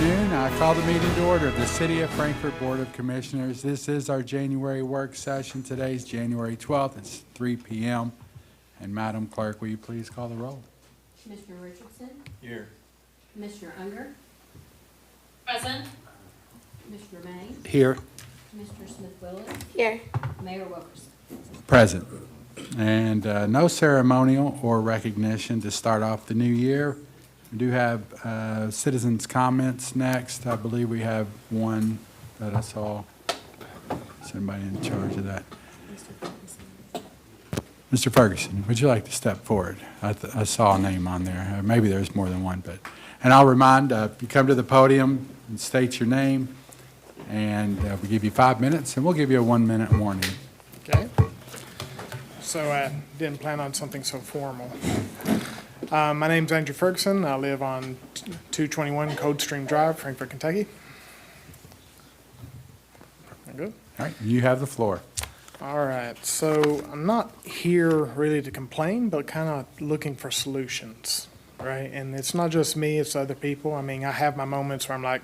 afternoon. I call the meeting to order of the City of Frankfort Board of Commissioners. This is our January work session. Today's January 12th. It's 3 p.m. And Madam Clerk, will you please call the roll? Commissioner Richardson? Here. Commissioner Unger? Present. Commissioner May? Here. Commissioner Smith-Willis? Here. Mayor Wilkerson? Present. And no ceremonial or recognition to start off the new year. We do have citizens' comments next. I believe we have one that I saw. Is anybody in charge of that? Mr. Ferguson, would you like to step forward? I saw a name on there. Maybe there's more than one, and I'll remind you come to the podium and state your name, and we give you 5 minutes, and we'll give you a 1-minute warning. Okay. So I didn't plan on something so formal. My name's Andrew Ferguson. I live on 221 Coldstream Drive, Frankfort, Kentucky. Good. All right, you have the floor. All right. So I'm not here really to complain, but kind of looking for solutions, right? And it's not just me, it's other people. I mean, I have my moments where I'm like,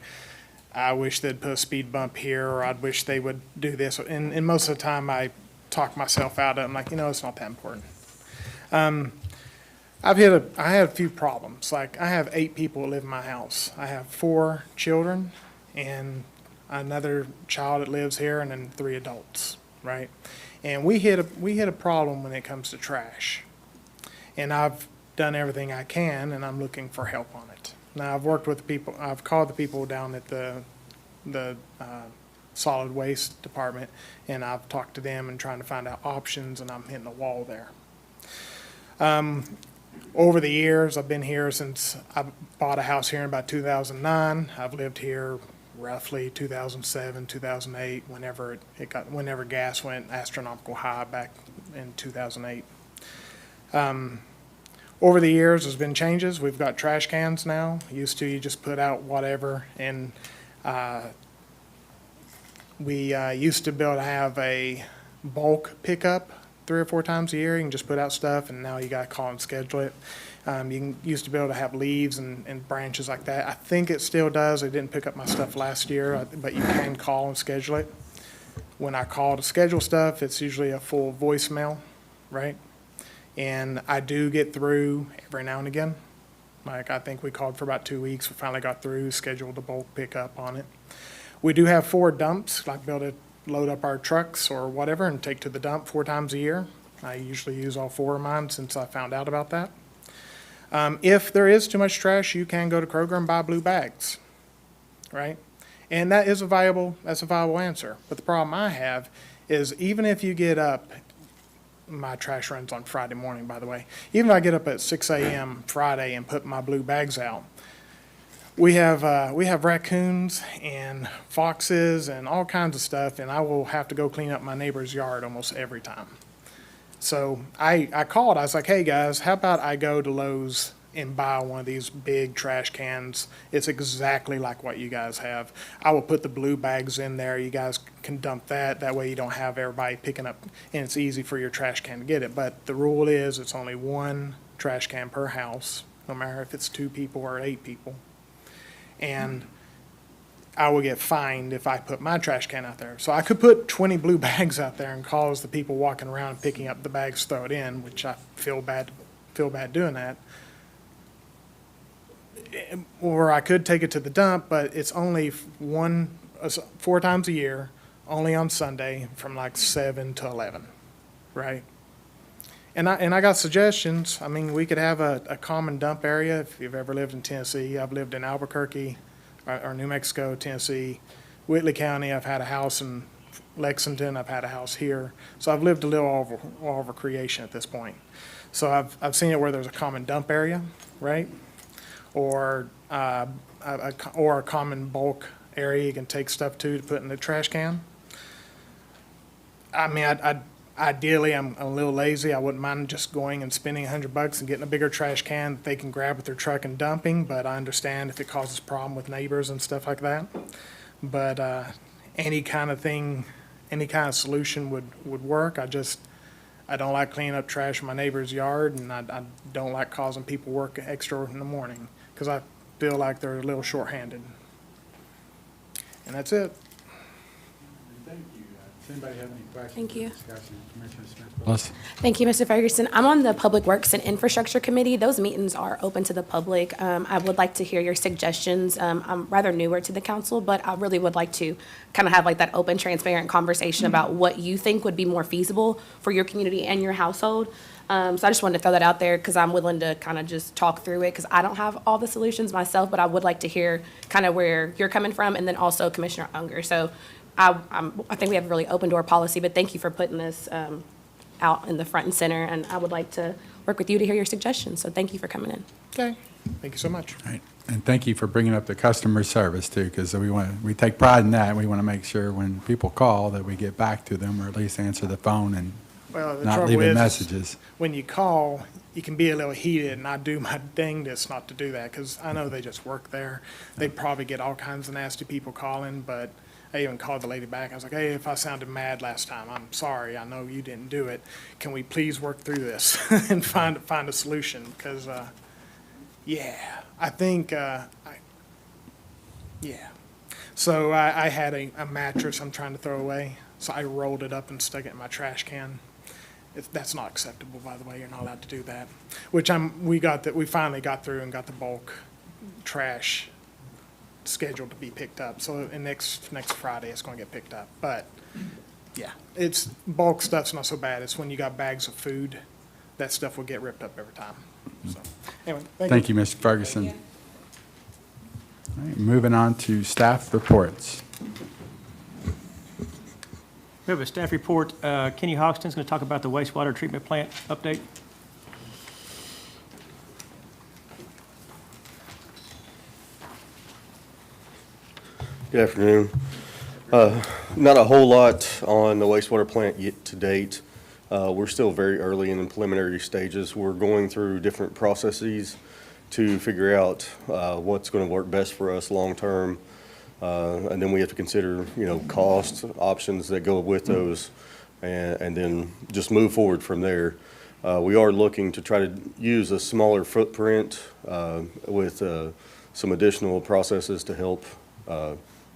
I wish they'd put a speed bump here, or I'd wish they would do this. And most of the time I talk myself out of it. I'm like, it's not that important. I had a few problems. Like, I have 8 people that live in my house. I have 4 children and another child that lives here, and then 3 adults, right? And we hit a problem when it comes to trash. And I've done everything I can, and I'm looking for help on it. Now, I've worked with the people. I've called the people down at the solid waste department, and I've talked to them and trying to find out options, and I'm hitting a wall there. Over the years, I've been here since I bought a house here in about 2009. I've lived here roughly 2007, 2008, whenever gas went astronomical high back in 2008. Over the years, there's been changes. We've got trash cans now. Used to, you just put out whatever, and we used to be able to have a bulk pickup 3 or 4 times a year. You can just put out stuff, and now you got to call and schedule it. Used to be able to have leaves and branches like that. I think it still does. I didn't pick up my stuff last year, but you can call and schedule it. When I call to schedule stuff, it's usually a full voicemail, right? And I do get through every now and again. Like, I think we called for about 2 weeks. We finally got through, scheduled a bulk pickup on it. We do have 4 dumps, like be able to load up our trucks or whatever and take to the dump 4 times a year. I usually use all 4 of mine since I found out about that. If there is too much trash, you can go to Kroger and buy blue bags, right? And that's a viable answer. But the problem I have is, even if you get up, my trash runs on Friday morning, by the way. Even if I get up at 6 a.m. Friday and put my blue bags out, we have raccoons and foxes and all kinds of stuff, and I will have to go clean up my neighbor's yard almost every time. So I called. I was like, hey, guys, how about I go to Lowe's and buy one of these big trash cans? It's exactly like what you guys have. I will put the blue bags in there. You guys can dump that. That way you don't have everybody picking up, and it's easy for your trash can to get it. But the rule is it's only 1 trash can per house, no matter if it's 2 people or 8 people. And I will get fined if I put my trash can out there. So I could put 20 blue bags out there and cause the people walking around and picking up the bags, throw it in, which I feel bad doing that. Or I could take it to the dump, but it's only 4 times a year, only on Sunday from like 7 to 11, right? And I got suggestions. I mean, we could have a common dump area. If you've ever lived in Tennessee, I've lived in Albuquerque or New Mexico, Tennessee, Whitley County. I've had a house in Lexington. I've had a house here. So I've lived a little all over creation at this point. So I've seen it where there's a common dump area, right? Or a common bulk area you can take stuff to put in the trash can. I mean, ideally, I'm a little lazy. I wouldn't mind just going and spending $100 and getting a bigger trash can that they can grab with their truck and dumping, but I understand if it causes problem with neighbors and stuff like that. But any kind of solution would work. I don't like cleaning up trash in my neighbor's yard, and I don't like causing people work extra in the morning because I feel like they're a little short-handed. And that's it. Thank you. Does anybody have any questions? Thank you. or discussion? Commissioner Smith-Willis? Thank you, Mr. Ferguson. I'm on the Public Works and Infrastructure Committee. Those meetings are open to the public. I would like to hear your suggestions. I'm rather newer to the council, but I really would like to kind of have like that open, transparent conversation about what you think would be more feasible for your community and your household. So I just wanted to throw that out there because I'm willing to kind of just talk through it because I don't have all the solutions myself, but I would like to hear kind of where you're coming from and then also Commissioner Unger. So I think we have a really open door policy, but thank you for putting this out in the front and center, and I would like to work with you to hear your suggestions. So thank you for coming in. Okay, thank you so much. Right. And thank you for bringing up the customer service too, because we take pride in that. We want to make sure when people call that we get back to them or at least answer the phone and Well, the not trouble leaving is, messages. when you call, you can be a little heated, and I do my dangest not to do that, because I know they just work there. They probably get all kinds of nasty people calling, but I even called the lady back. I was like, hey, if I sounded mad last time, I'm sorry. I know you didn't do it. Can we please work through this and find a solution? Because, yeah, I think, yeah. So I had a mattress I'm trying to throw away, so I rolled it up and stuck it in my trash can. That's not acceptable, by the way. You're not allowed to do that. Which we finally got through and got the bulk trash scheduled to be picked up. So next Friday, it's going to get picked up. But yeah, it's bulk stuff's not so bad. It's when you got bags of food, that stuff will get ripped up every time. So anyway, Thank you, Mr. Ferguson. All right, moving on to staff reports. We have a staff report. Kenny Hoxton's going to talk about the wastewater treatment plant update. Good afternoon. Not a whole lot on the wastewater plant yet to date. We're still very early in the preliminary stages. We're going through different processes to figure out what's going to work best for us long-term. And then we have to consider, cost options that go with those, and then just move forward from there. We are looking to try to use a smaller footprint with some additional processes to help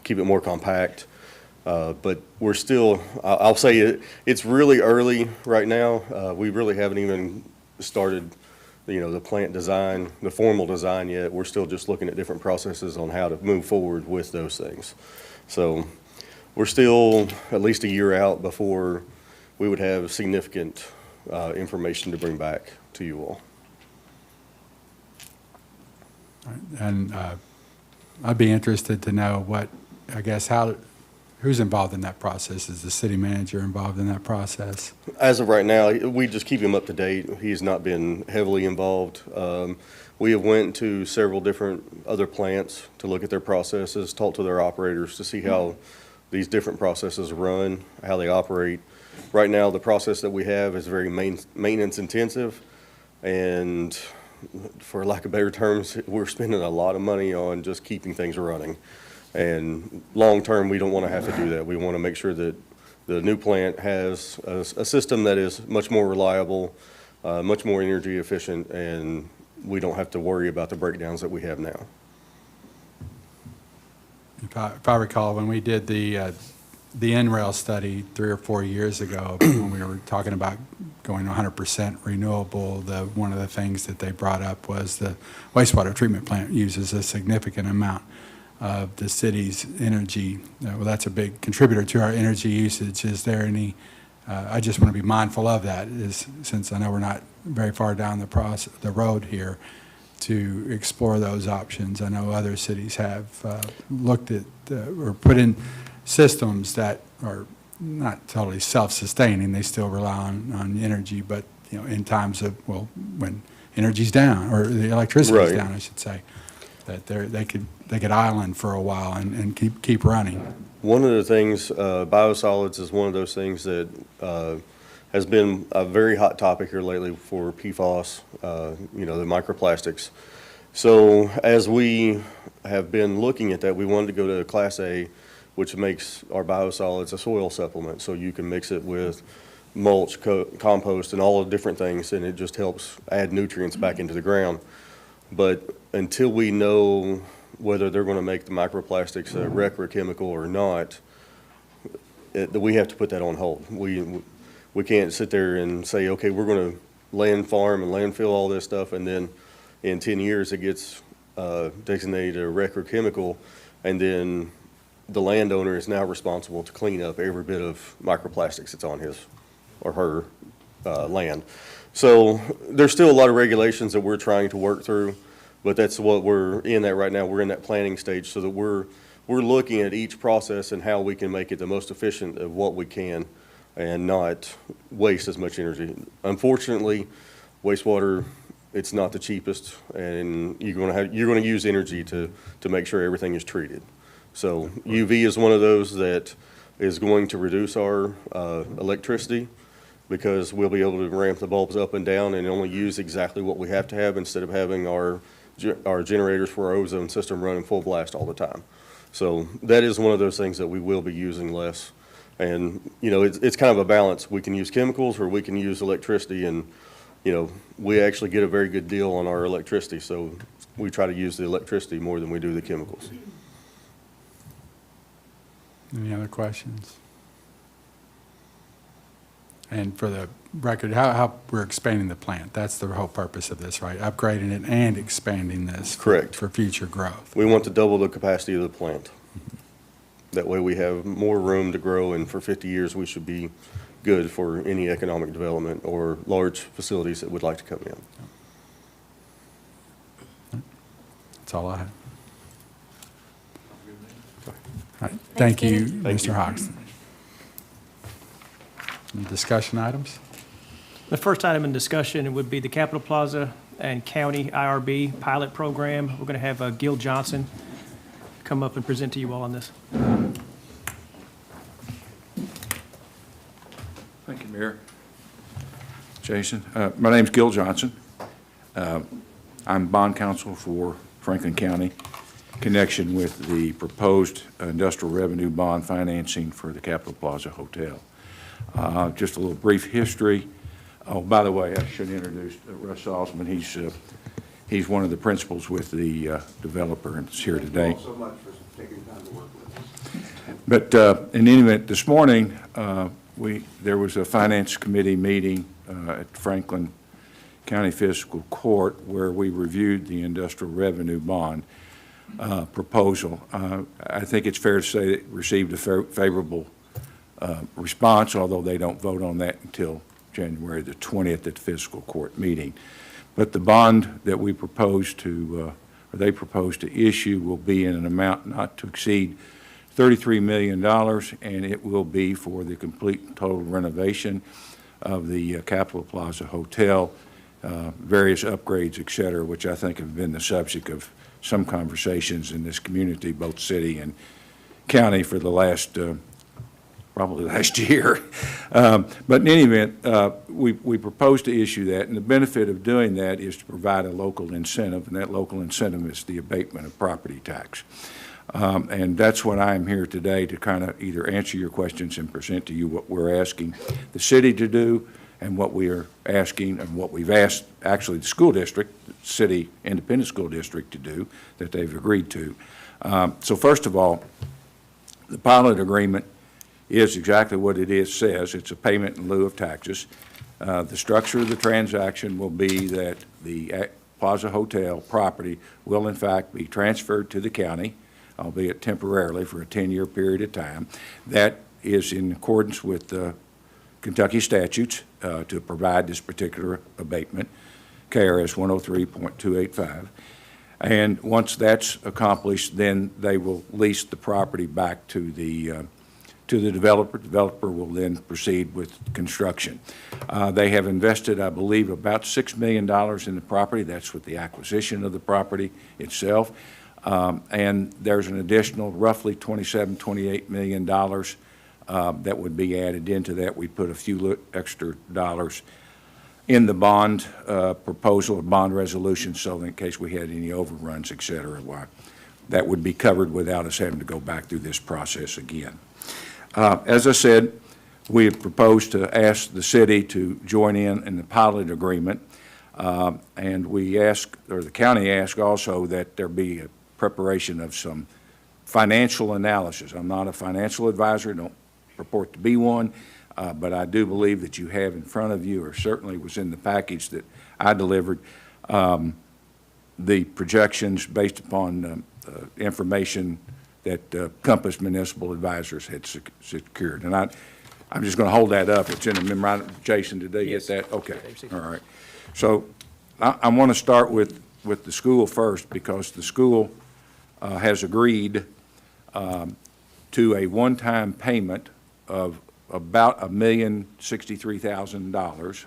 keep it more compact. But we're still, I'll say it's really early right now. We really haven't even started the plant design, the formal design yet. We're still just looking at different processes on how to move forward with those things. So we're still at least a year out before we would have significant information to bring back to you all. And I'd be interested to know who's involved in that process? Is the city manager involved in that process? As of right now, we just keep him up to date. He's not been heavily involved. We have went to several different other plants to look at their processes, talk to their operators to see how these different processes run, how they operate. Right now, the process that we have is very maintenance intensive, and for lack of better terms, we're spending a lot of money on just keeping things running. And long-term, we don't want to have to do that. We want to make sure that the new plant has a system that is much more reliable, much more energy efficient, and we don't have to worry about the breakdowns that we have now. If I recall, when we did the NREL study 3 or 4 years ago, when we were talking about going 100% renewable, one of the things that they brought up was the wastewater treatment plant uses a significant amount of the city's energy. Well, that's a big contributor to our energy usage. Is there any, I just want to be mindful of that, since I know we're not very far down the road here, to explore those options. I know other cities have looked at or put in systems that are not totally self-sustaining. They still rely on energy, but in times of, when energy's down, or the electricity's Right. down, I should say, that they could island for a while and keep running. One of the things, biosolids is one of those things that has been a very hot topic here lately for PFAS, the microplastics. So as we have been looking at that, we wanted to go to Class A, which makes our biosolids a soil supplement. So you can mix it with mulch, compost, and all the different things, and it just helps add nutrients back into the ground. But until we know whether they're going to make the microplastics a record chemical or not, we have to put that on hold. We can't sit there and say, okay, we're going to land farm and landfill all this stuff, and then in 10 years it gets designated a record chemical, and then the landowner is now responsible to clean up every bit of microplastics that's on his or her land. So there's still a lot of regulations that we're trying to work through, but that's what we're in at right now. We're in that planning stage so that we're looking at each process and how we can make it the most efficient of what we can and not waste as much energy. Unfortunately, wastewater, it's not the cheapest, and you're going to use energy to make sure everything is treated. So UV is one of those that is going to reduce our electricity, because we'll be able to ramp the bulbs up and down and only use exactly what we have to have instead of having our generators for our ozone system running full blast all the time. So that is one of those things that we will be using less. And, you know, it's kind of a balance. We can use chemicals or we can use electricity, and, you know, we actually get a very good deal on our electricity. So we try to use the electricity more than we do the chemicals. Any other questions? And for the record, how we're expanding the plant, that's the whole purpose of this, right? Upgrading it and expanding this. Correct. For future growth. We want to double the capacity of the plant. That way we have more room to grow, and for 50 years we should be good for any economic development or large facilities that would like to come in. That's all I have. All right. Thank you, Mr. Hoxton. Any discussion items? The first item in discussion would be the Capitol Plaza and County IRB pilot program. We're going to have Gil Johnson come up and present to you all on this. Thank you, Mayor. Jason, my name's Gil Johnson. I'm bond counsel for Franklin County, connection with the proposed industrial revenue bond financing for the Capitol Plaza Hotel. Just a little brief history. Oh, by the way, I should introduce Russ Salzman. He's one of the principals with the developer and is here today. Thank you all so much for taking time to work with us. But in any event, this morning, there was a Finance Committee meeting at Franklin County Fiscal Court where we reviewed the industrial revenue bond proposal. I think it's fair to say it received a favorable response, although they don't vote on that until January the 20th at the fiscal court meeting. But the bond that we propose to, or they propose to issue, will be in an amount not to exceed $33 million, and it will be for the complete and total renovation of the Capitol Plaza Hotel, various upgrades, et cetera, which I think have been the subject of some conversations in this community, both city and county, for the last probably last year. But in any event, we propose to issue that, and the benefit of doing that is to provide a local incentive, and that local incentive is the abatement of property tax. And that's what I'm here today to kind of either answer your questions and present to you what we're asking the city to do and what we are asking and what we've asked actually the school district, the city independent school district, to do that they've agreed to. So first of all, the pilot agreement is exactly what it says. It's a payment in lieu of taxes. The structure of the transaction will be that the Plaza Hotel property will in fact be transferred to the county, albeit temporarily for a 10-year period of time. That is in accordance with the Kentucky statutes to provide this particular abatement, KRS 103.285. And once that's accomplished, then they will lease the property back to the developer. The developer will then proceed with construction. They have invested, I believe, about $6 million in the property. That's with the acquisition of the property itself. And there's an additional roughly $28 million that would be added into that. We put a few extra dollars in the bond proposal or bond resolution, so in case we had any overruns, et cetera, that would be covered without us having to go back through this process again. As I said, we have proposed to ask the city to join in the pilot agreement, and we ask, or the county asked also, that there be a preparation of some financial analysis. I'm not a financial advisor, don't purport to be one, but I do believe that you have in front of you, or certainly was in the package that I delivered, the projections based upon information that Compass Municipal Advisors had secured. And I'm just going to hold that up. It's in the memorandum. Jason, did they get that? Okay, all right. So I want to start with the school first, because the school has agreed to a one-time payment of about $1,063,000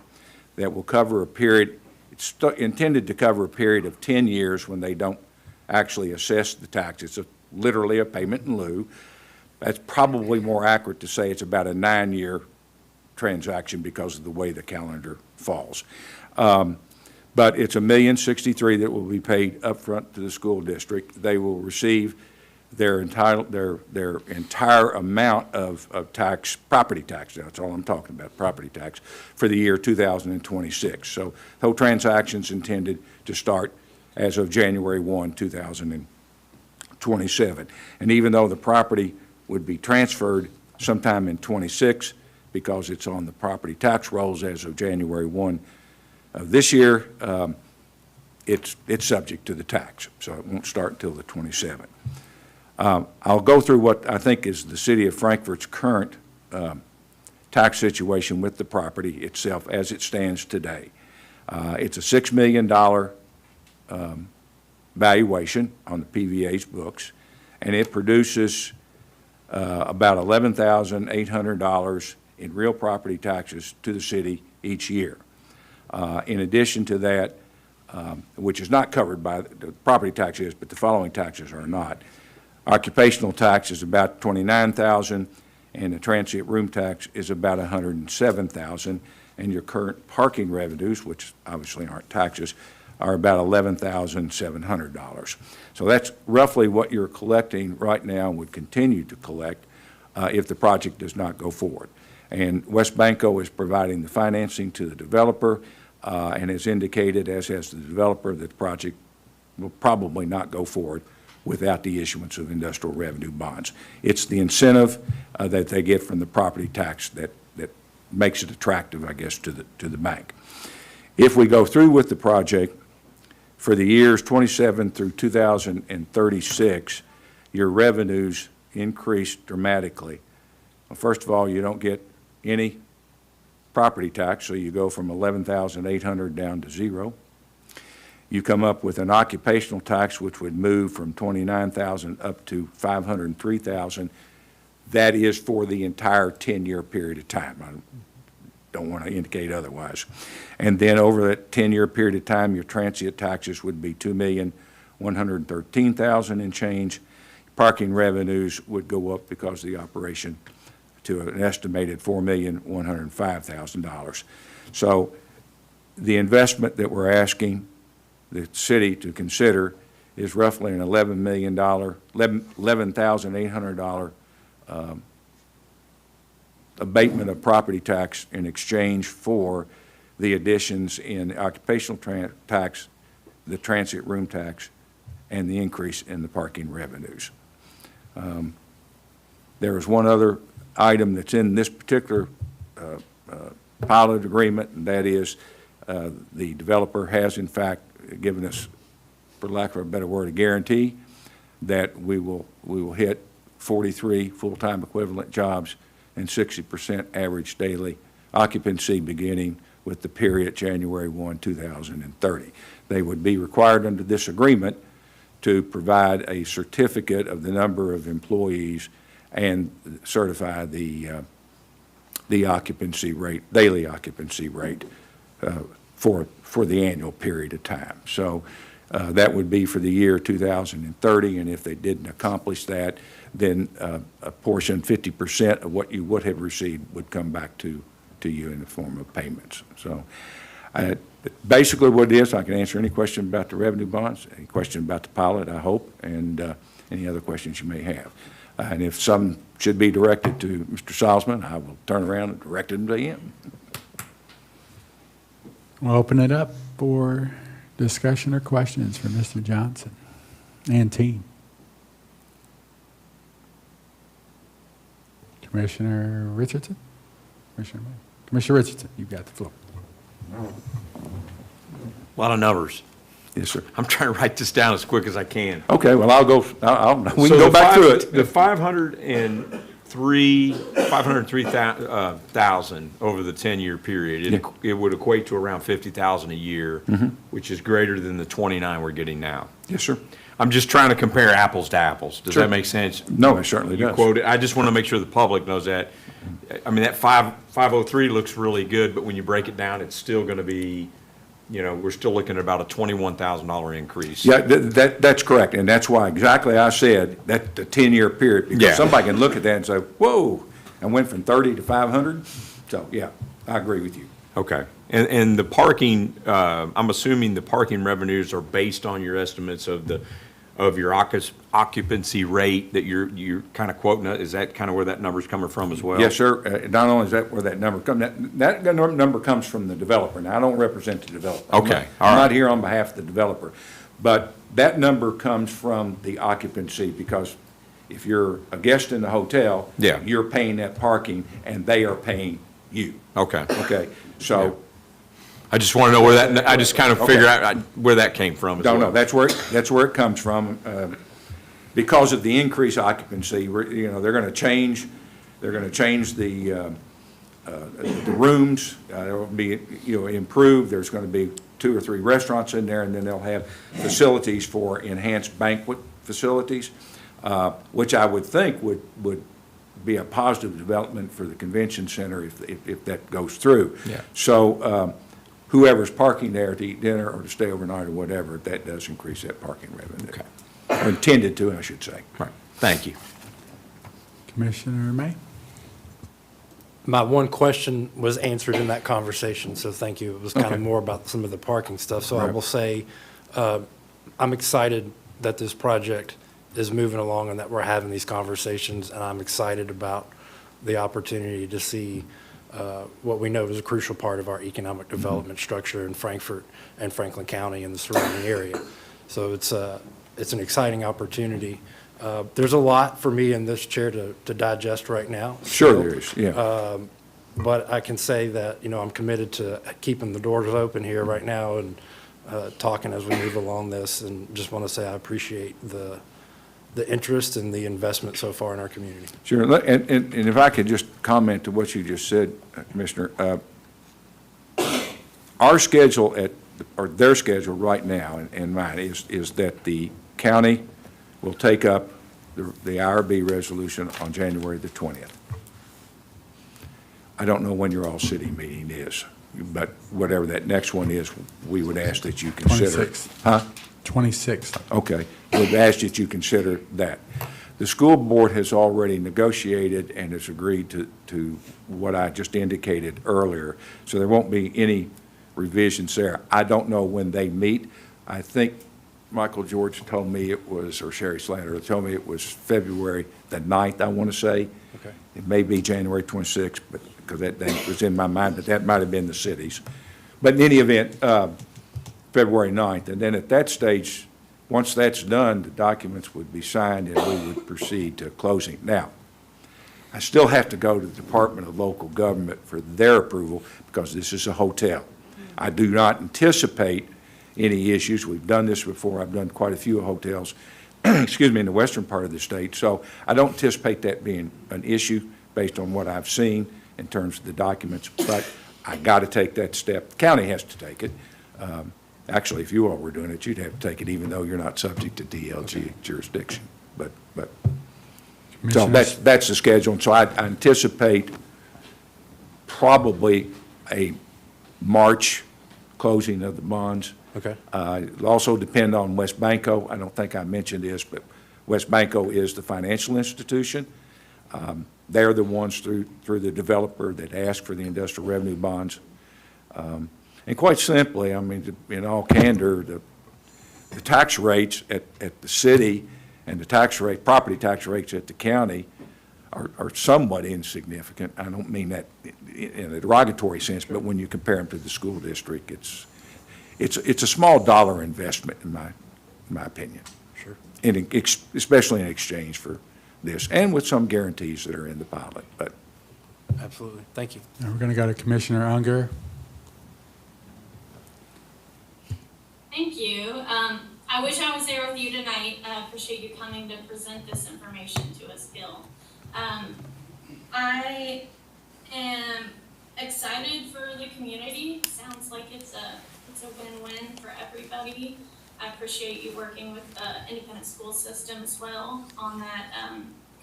that will cover a period. It's intended to cover a period of 10 years when they don't actually assess the tax. It's literally a payment in lieu. That's probably more accurate to say it's about a 9-year transaction because of the way the calendar falls. But it's $1,063,000 that will be paid upfront to the school district. They will receive their entire amount of tax, property tax, that's all I'm talking about, property tax, for the year 2026. So the whole transaction's intended to start as of January 1, 2027. And even though the property would be transferred sometime in 26, because it's on the property tax rolls as of January 1 of this year, it's subject to the tax, so it won't start until the 27th. I'll go through what I think is the city of Frankfort's current tax situation with the property itself as it stands today. It's a $6 million valuation on the PVA's books, and it produces about $11,800 in real property taxes to the city each year. In addition to that, which is not covered by the property taxes, but the following taxes are not. Occupational tax is about $29,000, and the transient room tax is about $107,000, and your current parking revenues, which obviously aren't taxes, are about $11,700. So that's roughly what you're collecting right now and would continue to collect if the project does not go forward. And West Banco is providing the financing to the developer and has indicated, as has the developer, that the project will probably not go forward without the issuance of industrial revenue bonds. It's the incentive that they get from the property tax that makes it attractive, I guess, to the bank. If we go through with the project, for the years 27 through 2036, your revenues increase dramatically. Well, first of all, you don't get any property tax, so you go from $11,800 down to zero. You come up with an occupational tax, which would move from $29,000 up to $503,000. That is for the entire 10-year period of time. I don't want to indicate otherwise. And then over that 10-year period of time, your transient taxes would be $2,113,000 and change. Parking revenues would go up because of the operation to an estimated $4,105,000. So the investment that we're asking the city to consider is roughly an $11,800 abatement of property tax in exchange for the additions in occupational tax, the transient room tax, and the increase in the parking revenues. There is one other item that's in this particular pilot agreement, and that is the developer has in fact given us, for lack of a better word, a guarantee that we will hit 43 full-time equivalent jobs and 60% average daily occupancy beginning with the period January 1, 2030. They would be required under this agreement to provide a certificate of the number of employees and certify the occupancy rate, daily occupancy rate for the annual period of time. So that would be for the year 2030, and if they didn't accomplish that, then a portion, 50% of what you would have received would come back to you in the form of payments. So basically what it is, I can answer any question about the revenue bonds, any question about the pilot, I hope, and any other questions you may have. And if some should be directed to Mr. Salzman, I will turn around and direct them to him. We'll open it up for discussion or questions for Mr. Johnson. And team. Commissioner Richardson? Commissioner Richardson, you've got the floor. A lot of numbers. Yes, sir. I'm trying to write this down as quick as I can. Okay, well, we So can go the back through it. The 503,000 over the 10-year period, it would equate to around 50,000 a year, which is greater than the 29 we're getting now. Yes, sir. I'm just trying to compare apples to apples. Does Sure. that make sense? No, it certainly You does. quoted, I just want to make sure the public knows that. I mean, that 503 looks really good, but when you break it down, it's still going to be, we're still looking at about a $21,000 increase. Yeah, that's correct, and that's why exactly I said that the 10-year period, Yeah. because somebody can look at that and say, whoa, I went from 30 to 500. So, yeah, I agree with you. Okay. And the parking, I'm assuming the parking revenues are based on your estimates of your occupancy rate that you're kind of quoting. Is that kind of where that number's coming from as well? Yes, sir. Not only is that where that number comes, that number comes from the developer. Now, I don't represent the developer. Okay, all I'm right. not here on behalf of the developer. But that number comes from the occupancy, because if you're a guest in the hotel, Yeah. you're paying that parking, and they are paying you. Okay. Okay, so, I just want to know where that, I just kind of Okay. figure out where that came from as well. no, that's where it comes from. Because of the increased occupancy, they're going to change the rooms. They'll be, improved. There's going to be 2 or 3 restaurants in there, and then they'll have facilities for enhanced banquet facilities, which I would think would be a positive development for the convention center if that goes through. Yeah. So whoever's parking there to eat dinner or to stay overnight or whatever, that does increase that parking revenue. Okay. Or intended to, I should say. Right. Thank you. Commissioner May? My one question was answered in that conversation, so thank you. It was kind Okay. of more about some of the parking stuff. So I Right. will say, I'm excited that this project is moving along and that we're having these conversations, and I'm excited about the opportunity to see what we know is a crucial part of our economic development structure in Frankfort and Franklin County and the surrounding area. So it's an exciting opportunity. There's a lot for me in this chair to digest right now. Sure still. there is, yeah. But I can say that, I'm committed to keeping the doors open here right now and talking as we move along this, and just want to say I appreciate the interest and the investment so far in our community. Sure, and if I could just comment to what you just said, Commissioner, our schedule or their schedule right now, and mine, is that the county will take up the IRB resolution on January the 20th. I don't know when your all-city meeting is, but whatever that next one is, we would ask that you consider. 26th. Huh? 26th. Okay, we've asked that you consider that. The school board has already negotiated and has agreed to what I just indicated earlier, so there won't be any revisions there. I don't know when they meet. I think Michael George told me it was, or Sherry Slater told me it was February the 9th, I want to say. Okay. It may be January 26th, but, because that date was in my mind, but that might have been the cities. But in any event, February 9th, and then at that stage, once that's done, the documents would be signed and we would proceed to closing. Now, I still have to go to the Department of Local Government for their approval because this is a hotel. I do not anticipate any issues. We've done this before. I've done quite a few hotels, excuse me, in the western part of the state. So I don't anticipate that being an issue based on what I've seen in terms of the documents, but I got to take that step. The county has to take it. Actually, if you all were doing it, you'd have to take it even though you're not subject to DLG jurisdiction. But so Commissioners? that's the schedule. And so I anticipate probably a March closing of the bonds. Okay. It'll also depend on West Banco. I don't think I mentioned this, but West Banco is the financial institution. They're the ones through the developer that ask for the industrial revenue bonds. And quite simply, I mean, in all candor, the tax rates at the city and the property tax rates at the county are somewhat insignificant. I don't mean that in a derogatory sense, but when you compare them to the school district, it's a small dollar investment in my opinion. Sure. especially in exchange for this, and with some guarantees that are in the pilot. But Absolutely. Thank you. Now we're going to go to Commissioner Unger. Thank you. I wish I was there with you tonight. I appreciate you coming to present this information to us, Gil. I am excited for the community. Sounds like it's a win-win for everybody. I appreciate you working with the independent school system as well on that,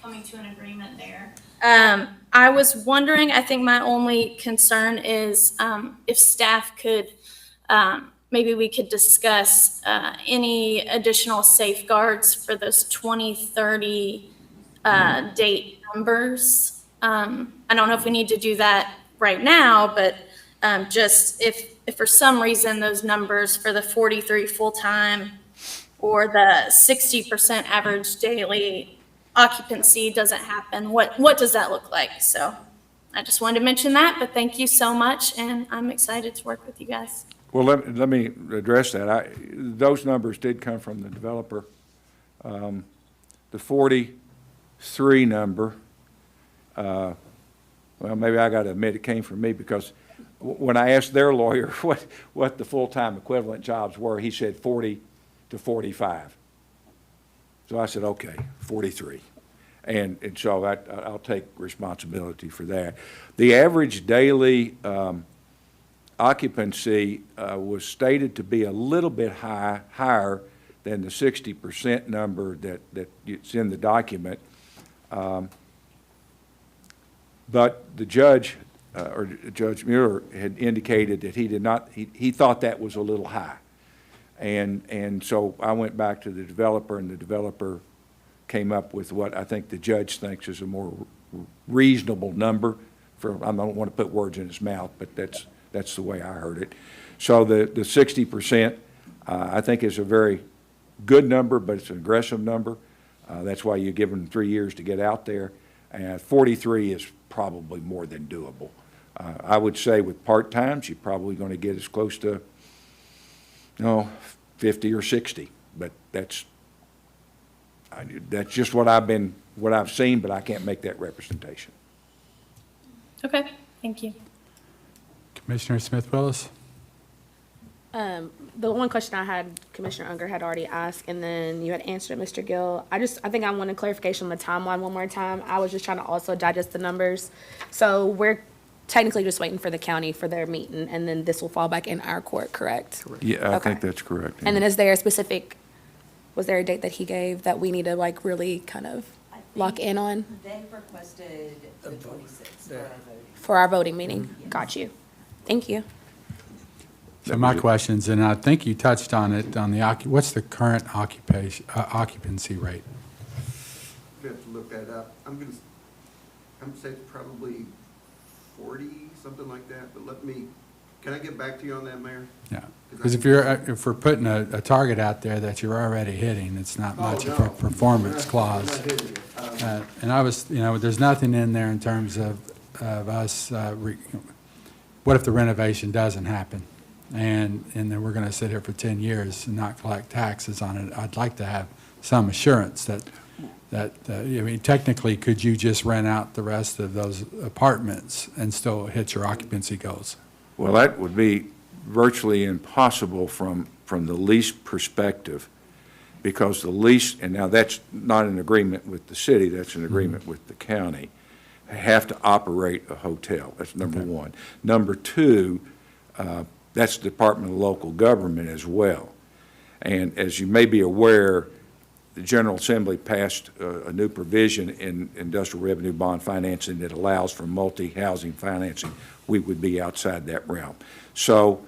coming to an agreement there. I was wondering, I think my only concern is if staff could, maybe we could discuss any additional safeguards for those 2030 date numbers. I don't know if we need to do that right now, but just if for some reason those numbers for the 43 full-time or the 60% average daily occupancy doesn't happen, what does that look like? So I just wanted to mention that, but thank you so much, and I'm excited to work with you guys. well, let me address that. Those numbers did come from the developer. The 43 number, well, maybe I got to admit it came from me, because when I asked their lawyer what the full-time equivalent jobs were, he said 40 to 45. So I said, okay, 43. And so I'll take responsibility for that. The average daily occupancy was stated to be a little bit higher than the 60% number that's in the document. But the judge, or Judge Mueller, had indicated that he thought that was a little high. And so I went back to the developer, and the developer came up with what I think the judge thinks is a more reasonable number for, I don't want to put words in his mouth, but that's the way I heard it. So the 60%, I think is a very good number, but it's an aggressive number. That's why you give them 3 years to get out there. And 43 is probably more than doable. I would say with part-times, you're probably going to get as close to, 50 or 60, but that's just what I've seen, but I can't make that representation. Okay, thank you. Commissioner Smith Willis? The one question I had, Commissioner Unger had already asked, and then you had answered it, Mr. Gill. I think I wanted clarification on the timeline one more time. I was just trying to also digest the numbers. So we're technically just waiting for the county for their meeting, and then this will fall back in our court, correct? Yeah, I Okay. think that's correct. And then is there a specific, was there a date that he gave that we need to like really kind of lock in on They requested the 26th for our voting meeting? Got you. Thank you. So my questions, and I think you touched on it, on the, what's the current occupancy rate? We have to look that up. I'm gonna say it's probably 40, something like that, but can I get back to you on that, Mayor? Yeah, because if we're putting a target out there that you're already hitting, it's not much of a performance clause. And I was, there's nothing in there in terms of us, what if the renovation doesn't happen? And then we're going to sit here for 10 years and not collect taxes on it. I'd like to have some assurance that technically, could you just rent out the rest of those apartments and still hit your occupancy goals? Well, that would be virtually impossible from the lease perspective, because the lease, and now that's not an agreement with the city, that's an agreement with the county, have to operate a hotel. That's number one. Number two, that's the Department of Local Government as well. And as you may be aware, the General Assembly passed a new provision in industrial revenue bond financing that allows for multi-housing financing. We would be outside that realm. So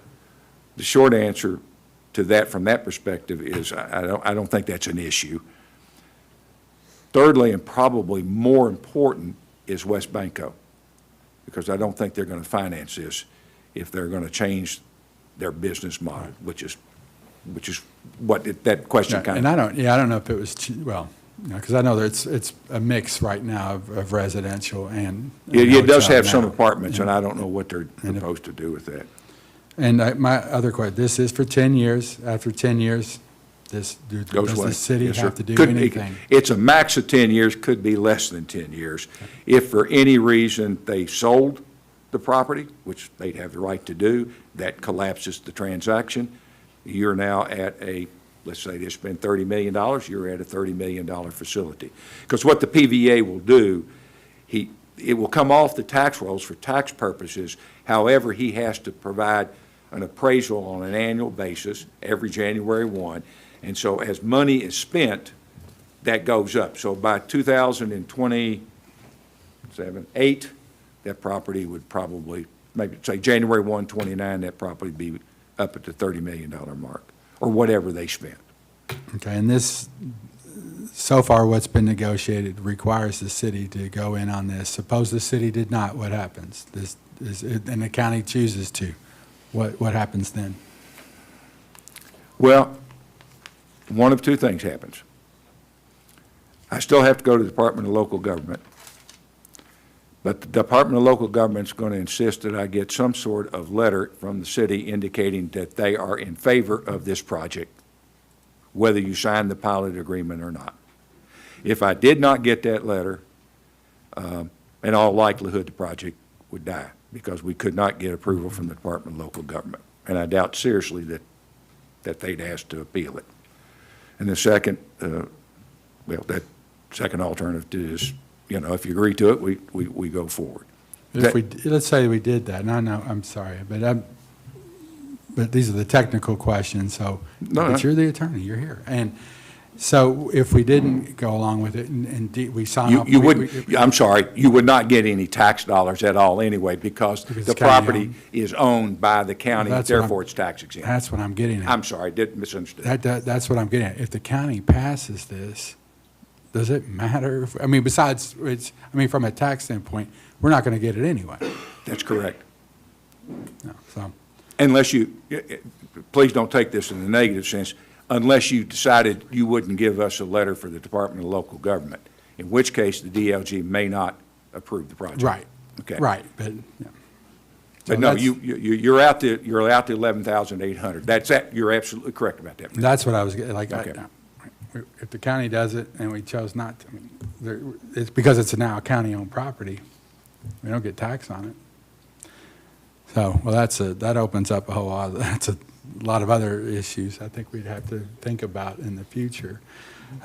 the short answer to that from that perspective is I don't think that's an issue. Thirdly, and probably more important, is West Banco, because I don't think they're going to finance this if they're going to change their business model, which is what that question kind of. And I don't know if it was, because I know that it's a mix right now of residential and. It does have some now. apartments, and I don't know what they're supposed to do with that. And my other question, this is for 10 years. After 10 years, Does Goes away. the city Yes, sir. have to do Could- anything? It's a max of 10 years, could be less than 10 years. If for any reason they sold the property, which they'd have the right to do, that collapses the transaction. You're now at a, let's say they spend $30 million, you're at a $30 million facility. Because what the PVA will do, it will come off the tax rolls for tax purposes. However, he has to provide an appraisal on an annual basis every January 1. And so as money is spent, that goes up. So by 2027, 8, that property would probably, maybe say January 1, 29, that property be up at the $30 million mark, or whatever they spent. Okay, and this, so far what's been negotiated requires the city to go in on this. Suppose the city did not, what happens? And the county chooses to, what happens then? Well, one of two things happens. I still have to go to the Department of Local Government, but the Department of Local Government's going to insist that I get some sort of letter from the city indicating that they are in favor of this project, whether you sign the pilot agreement or not. If I did not get that letter, in all likelihood, the project would die because we could not get approval from the Department of Local Government. And I doubt seriously that they'd ask to appeal it. And the second, that second alternative is, if you agree to it, we go forward. Let's say we did that, and I know, I'm sorry, but these are the technical questions, so, but you're the attorney, you're here. And so if we didn't go along with it and we sign off. You wouldn't, I'm sorry, you would not get any tax dollars at all anyway because the it's property county-owned. is owned by the county, That's what therefore it's tax exempt. That's what I'm getting at. I'm sorry, didn't misunderstand. That's what I'm getting at. If the county passes this, does it matter? Besides, from a tax standpoint, we're not going to get it anyway. That's correct. No, so, Unless you, please don't take this in the negative sense, unless you decided you wouldn't give us a letter for the Department of Local Government, in which case the DLG may not approve the project. right. Okay. Right, but, yeah. So But no, that's- you're out to 11,800. You're absolutely correct about that. That's what I was, like, Okay. if the county does it and we chose not to, it's because it's now a county-owned property, we don't get tax on it. So, well, that opens up a whole lot, that's a lot of other issues I think we'd have to think about in the future.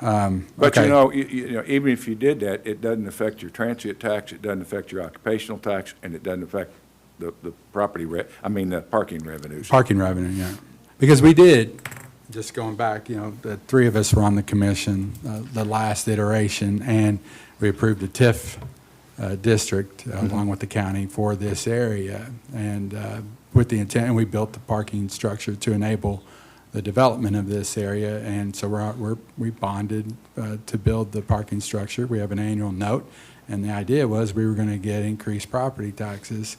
But okay. even if you did that, it doesn't affect your transient tax, it doesn't affect your occupational tax, and it doesn't affect the property, the parking revenues. Parking revenue, yeah. Because we did, just going back, the three of us were on the commission, the last iteration, and we approved a TIF district along with the county for this area. And with the intent, and we built the parking structure to enable the development of this area. And so we bonded to build the parking structure. We have an annual note. And the idea was we were going to get increased property taxes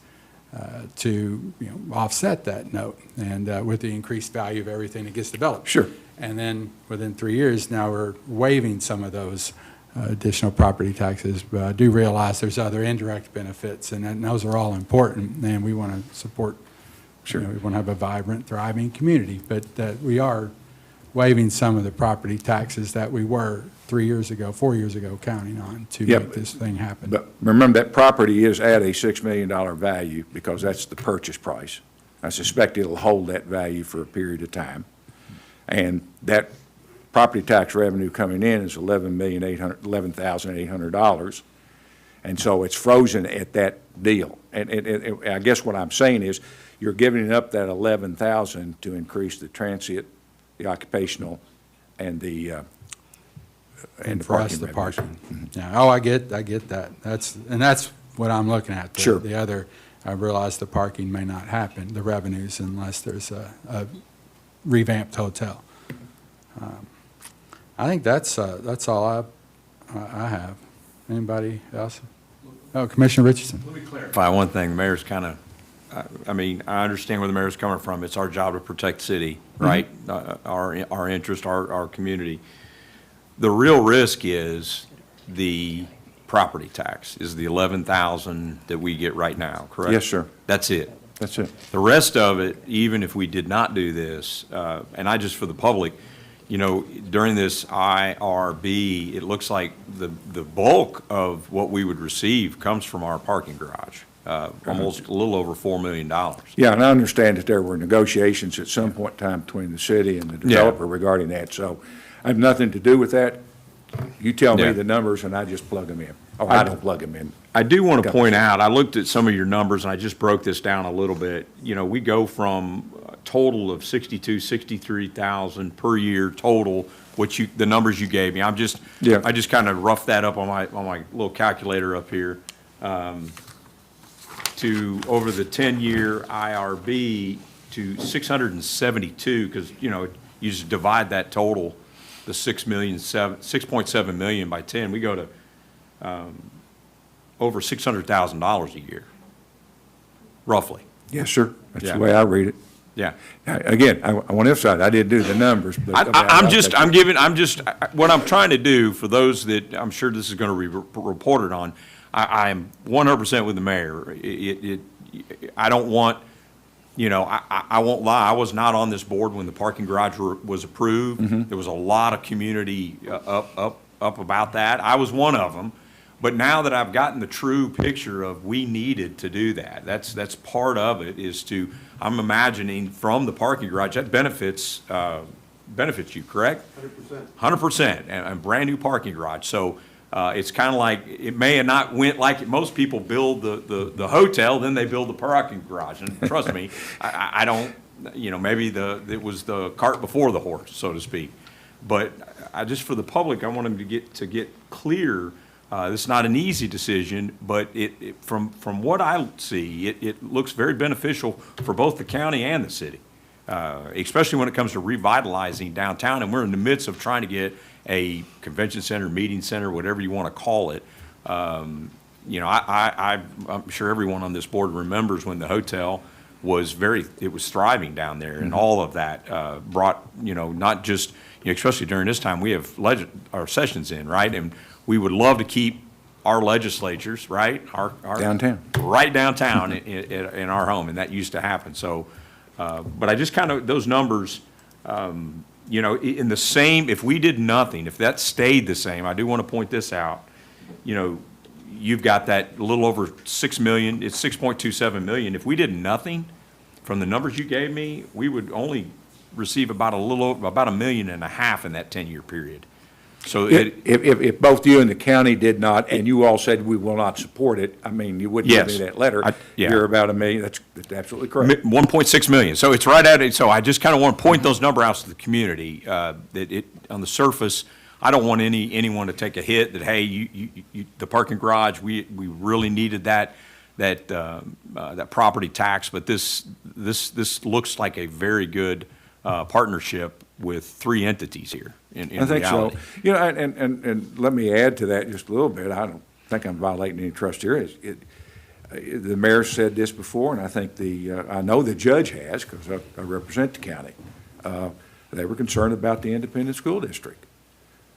to offset that note, and with the increased value of everything that gets developed. Sure. And then within 3 years, now we're waiving some of those additional property taxes. But I do realize there's other indirect benefits, and those are all important, and we want to support, Sure. we want to have a vibrant, thriving community. But that we are waiving some of the property taxes that we were 4 years ago, counting on to Yeah, make this thing happen. But remember, that property is at a $6 million value because that's the purchase price. I suspect it'll hold that value for a period of time. And that property tax revenue coming in is $11,800. And so it's frozen at that deal. And I guess what I'm saying is you're giving up that $11,000 to increase the transient, the occupational, and the And for us, the revenues. parking. Yeah, I get that. That's what I'm looking at. Sure. The other, I realize the parking may not happen, the revenues, unless there's a revamped hotel. I think that's all I have. Anybody else? Oh, Commissioner Richardson. Let me clarify one thing. The mayor's kind of, I understand where the mayor's coming from. It's our job to protect the city, right? Our interest, our community. The real risk is the property tax, is the $11,000 that we get right now, correct? Yes, sir. That's it. That's it. The rest of it, even if we did not do this, and I just, for the public, you know, during this IRB, it looks like the bulk of what we would receive comes from our parking garage, almost a little over $4 million. Yeah, and I understand that there were negotiations at some point in time between the city and the developer regarding that, so I have nothing to do with that. You tell me Yeah. the numbers and I just plug them in. Or I don't plug them in. I do want to point out, I looked at some of your numbers, and I just broke this down a little bit. You know, we go from a total of 63,000 per year total, which the numbers you gave me. I just kind of roughed that up on my little calculator up here, to over the 10-year IRB to 672, because, you know, you just divide that total, the 6.7 million by 10, we go to over $600,000 a year, roughly. Yes, sir. That's Yeah. the way I read it. Yeah. Again, I want to emphasize, I didn't do the numbers, but. What I'm trying to do for those that, I'm sure this is going to be reported on, I am 100% with the mayor. I don't want, you know, I won't lie, I was not on this board when the parking garage was approved. Mm-hmm. There was a lot of community up about that. I was one of them. But now that I've gotten the true picture of we needed to do that, that's part of it, is to, I'm imagining from the parking garage, that benefits you, correct? 100%. 100%, and a brand-new parking garage. So it's kind of like, it may have not went like most people build the hotel, then they build the parking garage. And trust me, I don't, you know, maybe it was the cart before the horse, so to speak. But I just, for the public, I want them to get clear. This is not an easy decision, but from what I see, it looks very beneficial for both the county and the city, especially when it comes to revitalizing downtown. And we're in the midst of trying to get a convention center, meeting center, whatever you want to call it. You know, I'm sure everyone on this board remembers when the hotel was it was thriving down there, and all of that brought, you know, not just, you know, especially during this time, we have our sessions in, right? And we would love to keep our legislatures, right? Our Downtown. Right downtown in our home, and that used to happen. So, but I just kind of, those numbers, you know, in the same, if we did nothing, if that stayed the same, I do want to point this out, you know, you've got that little over 6 million, it's 6.27 million. If we did nothing, from the numbers you gave me, we would only receive about about 1.5 million in that 10-year period. So If both you and the county did not, and you all said we will not support it, I mean, you wouldn't give me Yes. that letter. Yeah. You're about 1 million, that's absolutely correct. 1.6 million, so it's right at it, so I just kind of want to point those number outs to the community, that on the surface, I don't want anyone to take a hit that, hey, you the parking garage, we really needed that property tax, but this looks like a very good partnership with 3 entities here in reality. I think so. You know, and let me add to that just a little bit. I don't think I'm violating any trust here. The mayor said this before, and I think I know the judge has, because I represent the county. They were concerned about the independent school district,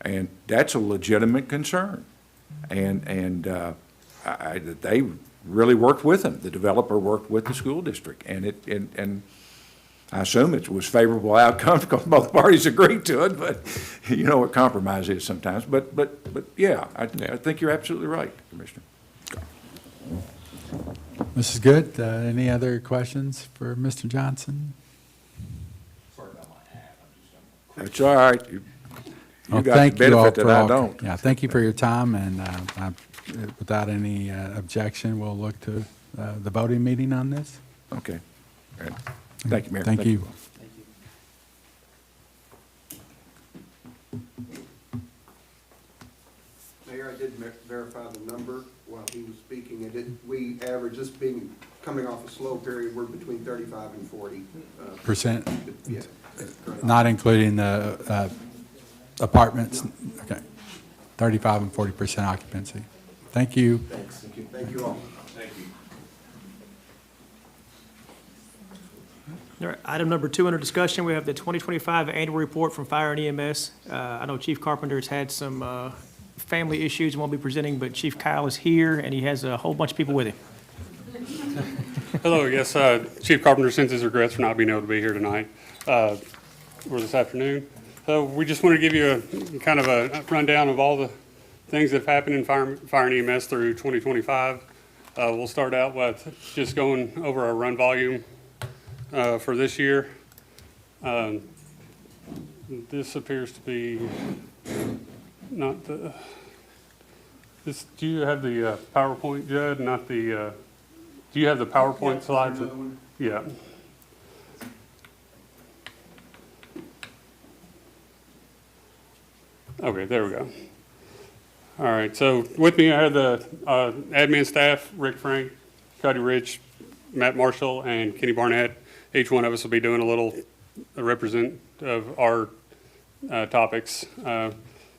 and that's a legitimate concern. And they really worked with them. The developer worked with the school district, and I assume it was favorable outcome because both parties agreed to it, but you know what compromise is sometimes. But yeah, I think you're absolutely right, Commissioner. This is good. Any other questions for Mr. Johnson? That's all right. You Well, got thank the you all benefit for that I all- don't. Yeah, thank you for your time, and without any objection, we'll look to the voting meeting on this. Okay. Good. Thank you, Mayor. Thank you. Mayor, I did verify the number while he was speaking. We average, this coming off a slow period, we're between 35 and 40. Percent, Yeah. correct. not including the apartments. Okay. 35 and 40% occupancy. Thank you. Thanks. Thank you all. All right, item number 2 under discussion, we have the 2025 annual report from Fire and EMS. I know Chief Carpenter has had some family issues and won't be presenting, but Chief Kyle is here, and he has a whole bunch of people with him. Hello, yes, Chief Carpenter sends his regrets for not being able to be here tonight, or this afternoon. So we just want to give you a kind of a rundown of all the things that have happened in fire and EMS through 2025. We'll start out with just going over our run volume for this year. This appears to be not the, this, do you have the PowerPoint, Judd? Not the, do you have the PowerPoint slides? Yeah. Okay, there we go. All right, so with me I have the admin staff, Rick Frank, Cody Rich, Matt Marshall, and Kenny Barnett. Each one of us will be doing a little represent of our topics.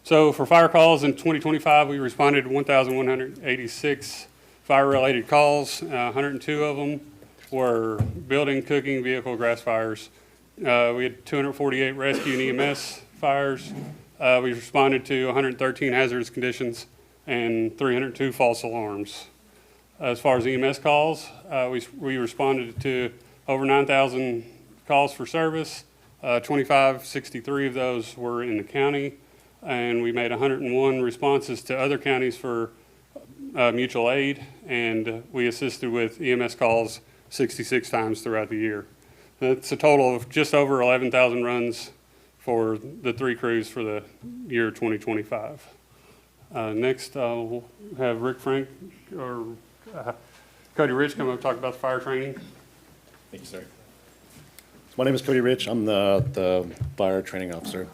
So for fire calls in 2025, we responded to 1,186 fire-related calls. 102 of them were building, cooking, vehicle, grass fires. We had 248 rescue and EMS fires. We responded to 113 hazardous conditions and 302 false alarms. As far as EMS calls, we responded to over 9,000 calls for service. 2,563 of those were in the county, and we made 101 responses to other counties for mutual aid, and we assisted with EMS calls 66 times throughout the year. That's a total of just over 11,000 runs for the three crews for the year 2025. Next, we'll have Rick Frank or Cody Rich come up and talk about the fire training. Thank you, sir. My name is Cody Rich. I'm the fire training officer.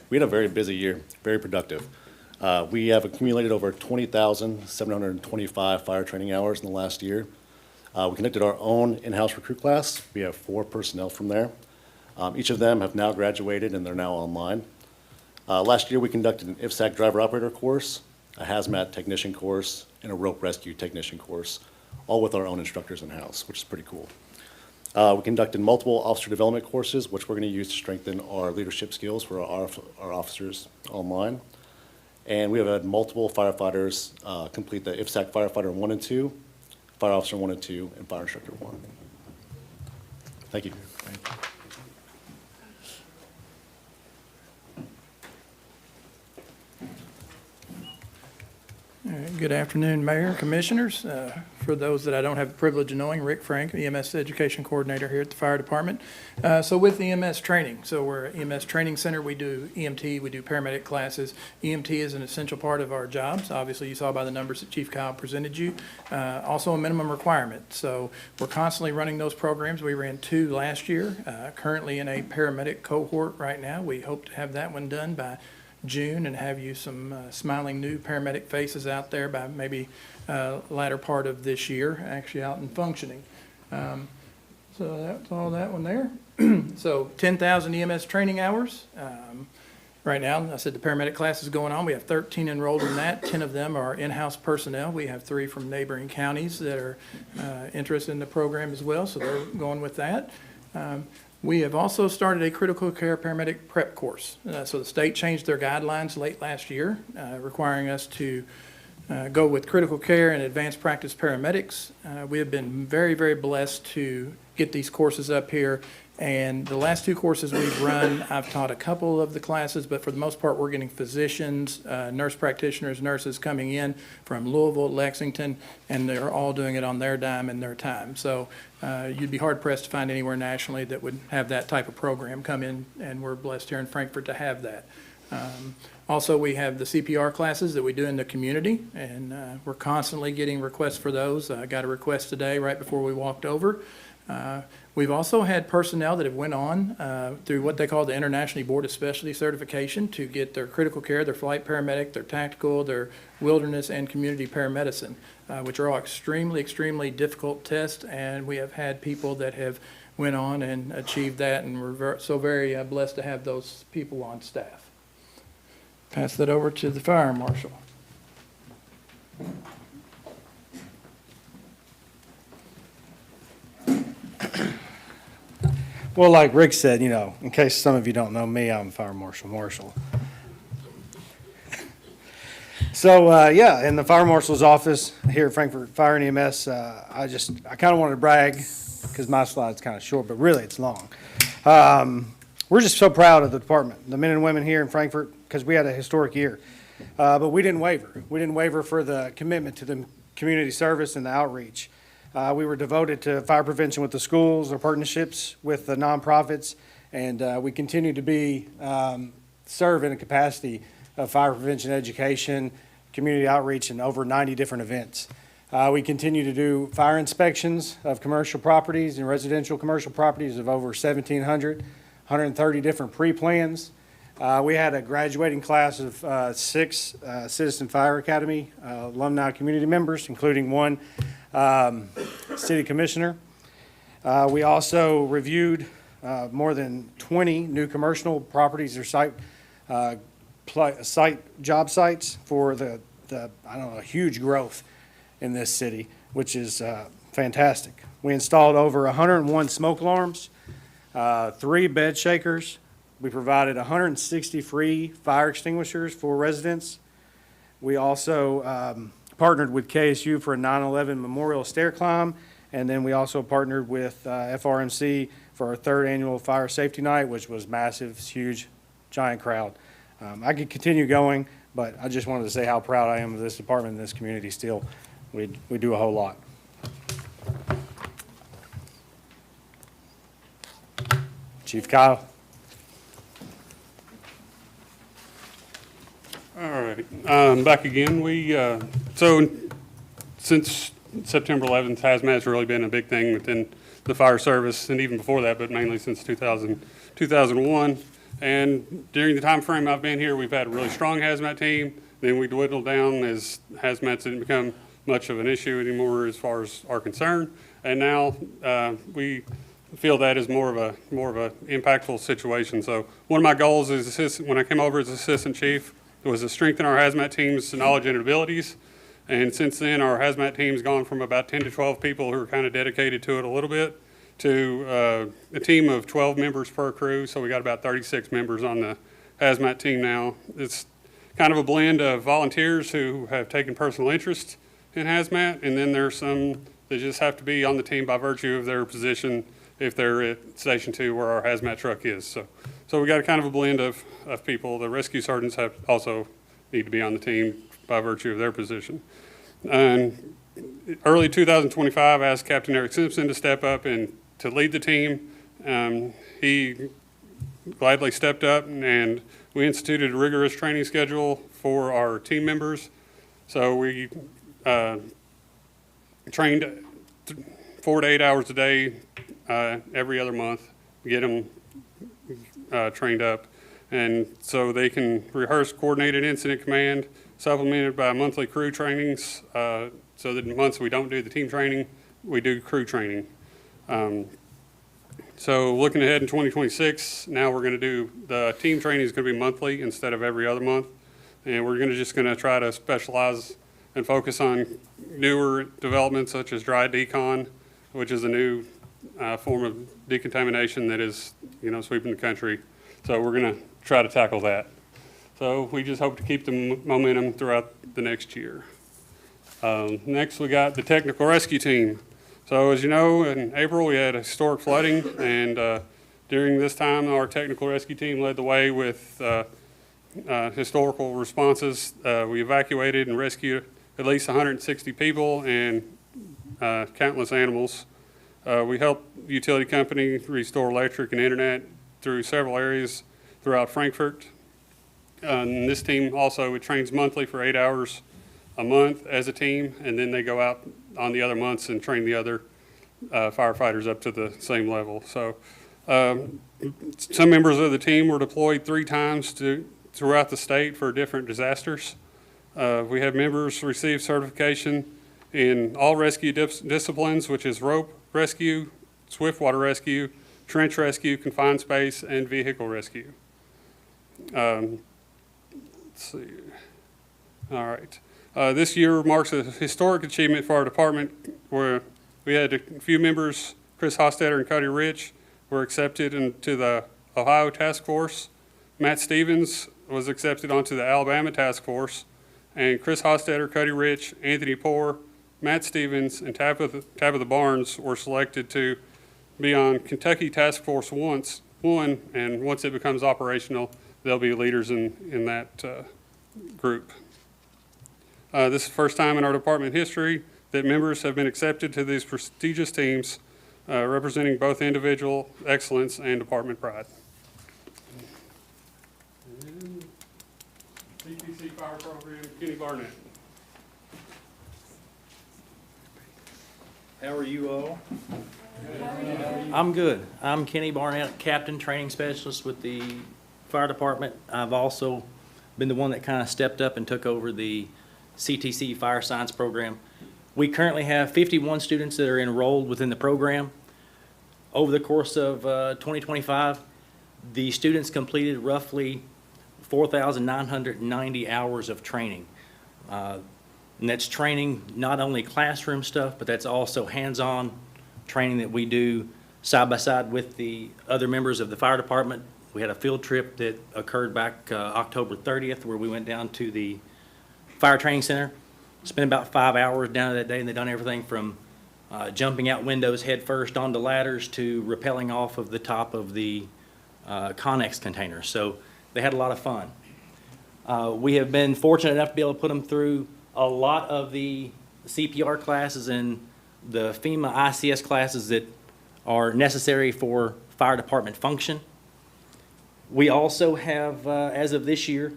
We had a very busy year, very productive. We have accumulated over 20,725 fire training hours in the last year. We conducted our own in-house recruit class. We have 4 personnel from there. Each of them have now graduated and they're now online. Last year we conducted an IFSAC driver operator course, a hazmat technician course, and a rope rescue technician course, all with our own instructors in-house, which is pretty cool. We conducted multiple officer development courses, which we're going to use to strengthen our leadership skills for our officers online. And we have had multiple firefighters complete the IFSAC Firefighter 1 and 2, Fire Officer 1 and 2, and Fire Instructor 1. Thank you. All right, good afternoon, Mayor, Commissioners. For those that I don't have the privilege of knowing, Rick Frank, EMS Education Coordinator here at the Fire Department. So with EMS training, so we're an EMS training center. We do EMT, we do paramedic classes. EMT is an essential part of our jobs. Obviously, you saw by the numbers that Chief Kyle presented you. Also a minimum requirement. So we're constantly running those programs. We ran 2 last year, currently in a paramedic cohort right now. We hope to have that one done by June and have you some smiling new paramedic faces out there by maybe latter part of this year, actually out and functioning. So that's all that one there. So 10,000 EMS training hours. Right now, I said the paramedic class is going on. We have 13 enrolled in that. 10 of them are in-house personnel. We have 3 from neighboring counties that are interested in the program as well, so they're going with that. We have also started a critical care paramedic prep course. So the state changed their guidelines late last year, requiring us to go with critical care and advanced practice paramedics. We have been very, very blessed to get these courses up here. And the last 2 courses we've run, I've taught a couple of the classes, but for the most part, we're getting physicians, nurse practitioners, nurses coming in from Louisville, Lexington, and they're all doing it on their dime and their time. So you'd be hard pressed to find anywhere nationally that would have that type of program come in, and we're blessed here in Frankfort to have that. Also, we have the CPR classes that we do in the community, and we're constantly getting requests for those. I got a request today right before we walked over. We've also had personnel that have went on through what they call the International Board of Specialty Certification to get their critical care, their flight paramedic, their tactical, their wilderness, and community paramedicine, which are all extremely, extremely difficult tests, and we have had people that have went on and achieved that, and we're so very blessed to have those people on staff. Pass that over to the Fire Marshal. Well, like Rick said, you know, in case some of you don't know me, I'm Fire Marshal Marshall. So, yeah, in the Fire Marshal's office here at Frankfort Fire and EMS, I kind of wanted to brag because my slide's kind of short, but really it's long. We're we're just so proud of the department, the men and women here in Frankfort, because we had a historic year. But we didn't waver. We didn't waver for the commitment to the community service and the outreach. We were devoted to fire prevention with the schools, our partnerships with the nonprofits, and we continue to be, serve in a capacity of fire prevention education, community outreach, and over 90 different events. We continue to do fire inspections of commercial properties and residential commercial properties of over 1,700, 130 different pre-plans. We had a graduating class of 6 Citizen Fire Academy alumni community members, including one city commissioner. We also reviewed more than 20 new commercial properties or job sites for the I don't know, huge growth in this city, which is fantastic. We installed over 101 smoke alarms, 3 bed shakers. We provided 160 free fire extinguishers for residents. We also partnered with KSU for a 9/11 memorial stair climb, and then we also partnered with FRMC for our 3rd annual fire safety night, which was massive, it's huge, giant crowd. I could continue going, but I just wanted to say how proud I am of this department and this community still. We do a whole lot. Chief Kyle. All right, back again. So since September 11th, hazmat's really been a big thing within the fire service, and even before that, but mainly since 2001. And during the time frame I've been here, we've had a really strong hazmat team. Then we dwindled down as hazmats didn't become much of an issue anymore as far as our concern. And now we feel that is more of a impactful situation. So one of my goals is when I came over as assistant chief was to strengthen our hazmat team's knowledge and abilities. And since then, our hazmat team's gone from about 10 to 12 people who are kind of dedicated to it a little bit to a team of 12 members per crew. So we got about 36 members on the hazmat team now. It's kind of a blend of volunteers who have taken personal interest in hazmat, and then there's some that just have to be on the team by virtue of their position if they're at Station 2 where our hazmat truck is. So we got a kind of a blend of people. The rescue sergeants have also need to be on the team by virtue of their position. And early 2025, I asked Captain Eric Simpson to step up and to lead the team. He gladly stepped up, and we instituted a rigorous training schedule for our team members. So we trained 4 to 8 hours a day every other month, get them trained up. And so they can rehearse coordinated incident command, supplemented by monthly crew trainings. So that in months we don't do the team training, we do crew training. So looking ahead in 2026, now we're going to do the team training is going to be monthly instead of every other month. And we're just going to try to specialize and focus on newer developments such as dry decon, which is a new form of decontamination that is, sweeping the country. So we're going to try to tackle that. So we just hope to keep the momentum throughout the next year. Next, we got the technical rescue team. So as you know, in April, we had historic flooding, and during this time, our technical rescue team led the way with historical responses. We evacuated and rescued at least 160 people and countless animals. We helped the utility company restore electric and internet through several areas throughout Frankfort. And this team also, it trains monthly for 8 hours a month as a team, and then they go out on the other months and train the other firefighters up to the same level. So some members of the team were deployed 3 times throughout the state for different disasters. We have members receive certification in all rescue disciplines, which is rope rescue, swift water rescue, trench rescue, confined space, and vehicle rescue. Let's see. All right. This year marks a historic achievement for our department where we had a few members, Chris Hostetter and Cody Rich, were accepted into the Ohio Task Force. Matt Stevens was accepted onto the Alabama Task Force, and Chris Hostetter, Cody Rich, Anthony Poore, Matt Stevens, and Tabitha Barnes were selected to be on Kentucky Task Force once one, and once it becomes operational, they'll be leaders in that group. This is the first time in our department history that members have been accepted to these prestigious teams, representing both individual excellence and department pride. And CTC Fire Program, Kenny Barnett. How are you all? I'm good. I'm Kenny Barnett, Captain Training Specialist with the Fire Department. I've also been the one that kind of stepped up and took over the CTC Fire Science Program. We currently have 51 students that are enrolled within the program. Over the course of 2025, the students completed roughly 4,990 hours of training. And that's training, not only classroom stuff, but that's also hands-on training that we do side by side with the other members of the fire department. We had a field trip that occurred back October 30th where we went down to the fire training center. Spent about 5 hours down that day, and they've done everything from jumping out windows head first onto ladders to rappelling off of the top of the Connex container. So they had a lot of fun. We have been fortunate enough to be able to put them through a lot of the CPR classes and the FEMA ICS classes that are necessary for fire department function. We also have, as of this year,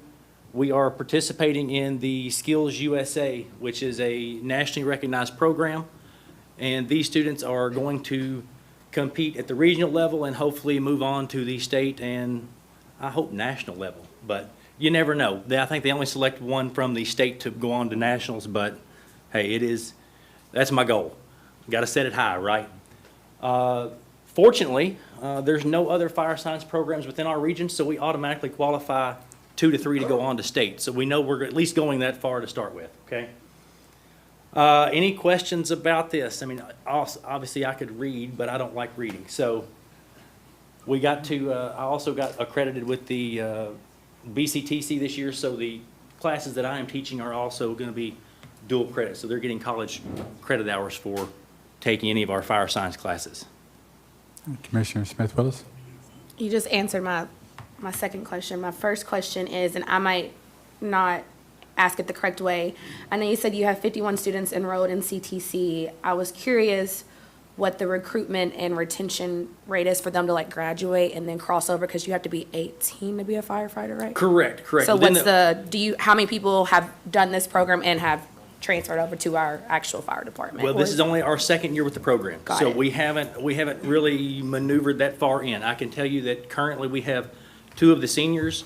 we are participating in the Skills USA, which is a nationally recognized program. And these students are going to compete at the regional level and hopefully move on to the state and I hope national level. But you never know. I think they only select one from the state to go on to nationals, but hey, that's my goal. Got to set it high, right? Fortunately, there's no other fire science programs within our region, so we automatically qualify 2 to 3 to go on to state. So we know we're at least going that far to start with, okay? Any questions about this? I mean, obviously I could read, but I don't like reading. So we got to, I also got accredited with the BCTC this year, so the classes that I am teaching are also going to be dual credit. So they're getting college credit hours for taking any of our fire science classes. Commissioner Smith-Willis? You just answered my second question. My first question is, and I might not ask it the correct way. I know you said you have 51 students enrolled in CTC. I was curious what the recruitment and retention rate is for them to like graduate and then cross over, because you have to be 18 to be a firefighter, right? Correct. So what's how many people have done this program and have transferred over to our actual fire department? Well, this is only our second year with the program. Got so it. we haven't really maneuvered that far in. I can tell you that currently we have 2 of the seniors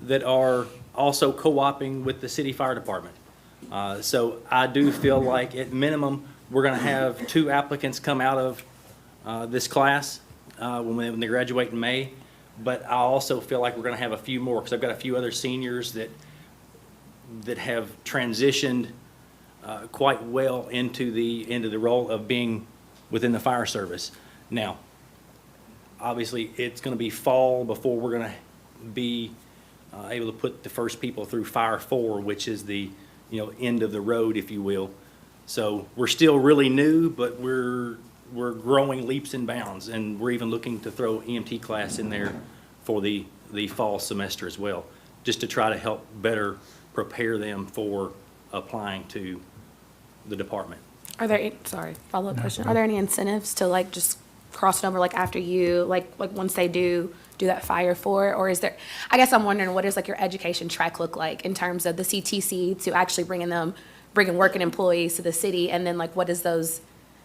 that are also co-oping with the city fire department. So I do feel like at minimum, we're going to have 2 applicants come out of this class when they graduate in May. But I also feel like we're going to have a few more, because I've got a few other seniors that have transitioned quite well into the role of being within the fire service. Now, obviously, it's going to be fall before we're going to be able to put the first people through Fire 4, which is the end of the road, if you will. So we're still really new, but we're growing leaps and bounds, and we're even looking to throw EMT class in there for the fall semester as well, just to try to help better prepare them for applying to the department. Are there, follow-up question. Are there any incentives to like just cross it over like after you, like once they do that Fire 4? Or is there, I guess I'm wondering, what does like your education track look like in terms of the CTC to actually bringing working employees to the city? And then like, what is those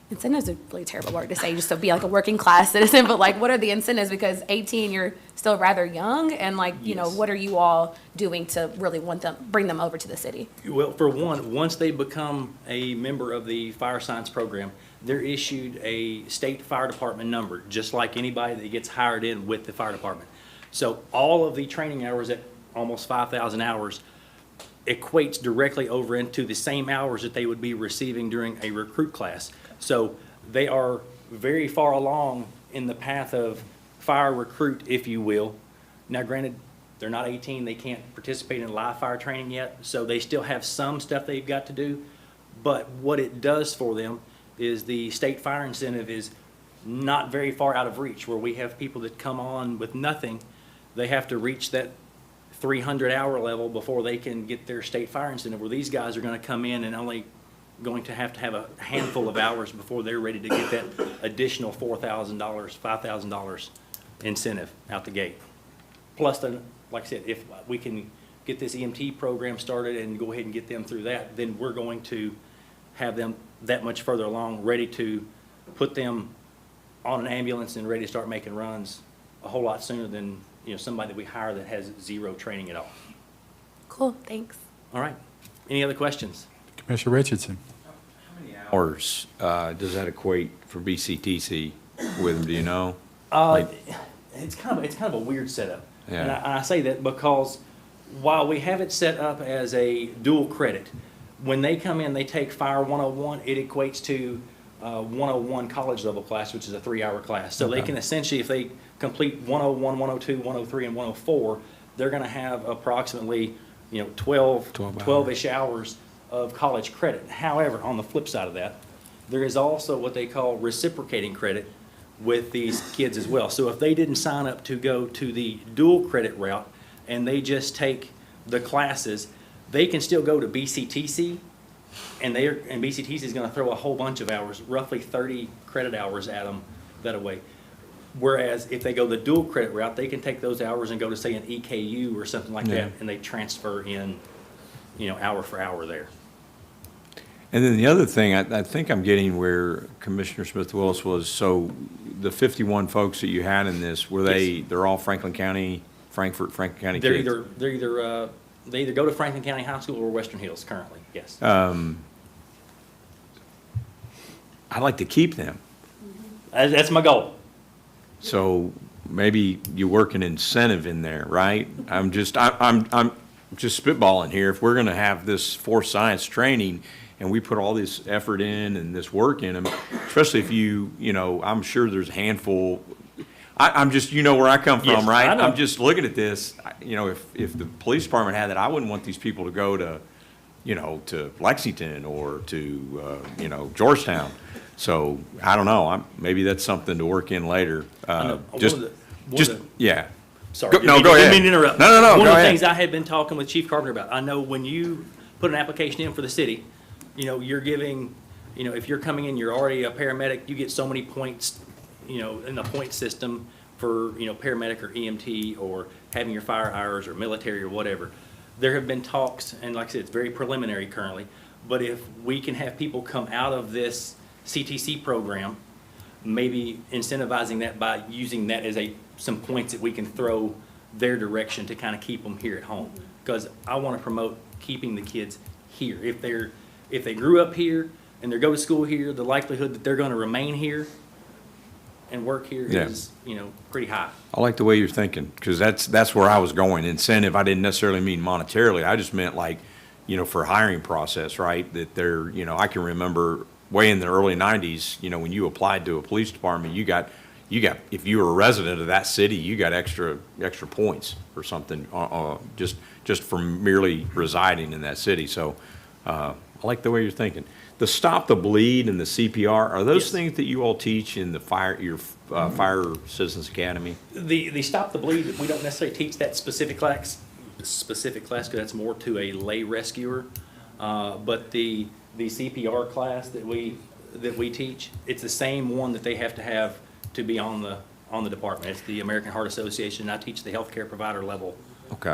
incentives? A really terrible word to say, just to be like a working class citizen, but like, what are the incentives? Because 18, you're still rather young, and like, what are you all doing to really bring them over to the city? Well, for one, once they become a member of the fire science program, they're issued a state fire department number, just like anybody that gets hired in with the fire department. So all of the training hours, at almost 5,000 hours, equates directly over into the same hours that they would be receiving during a recruit class. So they are very far along in the path of fire recruit, if you will. Now, granted, they're not 18, they can't participate in live fire training yet, so they still have some stuff they've got to do. But what it does for them is the state fire incentive is not very far out of reach, where we have people that come on with nothing. They have to reach that 300-hour level before they can get their state fire incentive, where these guys are going to come in and only going to have a handful of hours before they're ready to get that additional $4,000, $5,000 incentive out the gate. Plus, then, like I said, if we can get this EMT program started and go ahead and get them through that, then we're going to have them that much further along, ready to put them on an ambulance and ready to start making runs a whole lot sooner than, somebody that we hire that has zero training at all. Cool, thanks. All right. Any other questions? Commissioner Richardson. Hours, does that equate for BCTC with them, do you know? It's kind of a weird setup. Yeah. And I say that because while we have it set up as a dual credit, when they come in, they take Fire 101, it equates to 101 college level class, which is a 3-hour class. So they can essentially, if they complete 101, 102, 103, and 104, they're going to have approximately 12-ish hours of college credit. However, on the flip side of that, there is also what they call reciprocating credit with these kids as well. So if they didn't sign up to go to the dual credit route and they just take the classes, they can still go to BCTC, and BCTC is going to throw a whole bunch of hours, roughly 30 credit hours at them that way. Whereas if they go the dual credit route, they can take those hours and go to, say, an EKU or something like that, and they transfer in, hour for hour there. And then the other thing, I think I'm getting where Commissioner Smith-Willis was, so the 51 folks that you had in this, were they're all Franklin County, Frankfort, Franklin County kids? They either go to Franklin County High School or Western Hills currently, yes. I'd like to keep them. That's my goal. So maybe you work an incentive in there, right? I'm just spitballing here. If we're going to have this forced science training and we put all this effort in and this work in them, especially if I'm sure there's a handful. I'm just, where I come from, Yes, right? I know. I'm just looking at this, if the police department had that, I wouldn't want these people to go to, to Lexington or to, Georgetown. So I don't know. Maybe that's something to work in later. Yeah. Sorry. Go ahead. Didn't mean to interrupt. No, One go of the ahead. things I had been talking with Chief Carpenter about, I know when you put an application in for the city, you're giving, if you're coming in, you're already a paramedic, you get so many points, in the point system for, paramedic or EMT or having your fire hours or military or whatever. There have been talks, and like I said, it's very preliminary currently, but if we can have people come out of this CTC program, maybe incentivizing that by using that as some points that we can throw their direction to kind of keep them here at home. Because I want to promote keeping the kids here. If they grew up here and they go to school here, the likelihood that they're going to remain here and work here is, pretty high. I like the way you're thinking, because that's where I was going. Incentive, I didn't necessarily mean monetarily. I just meant for hiring process, right? That they're, I can remember way in the early 90s, when you applied to a police department, you got, if you were a resident of that city, you got extra points or something, just for merely residing in that city. So, I like the way you're thinking. The Stop the Bleed and the CPR, are those Yes. things that you all teach in the Fire Citizens Academy? The Stop the Bleed, we don't necessarily teach that specific class, because that's more to a lay rescuer. But the CPR class that we teach, it's the same one that they have to be on the department. It's the American Heart Association. I teach the healthcare provider level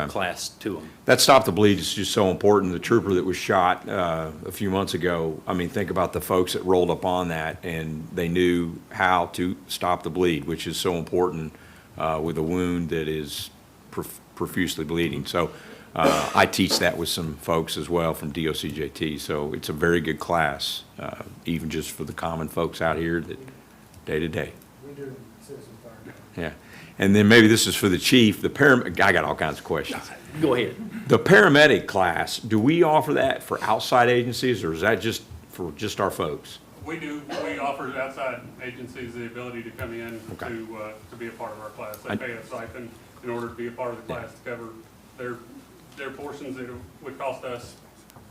class to them. That Stop the Bleed is just so important. The trooper that was shot a few months ago, I mean, think about the folks that rolled up on that and they knew how to stop the bleed, which is so important with a wound that is profusely bleeding. So I teach that with some folks as well from DOCJT. So it's a very good class, even just for the common folks out here that day to day. We do citizen fire. Yeah. And then maybe this is for the chief, I got all kinds of questions. Go ahead. The paramedic class, do we offer that for outside agencies, or is that just for our folks? We offer outside agencies the ability to come in to be a part of our class. They pay a stipend in order to be a part of the class to cover their portions that would cost us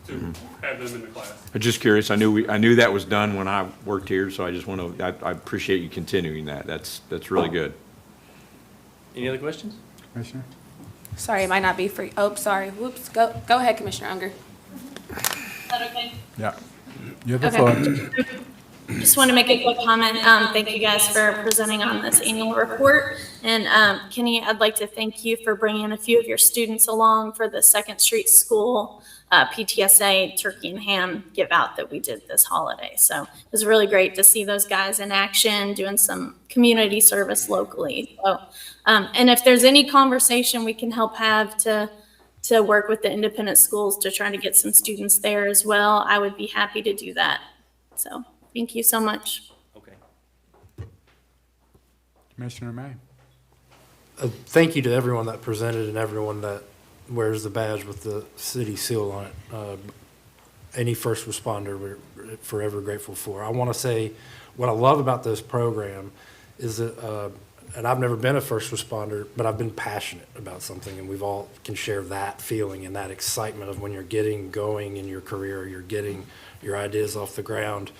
to have them in the class. I'm just curious. I knew that was done when I worked here, so I just want to, I appreciate you continuing that. That's really good. Any other questions? Commissioner? Sorry, it might not be free. Oh, sorry. Whoops. Go ahead, Commissioner Unger. Is that okay? Yeah. You have the floor. Just want to make a quick comment. Thank you guys for presenting on this annual report. And Kenny, I'd like to thank you for bringing a few of your students along for the Second Street School PTSA turkey and ham give out that we did this holiday. So it was really great to see those guys in action doing some community service locally. So, and if there's any conversation we can help have to work with the independent schools to try to get some students there as well, I would be happy to do that. So thank you so much. Okay. Commissioner May? Thank you to everyone that presented and everyone that wears the badge with the city seal on it. Any first responder, we're forever grateful for. I want to say what I love about this program is that, and I've never been a first responder, but I've been passionate about something, and we've all can share that feeling and that excitement of when you're getting going in your career, you're getting your ideas off the ground.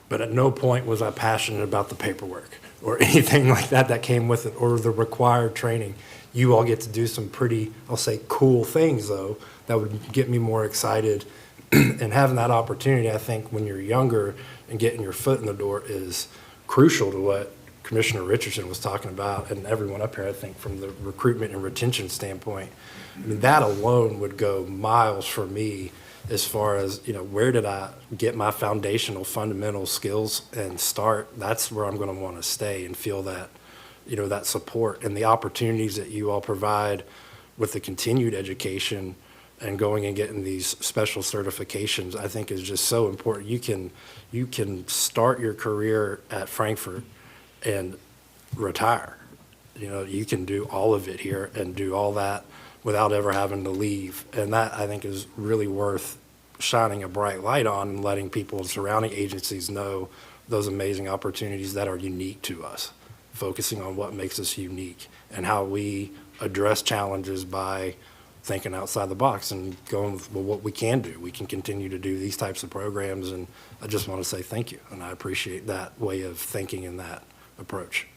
But at no point was I passionate about the paperwork or anything like that came with it, or the required training. You all get to do some pretty, I'll say, cool things, though, that would get me more excited. And having that opportunity, I think, when you're younger and getting your foot in the door is crucial to what Commissioner Richardson was talking about, and everyone up here, I think, from the recruitment and retention standpoint. I mean, that alone would go miles for me as far as, where did I get my foundational fundamental skills and start? That's where I'm going to want to stay and feel that, that support, and the opportunities that you all provide with the continued education and going and getting these special certifications, I think is just so important. You can start your career at Frankfort and retire. You can do all of it here and do all that without ever having to leave. And that, I think, is really worth shining a bright light on and letting people in surrounding agencies know those amazing opportunities that are unique to us, focusing on what makes us unique and how we address challenges by thinking outside the box and going with what we can do. We can continue to do these types of programs, and I just want to say thank you, and I appreciate that way of thinking and that approach.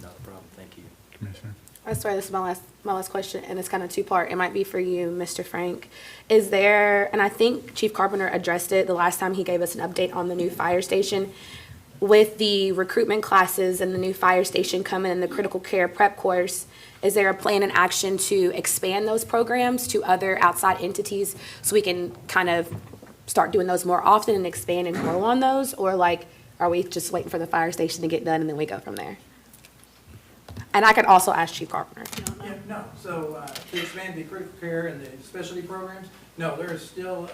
Not a problem. Thank you. Commissioner? I swear this is my last question, and it's kind of two-part. It might be for you, Mr. Frank. Is there, and I think Chief Carpenter addressed it the last time he gave us an update on the new fire station, with the recruitment classes and the new fire station coming in the critical care prep course, is there a plan and action to expand those programs to other outside entities so we can kind of start doing those more often and expand and grow on those? Or are we just waiting for the fire station to get done and then we go from there? And I could also ask Chief Carpenter. Yeah, no, so to expand the critical care and the specialty programs, no, there is still,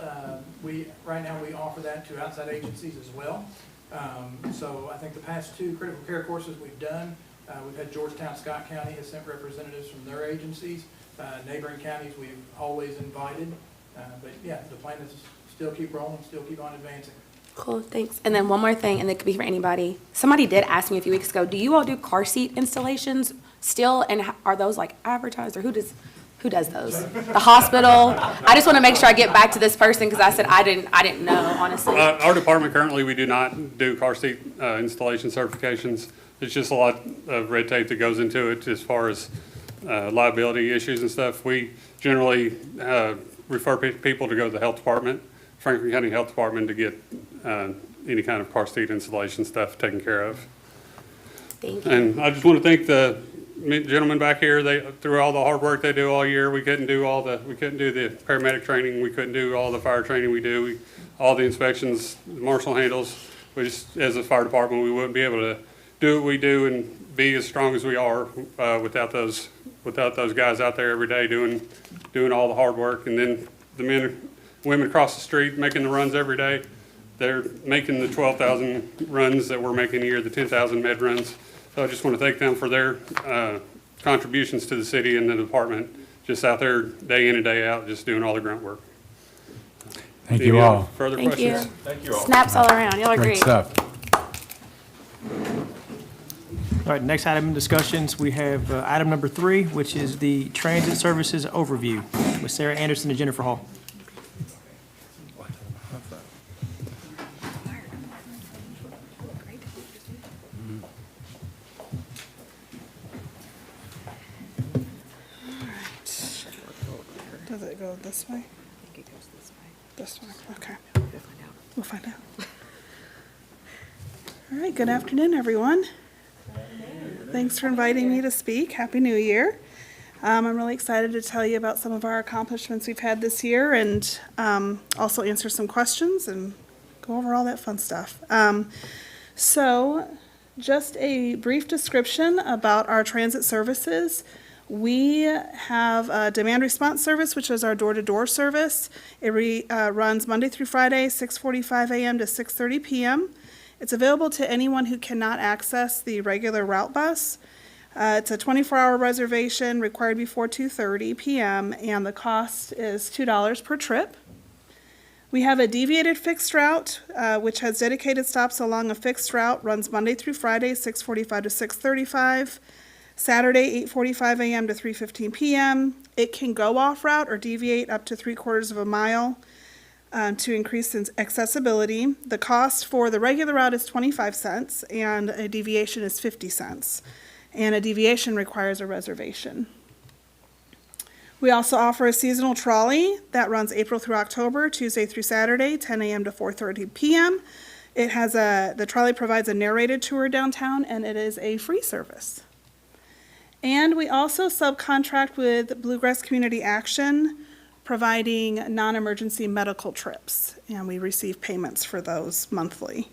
right now we offer that to outside agencies as well. So I think the past two critical care courses we've done, we've had Georgetown, Scott County has sent representatives from their agencies. Neighboring counties we've always invited. But yeah, the plan is still keep rolling, still keep on advancing. Cool, thanks. And then one more thing, and it could be for anybody. Somebody did ask me a few weeks ago, do you all do car seat installations still? And are those advertised, or who does those? The hospital? I just want to make sure I get back to this person because I said I didn't know, honestly. Our department currently, we do not do car seat installation certifications. It's just a lot of red tape that goes into it as far as liability issues and stuff. We generally refer people to go to the health department, Franklin County Health Department, to get any kind of car seat installation stuff taken care of. Thank you. And I just want to thank the gentlemen back here. Through all the hard work they do all year, we couldn't do the paramedic training, we couldn't do all the fire training we do, all the inspections the marshal handles. We just, as a fire department, we wouldn't be able to do what we do and be as strong as we are without those guys out there every day doing all the hard work. And then the men and women across the street making the runs every day. They're making the 12,000 runs that we're making a year, the 10,000 med runs. So I just want to thank them for their contributions to the city and the department, just out there day in and day out, just doing all the grunt work. Thank you all. Further Thank you. questions? Thank you all. Snaps all around. Y'all are Great great. stuff. All right, next item in discussions, we have item number 3, which is the transit services overview with Sarah Anderson and Jennifer Hall. Does it go this way? I think it goes this way. This way, okay. We'll find out. We'll find out. All right, good afternoon, everyone. Thanks for inviting me to speak. Happy New Year. I'm really excited to tell you about some of our accomplishments we've had this year and also answer some questions and go over all that fun stuff. So just a brief description about our transit services. We have a demand response service, which is our door-to-door service. It runs Monday through Friday, 6:45 a.m. to 6:30 p.m. It's available to anyone who cannot access the regular route bus. It's a 24-hour reservation required before 2:30 p.m., and the cost is $2 per trip. We have a deviated fixed route, which has dedicated stops along a fixed route, runs Monday through Friday, 6:45 to 6:35, Saturday, 8:45 a.m. to 3:15 p.m. It can go off route or deviate up to 3/4 of a mile to increase accessibility. The cost for the regular route is 25 cents, and a deviation is 50 cents. And a deviation requires a reservation. We also offer a seasonal trolley that runs April through October, Tuesday through Saturday, 10 a.m. to 4:30 p.m. The trolley provides a narrated tour downtown, and it is a free service. And we also subcontract with Bluegrass Community Action, providing non-emergency medical trips, and we receive payments for those monthly.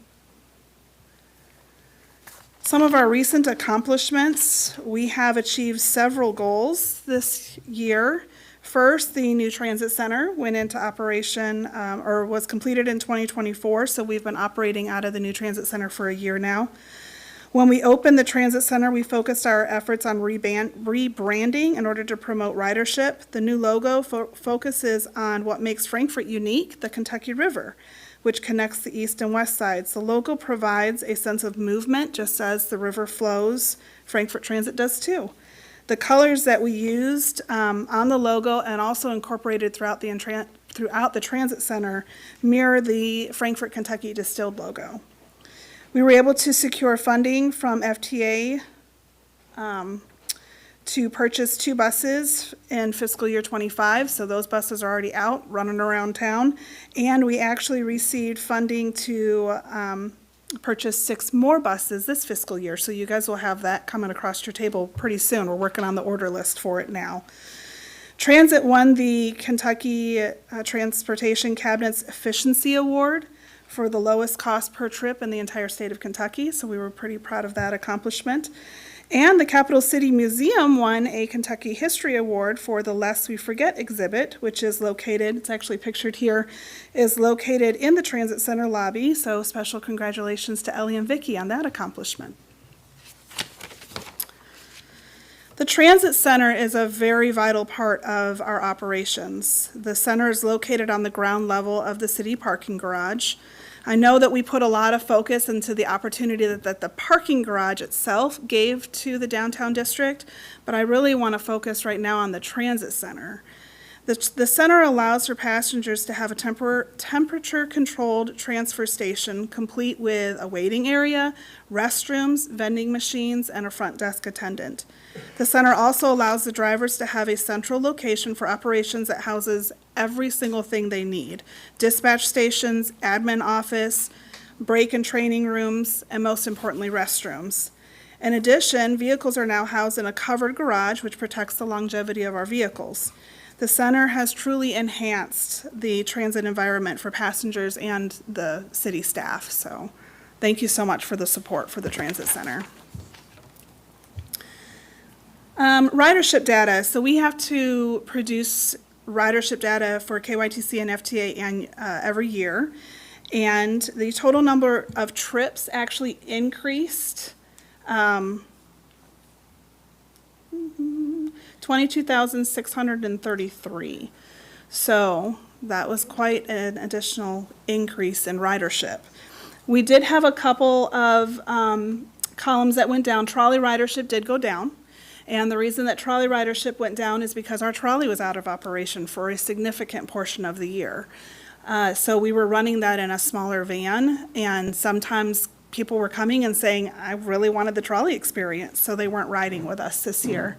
Some of our recent accomplishments, we have achieved several goals this year. First, the new transit center went into operation, or was completed in 2024, so we've been operating out of the new transit center for a year now. When we opened the transit center, we focused our efforts on rebranding in order to promote ridership. The new logo focuses on what makes Frankfort unique, the Kentucky River, which connects the east and west sides. The logo provides a sense of movement, just as the river flows. Frankfort Transit does too. The colors that we used on the logo and also incorporated throughout the transit center mirror the Frankfort, Kentucky distilled logo. We were able to secure funding from FTA to purchase 2 buses in fiscal year '25, so those buses are already out, running around town. And we actually received funding to purchase 6 more buses this fiscal year, so you guys will have that coming across your table pretty soon. We're working on the order list for it now. Transit won the Kentucky Transportation Cabinet's Efficiency Award for the lowest cost per trip in the entire state of Kentucky, so we were pretty proud of that accomplishment. And the Capital City Museum won a Kentucky History Award for the Lest We Forget exhibit, which is located, it's actually pictured here, is located in the Transit Center lobby, so special congratulations to Ellie and Vicki on that accomplishment. The Transit Center is a very vital part of our operations. The center is located on the ground level of the city parking garage. I know that we put a lot of focus into the opportunity that the parking garage itself gave to the downtown district, but I really want to focus right now on the transit center. The center allows for passengers to have a temperature-controlled transfer station, complete with a waiting area, restrooms, vending machines, and a front desk attendant. The center also allows the drivers to have a central location for operations that houses every single thing they need: dispatch stations, admin office, break and training rooms, and most importantly, restrooms. In addition, vehicles are now housed in a covered garage, which protects the longevity of our vehicles. The center has truly enhanced the transit environment for passengers and the city staff, so thank you so much for the support for the transit center. Ridership data. So we have to produce ridership data for KYTC and FTA every year, and the total number of trips actually increased 22,633. So that was quite an additional increase in ridership. We did have a couple of columns that went down. Trolley ridership did go down. And the reason that trolley ridership went down is because our trolley was out of operation for a significant portion of the year. So we were running that in a smaller van, and sometimes people were coming and saying, I really wanted the trolley experience, so they weren't riding with us this year.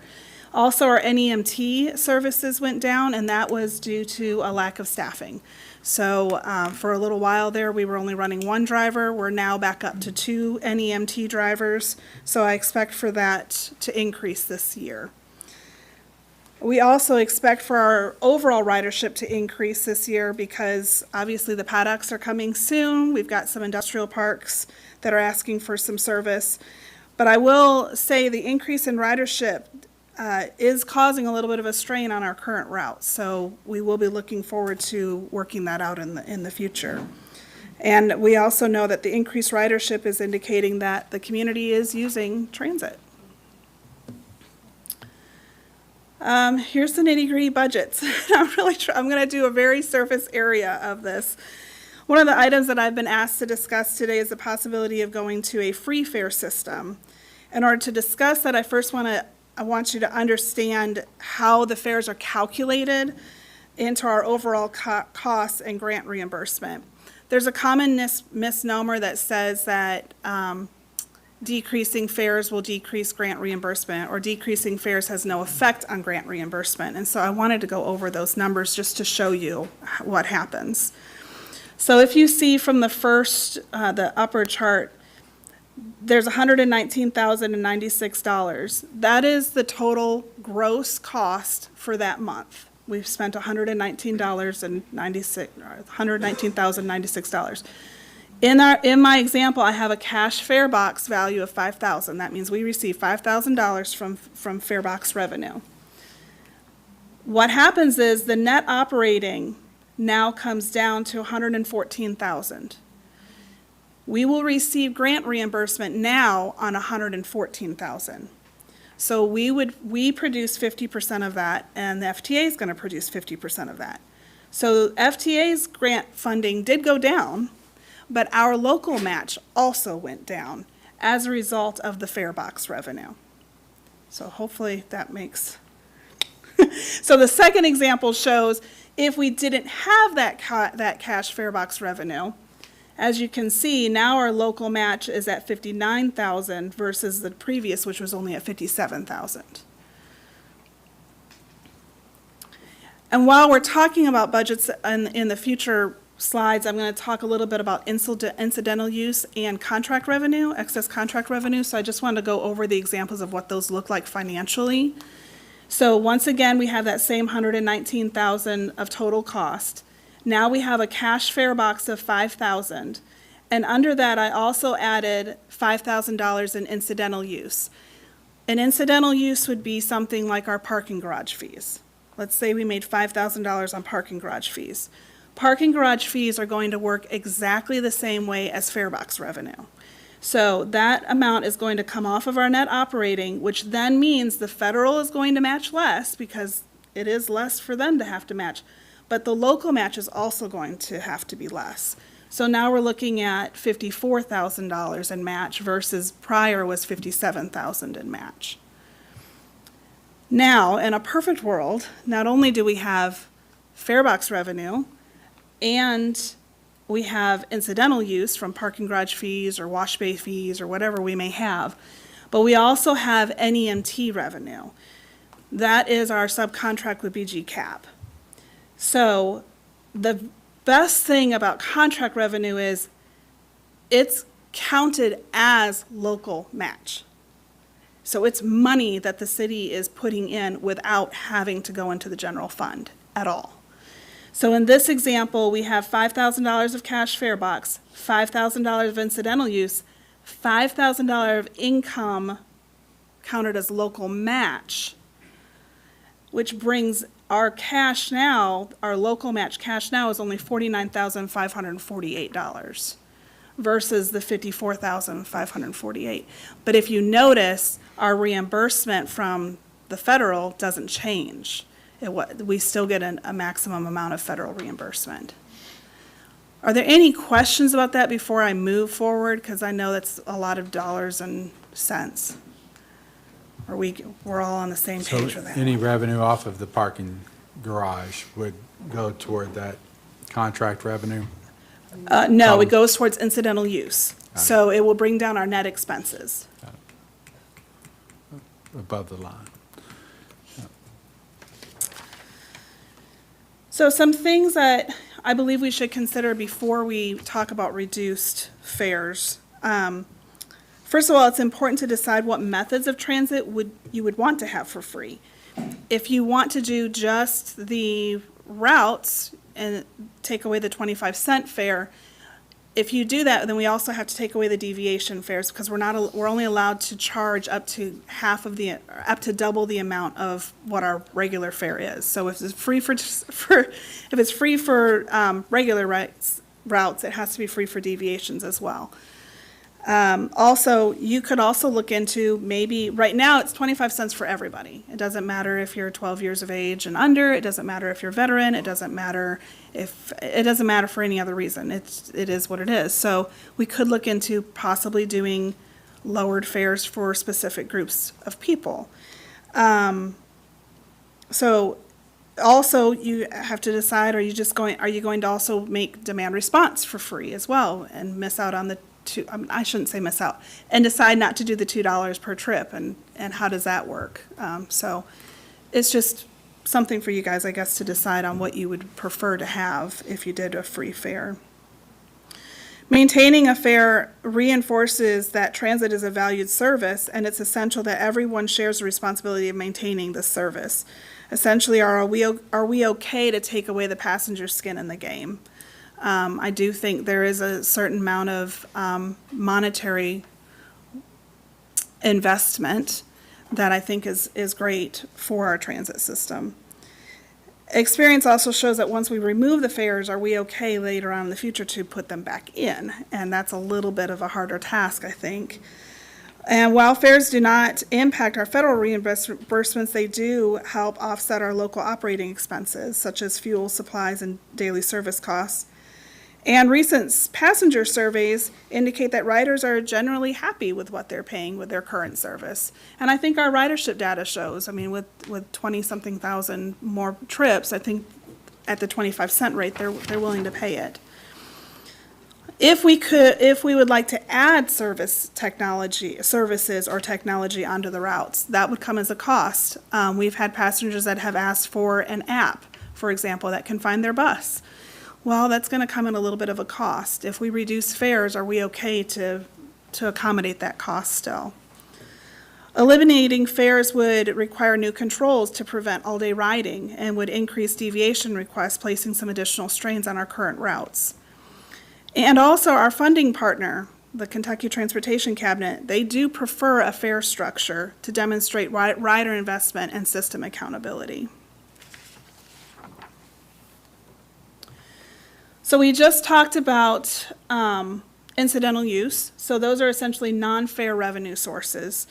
Also, our NEMT services went down, and that was due to a lack of staffing. So for a little while there, we were only running one driver. We're now back up to 2 NEMT drivers, so I expect for that to increase this year. We also expect for our overall ridership to increase this year because obviously the paddocks are coming soon. We've got some industrial parks that are asking for some service. But I will say the increase in ridership is causing a little bit of a strain on our current routes. So we will be looking forward to working that out in the future. And we also know that the increased ridership is indicating that the community is using transit. Here's the nitty-gritty budgets. I'm going to do a very surface area of this. One of the items that I've been asked to discuss today is the possibility of going to a free fare system. In order to discuss that, I want you to understand how the fares are calculated into our overall costs and grant reimbursement. There's a common misnomer that says that decreasing fares will decrease grant reimbursement, or decreasing fares has no effect on grant reimbursement. And so I wanted to go over those numbers just to show you what happens. So if you see from the first, the upper chart, there's $119,096. That is the total gross cost for that month. We've spent $119,096. In my example, I have a cash fare box value of $5,000. That means we receive $5,000 from fare box revenue. What happens is the net operating now comes down to $114,000. We will receive grant reimbursement now on $114,000. So we produce 50% of that, and the FTA is going to produce 50% of that. So FTA's grant funding did go down, but our local match also went down as a result of the fare box revenue. So hopefully that makes. So the second example shows if we didn't have that cash fare box revenue, as you can see, now our local match is at $59,000 versus the previous, which was only at $57,000. And while we're talking about budgets in the future slides, I'm going to talk a little bit about incidental use and contract revenue, excess contract revenue. So I just wanted to go over the examples of what those look like financially. So once again, we have that same $119,000 of total cost. Now we have a cash fare box of $5,000. And under that, I also added $5,000 in incidental use. An incidental use would be something like our parking garage fees. Let's say we made $5,000 on parking garage fees. Parking garage fees are going to work exactly the same way as fare box revenue. So that amount is going to come off of our net operating, which then means the federal is going to match less because it is less for them to have to match. But the local match is also going to have to be less. So now we're looking at $54,000 in match versus prior was $57,000 in match. Now, in a perfect world, not only do we have fare box revenue and we have incidental use from parking garage fees or wash bay fees or whatever we may have, but we also have NEMT revenue. That is our subcontract with BG Cap. So the best thing about contract revenue is it's counted as local match. So it's money that the city is putting in without having to go into the general fund at all. So in this example, we have $5,000 of cash fare box, $5,000 of incidental use, $5,000 of income counted as local match, which brings our cash now, our local match cash now is only $49,548 versus the $54,548. But if you notice, our reimbursement from the federal doesn't change. We still get a maximum amount of federal reimbursement. Are there any questions about that before I move forward? Because I know that's a lot of dollars and cents. Or we're all on the same page with that. Any revenue off of the parking garage would go toward that contract revenue? No, it goes towards incidental use. So it will bring down our net expenses. Above the line. So some things that I believe we should consider before we talk about reduced fares. First of all, it's important to decide what methods of transit you would want to have for free. If you want to do just the routes and take away the 25-cent fare, if you do that, then we also have to take away the deviation fares because we're only allowed to charge up to double the amount of what our regular fare is. So if it's free for regular routes, it has to be free for deviations as well. Also, you could also look into maybe, right now it's 25 cents for everybody. It doesn't matter if you're 12 years of age and under, it doesn't matter if you're a veteran, it doesn't matter for any other reason. It is what it is. So we could look into possibly doing lowered fares for specific groups of people. So also you have to decide, are you going to also make demand response for free as well and miss out on I shouldn't say miss out, and decide not to do the $2 per trip, and how does that work? So it's just something for you guys, I guess, to decide on what you would prefer to have if you did a free fare. Maintaining a fare reinforces that transit is a valued service, and it's essential that everyone shares the responsibility of maintaining the service. Essentially, are we okay to take away the passenger skin in the game? I do think there is a certain amount of monetary investment that I think is great for our transit system. Experience also shows that once we remove the fares, are we okay later on in the future to put them back in? And that's a little bit of a harder task, I think. And while fares do not impact our federal reimbursements, they do help offset our local operating expenses, such as fuel, supplies, and daily service costs. And recent passenger surveys indicate that riders are generally happy with what they're paying with their current service. And I think our ridership data shows, I mean, with 20-something thousand more trips, I think at the 25-cent rate, they're willing to pay it. If we would like to add services or technology onto the routes, that would come as a cost. We've had passengers that have asked for an app, for example, that can find their bus. Well, that's going to come in a little bit of a cost. If we reduce fares, are we okay to accommodate that cost still? Eliminating fares would require new controls to prevent all-day riding and would increase deviation requests, placing some additional strains on our current routes. And also our funding partner, the Kentucky Transportation Cabinet, they do prefer a fare structure to demonstrate rider investment and system accountability. So we just talked about incidental use. So those are essentially non-fare revenue sources.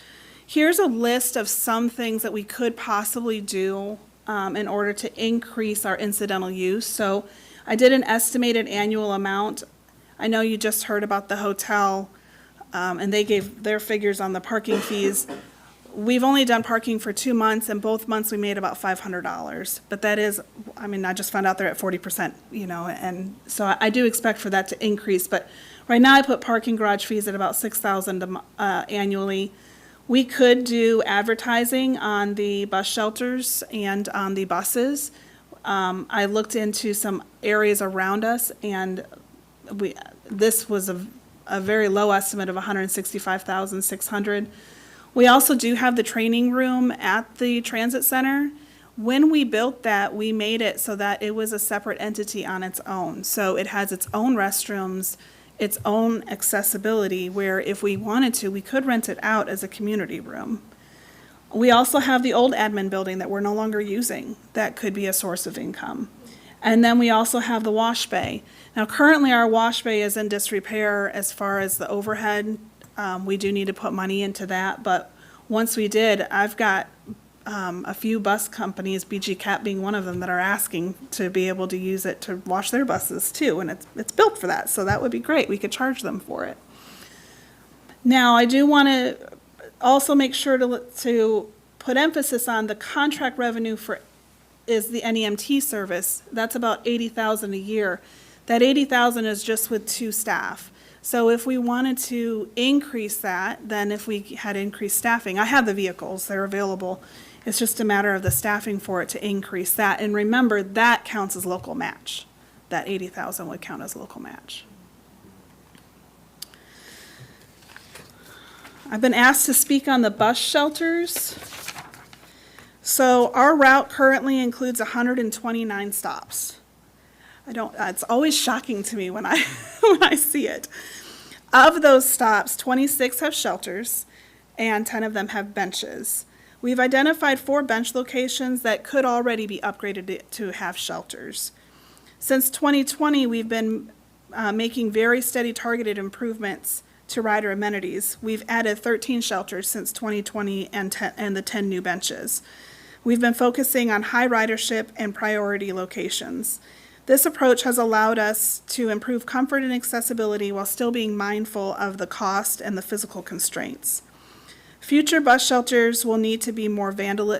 Here's a list of some things that we could possibly do in order to increase our incidental use. So I did an estimated annual amount. I know you just heard about the hotel, and they gave their figures on the parking fees. We've only done parking for 2 months, and both months we made about $500. But that is, I mean, I just found out they're at 40%, and so I do expect for that to increase. But right now I put parking garage fees at about $6,000 annually. We could do advertising on the bus shelters and on the buses. I looked into some areas around us, and this was a very low estimate of $165,600. We also do have the training room at the transit center. When we built that, we made it so that it was a separate entity on its own. So it has its own restrooms, its own accessibility, where if we wanted to, we could rent it out as a community room. We also have the old admin building that we're no longer using. That could be a source of income. And then we also have the wash bay. Now currently our wash bay is in disrepair as far as the overhead. We do need to put money into that, but once we did, I've got a few bus companies, BG Cap being one of them, that are asking to be able to use it to wash their buses too, and it's built for that, so that would be great. We could charge them for it. Now, I do want to also make sure to put emphasis on the contract revenue is the NEMT service. That's about $80,000 a year. That $80,000 is just with 2 staff. So if we wanted to increase that, then if we had increased staffing, I have the vehicles, they're available. It's just a matter of the staffing for it to increase that. And remember, that counts as local match. That 80,000 would count as local match. I've been asked to speak on the bus shelters. So our route currently includes 129 stops. It's always shocking to me when I, when I see it. Of those stops, 26 have shelters and 10 of them have benches. We've identified 4 bench locations that could already be upgraded to have shelters. Since 2020, we've been making very steady targeted improvements to rider amenities. We've added 13 shelters since 2020 and the 10 new benches. We've been focusing on high ridership and priority locations. This approach has allowed us to improve comfort and accessibility while still being mindful of the cost and the physical constraints. Future bus shelters will need to be more resistant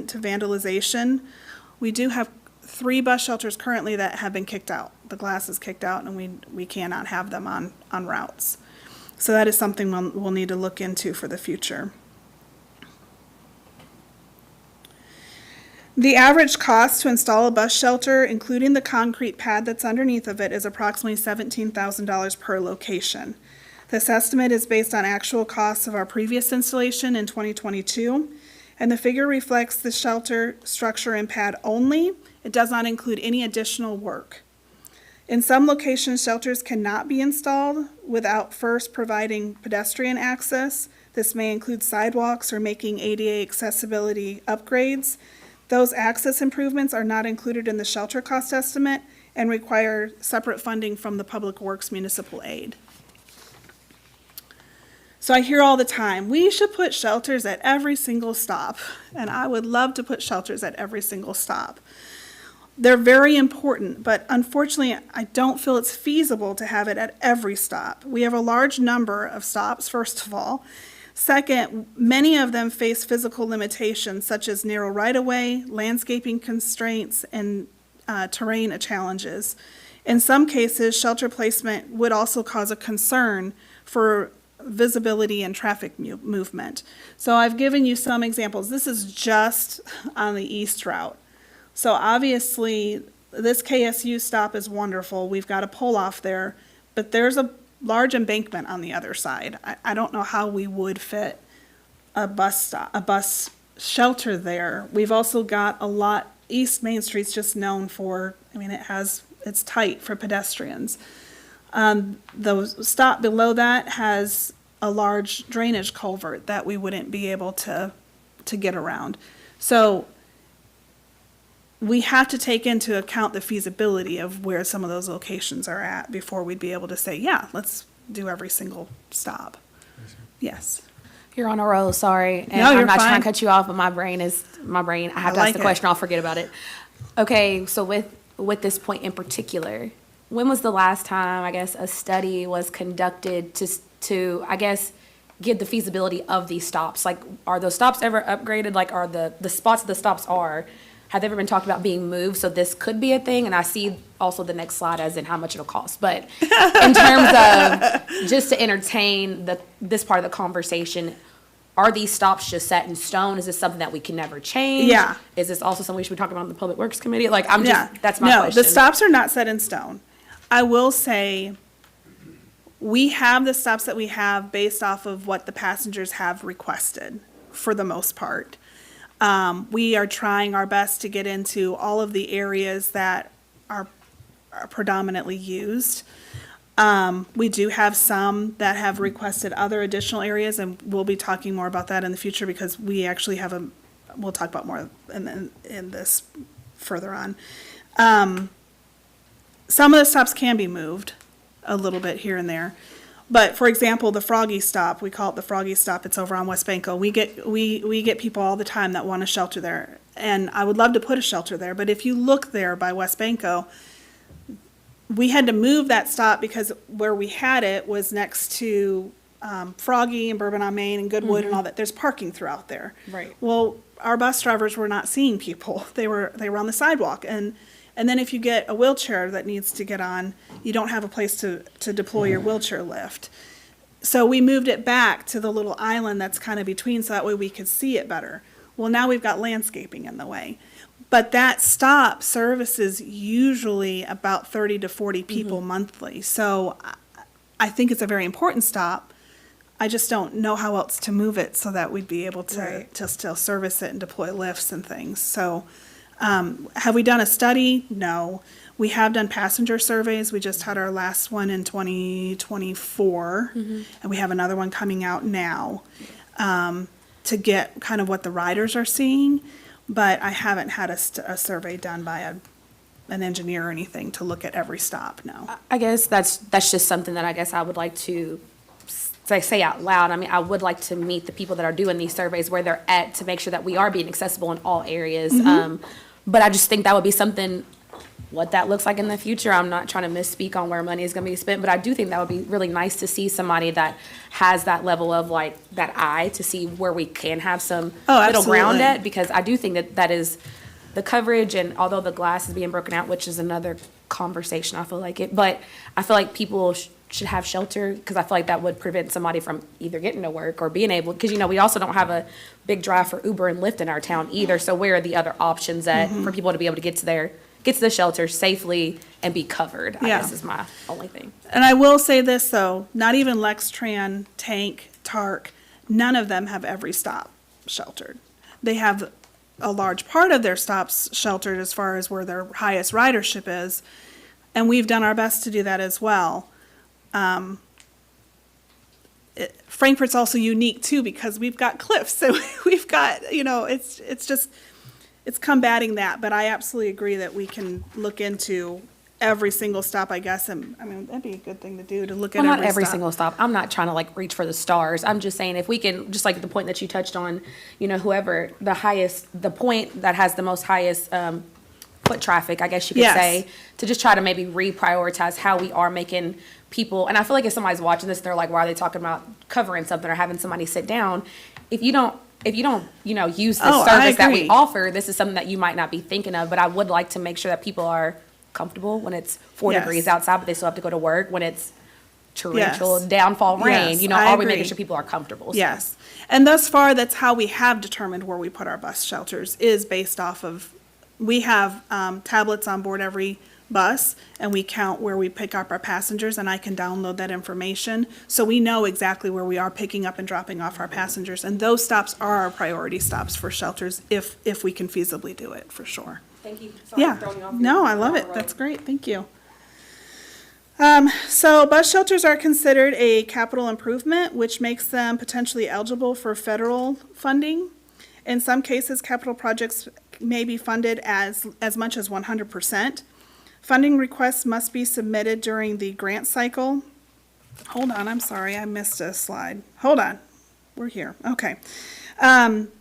to vandalization. We do have 3 bus shelters currently that have been kicked out. The glass is kicked out and we cannot have them on routes. So that is something we'll need to look into for the future. The average cost to install a bus shelter, including the concrete pad that's underneath of it, is approximately $17,000 per location. This estimate is based on actual costs of our previous installation in 2022, and the figure reflects the shelter structure and pad only. It does not include any additional work. In some locations, shelters cannot be installed without first providing pedestrian access. This may include sidewalks or making ADA accessibility upgrades. Those access improvements are not included in the shelter cost estimate and require separate funding from the Public Works Municipal Aid. So I hear all the time, we should put shelters at every single stop, and I would love to put shelters at every single stop. They're very important, but unfortunately, I don't feel it's feasible to have it at every stop. We have a large number of stops, first of all. Second, many of them face physical limitations such as narrow right-of-way, landscaping constraints, and terrain challenges. In some cases, shelter placement would also cause a concern for visibility and traffic movement. So I've given you some examples. This is just on the east route. So obviously, this KSU stop is wonderful. We've got a pull off there, but there's a large embankment on the other side. I don't know how we would fit a bus shelter there. We've also got a lot, East Main Street's just known for, it's tight for pedestrians. The stop below that has a large drainage culvert that we wouldn't be able to get around. So we have to take into account the feasibility of where some of those locations are at before we'd be able to say, yeah, let's do every single stop. Yes. You're on a roll, sorry. And No, you're I'm not trying fine. to cut you off, but I have to ask the question, I'll forget about it. Okay, so with this point in particular, when was the last time, I guess, a study was conducted to I guess, give the feasibility of these stops? Like, are those stops ever upgraded? Like, are the spots the stops are, have they ever been talked about being moved? So this could be a thing, and I see also the next slide as in how much it'll cost. But in terms of just to entertain this part of the conversation, are these stops just set in stone? Is this something that we can never change? Yeah. Is this also something we should be talking about in the Public Works Committee? Like, that's my No, question. the stops are not set in stone. I will say, we have the stops that we have based off of what the passengers have requested, for the most part. We are trying our best to get into all of the areas that are predominantly used. We do have some that have requested other additional areas, and we'll be talking more about that in the future because we actually have we'll talk about more in this further on. Some of the stops can be moved a little bit here and there. But for example, the Froggy Stop, we call it the Froggy Stop, it's over on West Banco. We get people all the time that want a shelter there. And I would love to put a shelter there, but if you look there by West Banco, we had to move that stop because where we had it was next to Froggy and Bourbon on Main and Goodwood and all that. There's parking throughout there. Right. Well, our bus drivers were not seeing people. They were on the sidewalk. And then if you get a wheelchair that needs to get on, you don't have a place to deploy your wheelchair lift. So we moved it back to the little island that's kind of between, so that way we could see it better. Well, now we've got landscaping in the way. But that stop services usually about 30 to 40 people monthly. So I think it's a very important stop. I just don't know how else to move it so that we'd be able to still service it and deploy lifts and things. So, have we done a study? No. We have done passenger surveys. We just had our last one in 2024, and we have another one coming out now, to get kind of what the riders are seeing. But I haven't had a survey done by an engineer or anything to look at every stop, no. I guess that's just something that I guess I would like to say out loud. I mean, I would like to meet the people that are doing these surveys where they're at to make sure that we are being accessible in all areas. But I just think that would be something, what that looks like in the future. I'm not trying to misspeak on where money is going to be spent, but I do think that would be really nice to see somebody that has that level of like that eye to see where we can have some middle ground at, because I do think that is the coverage. And although the glass is being broken out, which is another conversation, I feel like it, but I feel like people should have shelter, because I feel like that would prevent somebody from either getting to work or being able, because, we also don't have a big drive for Uber and Lyft in our town either. So where are the other options for people to be able to get to the shelter safely and be covered, I guess is my only thing. And I will say this, though, not even Lextran, Tank, TARC, none of them have every stop sheltered. They have a large part of their stops sheltered as far as where their highest ridership is, and we've done our best to do that as well. Frankfort's also unique too, because we've got cliffs, so we've got, it's combating that, but I absolutely agree that we can look into every single stop, I guess, and, I mean, that'd be a good thing to do, to look at Well, every stop. not every single stop. I'm not trying to like reach for the stars. I'm just saying if we can, just like the point that you touched on, whoever the point that has the most highest, foot traffic, I guess you could say, to just try to maybe reprioritize how we are making people. And I feel like if somebody's watching this, they're like, why are they talking about covering something or having somebody sit down? If you don't, use the service that we offer, this is something that you might not be thinking of. But I would like to make sure that people are comfortable when it's 4 degrees outside, but they still have to go to work, when it's torrential downfall rain. Are we making sure people are comfortable? Yes. And thus far, that's how we have determined where we put our bus shelters, is based off of, we have tablets on board every bus, and we count where we pick up our passengers, and I can download that information. So we know exactly where we are picking up and dropping off our passengers. And those stops are our priority stops for shelters, if we can feasibly do it, for sure. Thank you. Sorry for throwing you off. No, I love it. That's great. Thank you. So bus shelters are considered a capital improvement, which makes them potentially eligible for federal funding. In some cases, capital projects may be funded as much as 100%. Funding requests must be submitted during the grant cycle. Hold on, I'm sorry, I missed a slide. Hold on, we're here, okay.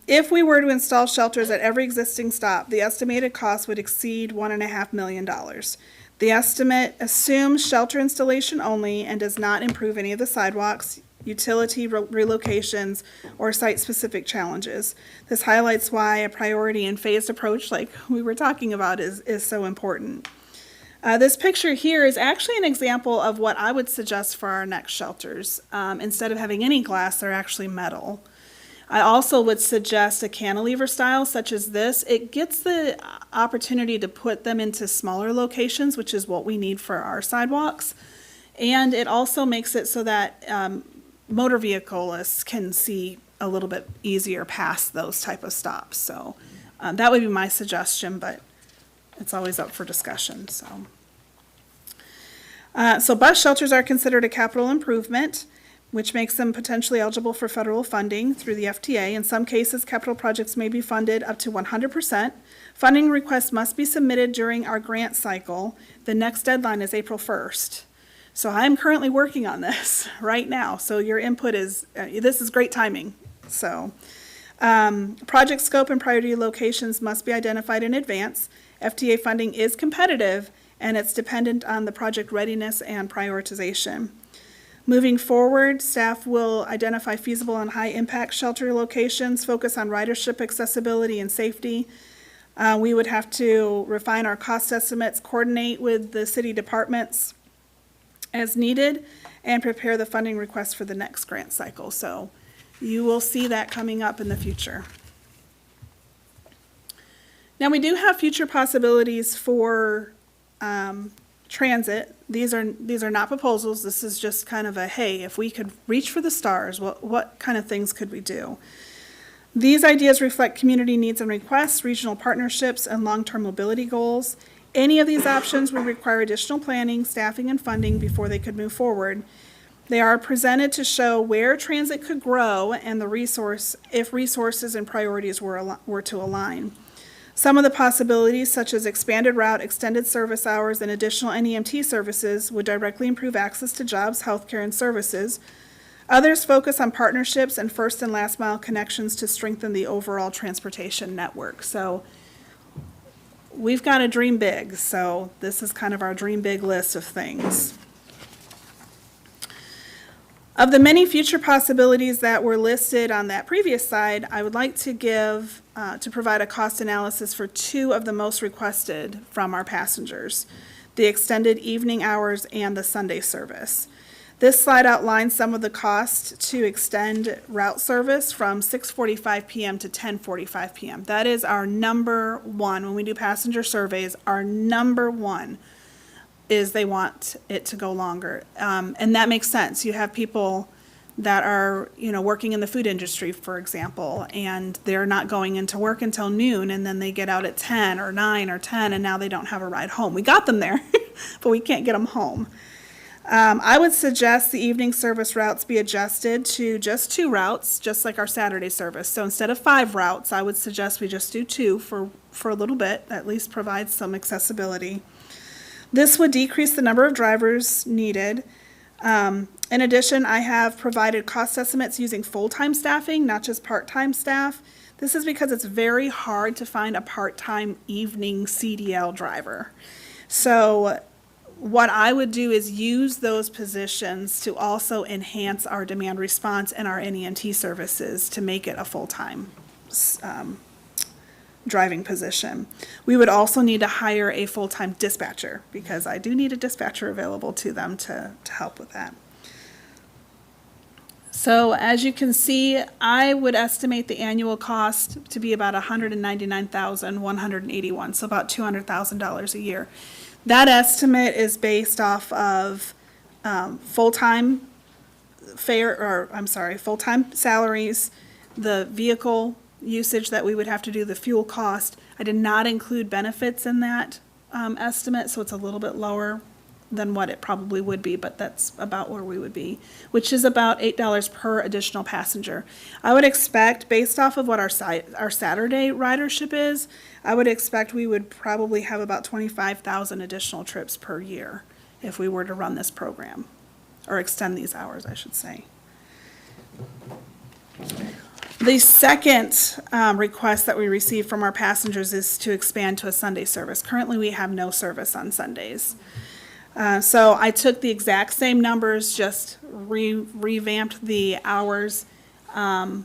If we were to install shelters at every existing stop, the estimated cost would exceed $1.5 million. The estimate assumes shelter installation only and does not improve any of the sidewalks, utility relocations, or site-specific challenges. This highlights why a priority and phased approach, like we were talking about, is so important. This picture here is actually an example of what I would suggest for our next shelters. Instead of having any glass, they're actually metal. I also would suggest a cantilever style such as this. It gets the opportunity to put them into smaller locations, which is what we need for our sidewalks. And it also makes it so that motor vehicleists can see a little bit easier past those type of stops. So that would be my suggestion, but it's always up for discussion. So bus shelters are considered a capital improvement, which makes them potentially eligible for federal funding through the FTA. In some cases, capital projects may be funded up to 100%. Funding requests must be submitted during our grant cycle. The next deadline is April 1st. So I'm currently working on this right now. So your input is, this is great timing. So project scope and priority locations must be identified in advance. FTA funding is competitive, and it's dependent on the project readiness and prioritization. Moving forward, staff will identify feasible and high-impact shelter locations, focus on ridership, accessibility, and safety. We would have to refine our cost estimates, coordinate with the city departments as needed, and prepare the funding request for the next grant cycle. So you will see that coming up in the future. Now, we do have future possibilities for transit. These are not proposals. This is just kind of a, hey, if we could reach for the stars, what kind of things could we do? These ideas reflect community needs and requests, regional partnerships, and long-term mobility goals. Any of these options would require additional planning, staffing, and funding before they could move forward. They are presented to show where transit could grow and the resource, if resources and priorities were to align. Some of the possibilities, such as expanded route, extended service hours, and additional NEMT services, would directly improve access to jobs, healthcare, and services. Others focus on partnerships and first and last mile connections to strengthen the overall transportation network. So we've got to dream big. So this is kind of our dream big list of things. Of the many future possibilities that were listed on that previous slide, I would like to provide a cost analysis for two of the most requested from our passengers, the extended evening hours and the Sunday service. This slide outlines some of the cost to extend route service from 6:45 p.m. to 10:45 p.m. That is our number one. When we do passenger surveys, our number one is they want it to go longer. And that makes sense. You have people that are, working in the food industry, for example, and they're not going into work until noon, and then they get out at 10 or 9 or 10, and now they don't have a ride home. We got them there, but we can't get them home. I would suggest the evening service routes be adjusted to just 2 routes, just like our Saturday service. So instead of 5 routes, I would suggest we just do 2 for a little bit, at least provide some accessibility. This would decrease the number of drivers needed. In addition, I have provided cost estimates using full-time staffing, not just part-time staff. This is because it's very hard to find a part-time evening CDL driver. So what I would do is use those positions to also enhance our demand response and our NEMT services to make it a full-time driving position. We would also need to hire a full-time dispatcher because I do need a dispatcher available to them to help with that. So as you can see, I would estimate the annual cost to be about $199,181, so about $200,000 a year. That estimate is based off of full-time salaries, the vehicle usage that we would have to do, the fuel cost. I did not include benefits in that estimate, so it's a little bit lower than what it probably would be, but that's about where we would be, which is about $8 per additional passenger. I would expect, based off of what our Saturday ridership is, I would expect we would probably have about 25,000 additional trips per year if we were to run this program, or extend these hours, I should say. The second request that we received from our passengers is to expand to a Sunday service. Currently, we have no service on Sundays. So I took the exact same numbers, just revamped the hours. And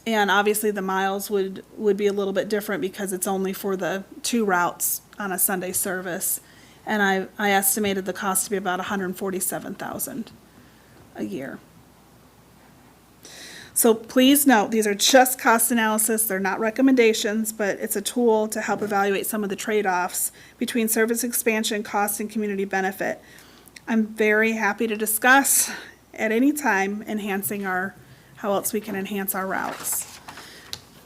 obviously, the miles would be a little bit different because it's only for the 2 routes on a Sunday service. And I estimated the cost to be about $147,000 a year. So please note, these are just cost analysis. They're not recommendations, but it's a tool to help evaluate some of the trade-offs between service expansion, cost, and community benefit. I'm very happy to discuss at any time how else we can enhance our routes.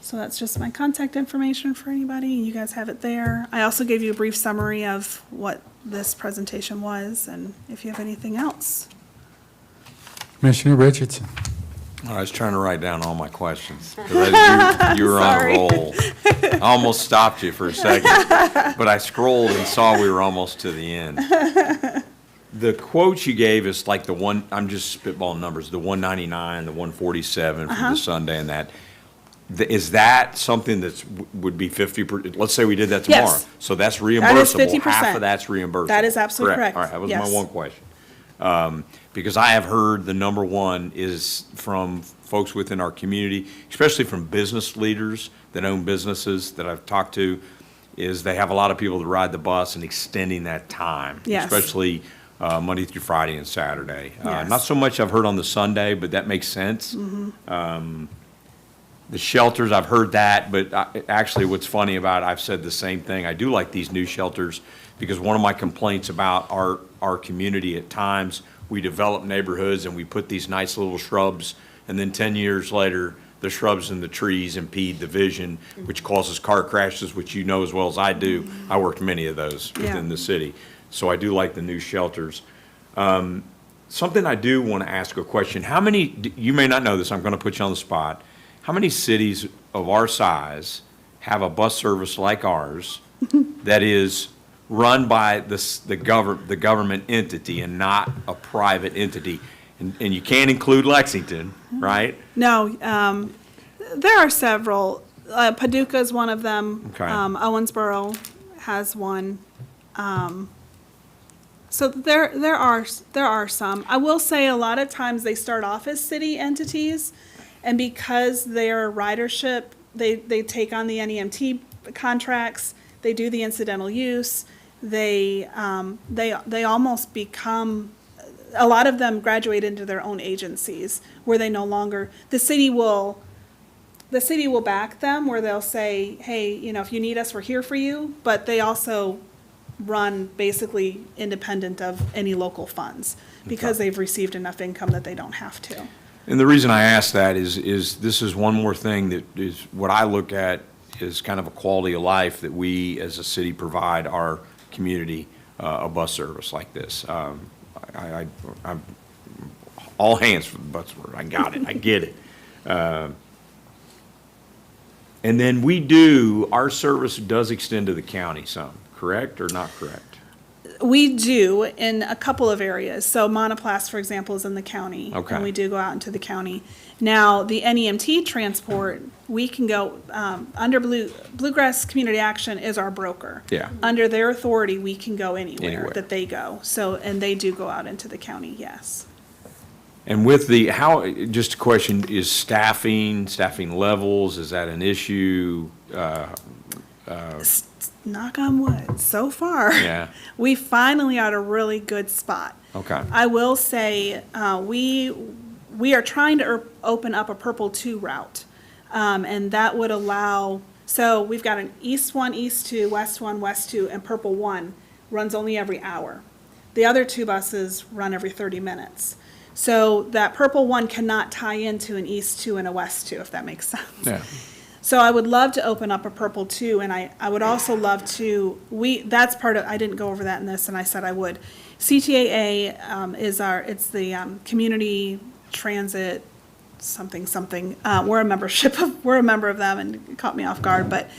So that's just my contact information for anybody. You guys have it there. I also gave you a brief summary of what this presentation was, and if you have anything else. Commissioner Richardson. I was trying to write down all my questions. 'Cause you were on a roll. I almost stopped you for a second, but I scrolled and saw we were almost to the end. The quotes you gave us, like I'm just spitballing numbers, the 199, the 147 for the Sunday and that. Is that something would be 50%? Let's say we did that tomorrow. Yes. So that's reimbursable. That is 50%. Half of that's reimbursable. That is absolutely correct. All right, that was Yes. my one question. Because I have heard the number one is from folks within our community, especially from business leaders that own businesses that I've talked to, is they have a lot of people that ride the bus and extending that time. Yes. Especially Monday through Friday and Saturday. Yes. Not so much I've heard on the Sunday, but that makes sense. The shelters, I've heard that, but actually what's funny about it, I've said the same thing. I do like these new shelters because one of my complaints about our community at times, we develop neighborhoods and we put these nice little shrubs, and then 10 years later, the shrubs and the trees impede the vision, which causes car crashes, which you know as well as I do. I worked many of those within the city. So I do like the new shelters. Something I do want to ask a question. How many, you may not know this, I'm going to put you on the spot. How many cities of our size have a bus service like ours that is run by the government entity and not a private entity? And you can't include Lexington, right? No, there are several. Paducah is one of them. Okay. Owensboro has one. So there are some. I will say a lot of times they start off as city entities, and because their ridership, they take on the NEMT contracts, they do the incidental use, they almost become, a lot of them graduate into their own agencies where they no longer, the city will back them, where they'll say, hey, if you need us, we're here for you, but they also run basically independent of any local funds because they've received enough income that they don't have to. And the reason I ask that is this is one more thing that is what I look at is kind of a quality of life that we as a city provide our community, a bus service like this. I'm all hands for the bus service. I got it. I get it. And then our service does extend to the county some, correct or not correct? We do in a couple of areas. So Monoplast, for example, is in the county. Okay. And we do go out into the county. Now, the NEMT transport, we can go, under Bluegrass Community Action is our broker. Yeah. Under their authority, we can go anywhere Anywhere. that they go. So, and they do go out into the county, yes. And with just a question, is staffing levels, is that an issue? Knock on wood, so far. Yeah. We finally are at a really good spot. Okay. I will say, we are trying to open up a Purple 2 route. And that would allow, so we've got an East 1, East 2, West 1, West 2, and Purple 1 runs only every hour. The other two buses run every 30 minutes. So that Purple 1 cannot tie into an East 2 and a West 2, if that makes sense. Yeah. So I would love to open up a Purple 2, and I would also love to, that's part of, I didn't go over that in this, and I said I would. CTAA it's the Community Transit something. We're a member of them, and it caught me off guard, but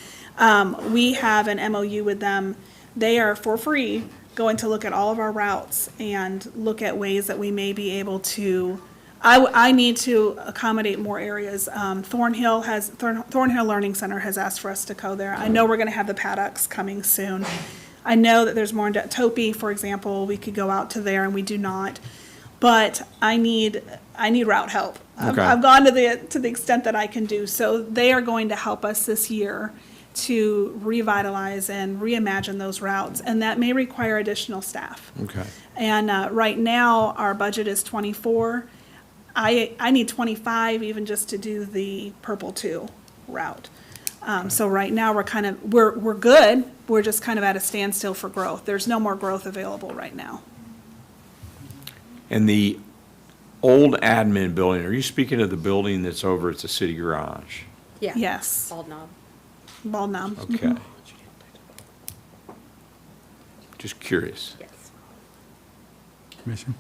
we have an MOU with them. They are for free going to look at all of our routes and look at ways that we may be able to, I need to accommodate more areas. Thornhill Learning Center has asked for us to go there. I know we're gonna have the paddocks coming soon. I know that there's more in Topi, for example, we could go out to there and we do not. But I need route help. Okay. I've gone to the extent that I can do. So they are going to help us this year to revitalize and reimagine those routes, and that may require additional staff. Okay. And right now, our budget is 24. I need 25 even just to do the Purple 2 route. So right now, we're good. We're just kind of at a standstill for growth. There's no more growth available right now. And the old admin building, are you speaking of the building that's over at the city garage? Yeah. Yes. Bald knob. Bald knob. Okay. Just curious. Yes. Commissioner?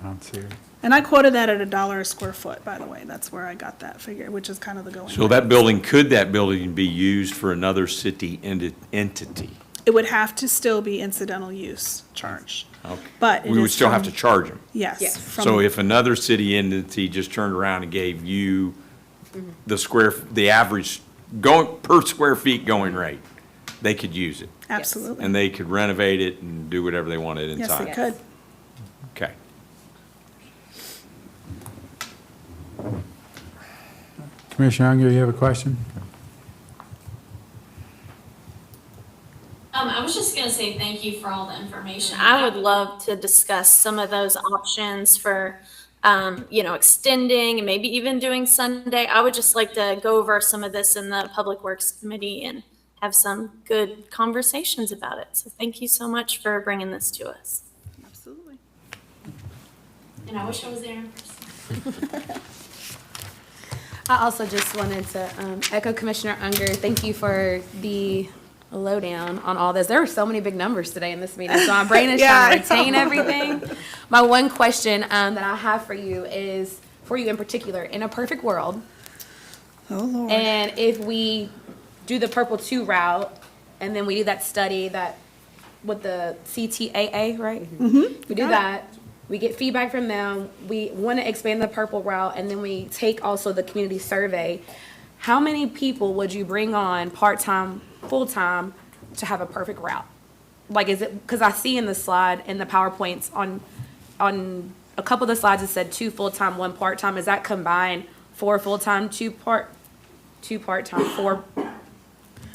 I don't see her. And I quoted that at $1 a square foot, by the way. That's where I got that figure, which is kind of the going So rate. could that building be used for another city entity? It would have to still be incidental use charged. Okay. But it We would is still have from- to charge them. Yes. Yes. So if another city entity just turned around and gave you the average per square feet going rate, they could use it. Absolutely. And they could renovate it and do whatever they wanted Yes, inside. they could. Okay. Commissioner Unger, you have a question? I was just gonna say thank you you for all the information. I would love to discuss some of those options for, extending and maybe even doing Sunday. I would just like to go over some of this in the Public Works Committee and have some good conversations about it. So thank you so much for bringing this to us. Absolutely. And I wish I was there in person. I also just wanted to echo Commissioner Unger. Thank you for the lowdown on all this. There were so many big numbers today in this meeting, so my brain is trying to retain everything. My one question that I have for you is, for you in particular, in a perfect world, Oh, Lord. and if we do the Purple 2 route, and then we do that study that with the CTAA, right? We do that. We get feedback from them. We want to expand the Purple route, and then we take also the community survey. How many people would you bring on part-time, full-time to have a perfect route? Like, is it, because I see in the slide, in the PowerPoints, on a couple of the slides, it said 2 full-time, 1 part-time. Is that combined 4 full-time, 2 part-time, 4?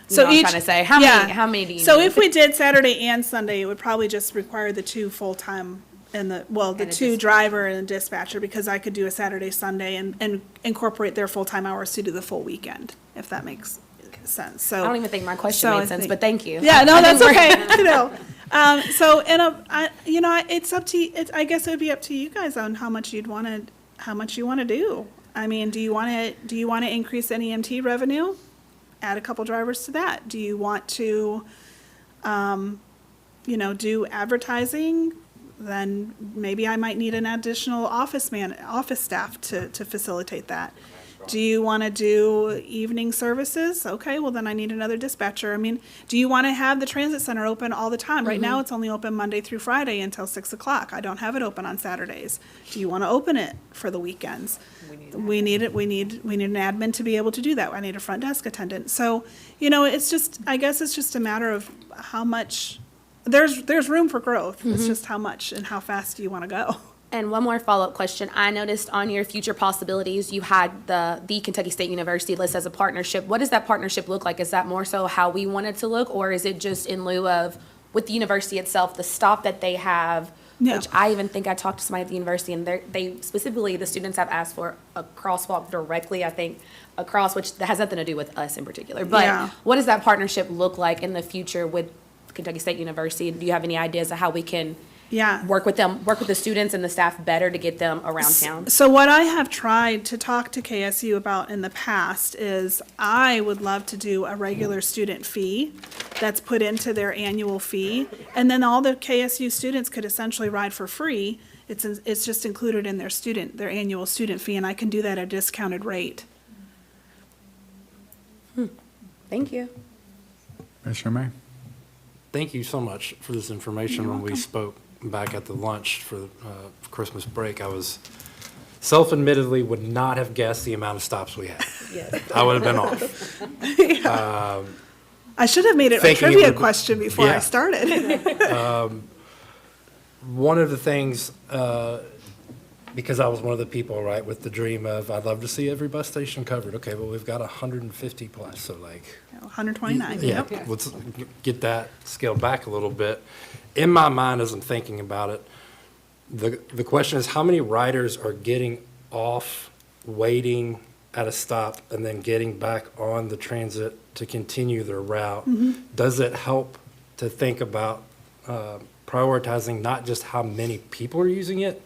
So I'm trying to say, how many do you So need? if we did Saturday and Sunday, it would probably just require the 2 full-time and the And a 2 driver and a dispatcher, because I could do a Saturday, Sunday and incorporate their full-time hours to do the full weekend, if that makes sense. So I don't even think my question so I made sense, think- but thank you. Yeah, no, I that's think okay, we're- you know. It's up to, I guess it would be up to you guys on how much you want to do. I mean, do you want to increase any EMT revenue? Add a couple drivers to that. Do you want to, do advertising? Then maybe I might need an additional office staff to facilitate that. Do you want to do evening services? Okay, well then I need another dispatcher. I mean, do you want to have the transit center open all the time? Right now, it's only open Monday through Friday until 6 o'clock. I don't have it open on Saturdays. Do you want to open it for the weekends? We need it. We need an admin to be able to do that. I need a front desk attendant. So, I guess it's just a matter of how much. There's room for growth. It's just how much and how fast do you want to go. And one more follow-up question. I noticed on your future possibilities, you had the Kentucky State University listed as a partnership. What does that partnership look like? Is that more so how we want it to look, or is it just in lieu of, with the university itself, the stop that they have? Yeah. Which I even think I talked to somebody at the university, and they specifically, the students have asked for a crosswalk directly, I think, across, which that has nothing to do with us in particular. But Yeah. what does that partnership look like in the future with Kentucky State University? Do you have any ideas of how we can Yeah. work with the students and the staff better to get them around town? So what I have tried to talk to KSU about in the past is I would love to do a regular student fee that's put into their annual fee. And then all the KSU students could essentially ride for free. It's just included in their annual student fee, and I can do that at a discounted rate. Thank you. Commissioner May? Thank you so much for this information. When we spoke back at the lunch for Christmas break, I was self-admittedly would not have guessed the amount of stops we had. Yes. I would have been off. I should have made it a Thinking it trivia would- question before I Yeah. started. One of the things, because I was one of the people, right, with the dream of, I'd love to see every bus station covered. Okay, well, we've got 150 plus, so like, 129, yeah, yep. let's get that scaled back a little bit. In my mind, as I'm thinking about it, the question is, how many riders are getting off, waiting at a stop, and then getting back on the transit to continue their route? Does it help to think about prioritizing not just how many people are using it,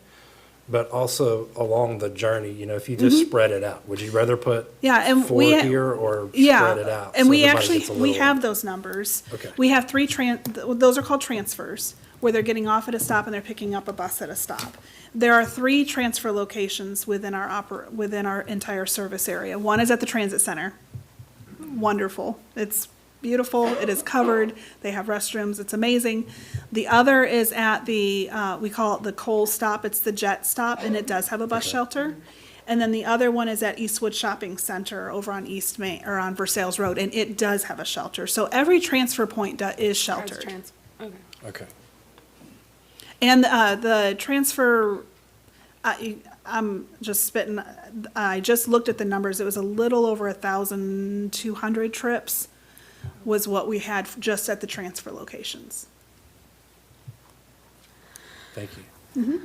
but also along the journey? If you just spread it out, would you rather put Yeah, and 4 we here or Yeah, spread it out? and so we everybody actually, gets a we little- have those numbers. Okay. We have 3 those are called transfers, where they're getting off at a stop and they're picking up a bus at a stop. There are 3 transfer locations within our entire service area. One is at the transit center. Wonderful. It's beautiful. It is covered. They have restrooms. It's amazing. The other is at the, we call it the Cole stop. It's the Jet stop, and it does have a bus shelter. And then the other one is at Eastwood Shopping Center over on East Main, or on Versailles Road, and it does have a shelter. So every transfer point is sheltered. Okay. And the transfer, I'm just spitting, I just looked at the numbers. It was a little over 1,200 trips was what we had just at the transfer locations. Thank you.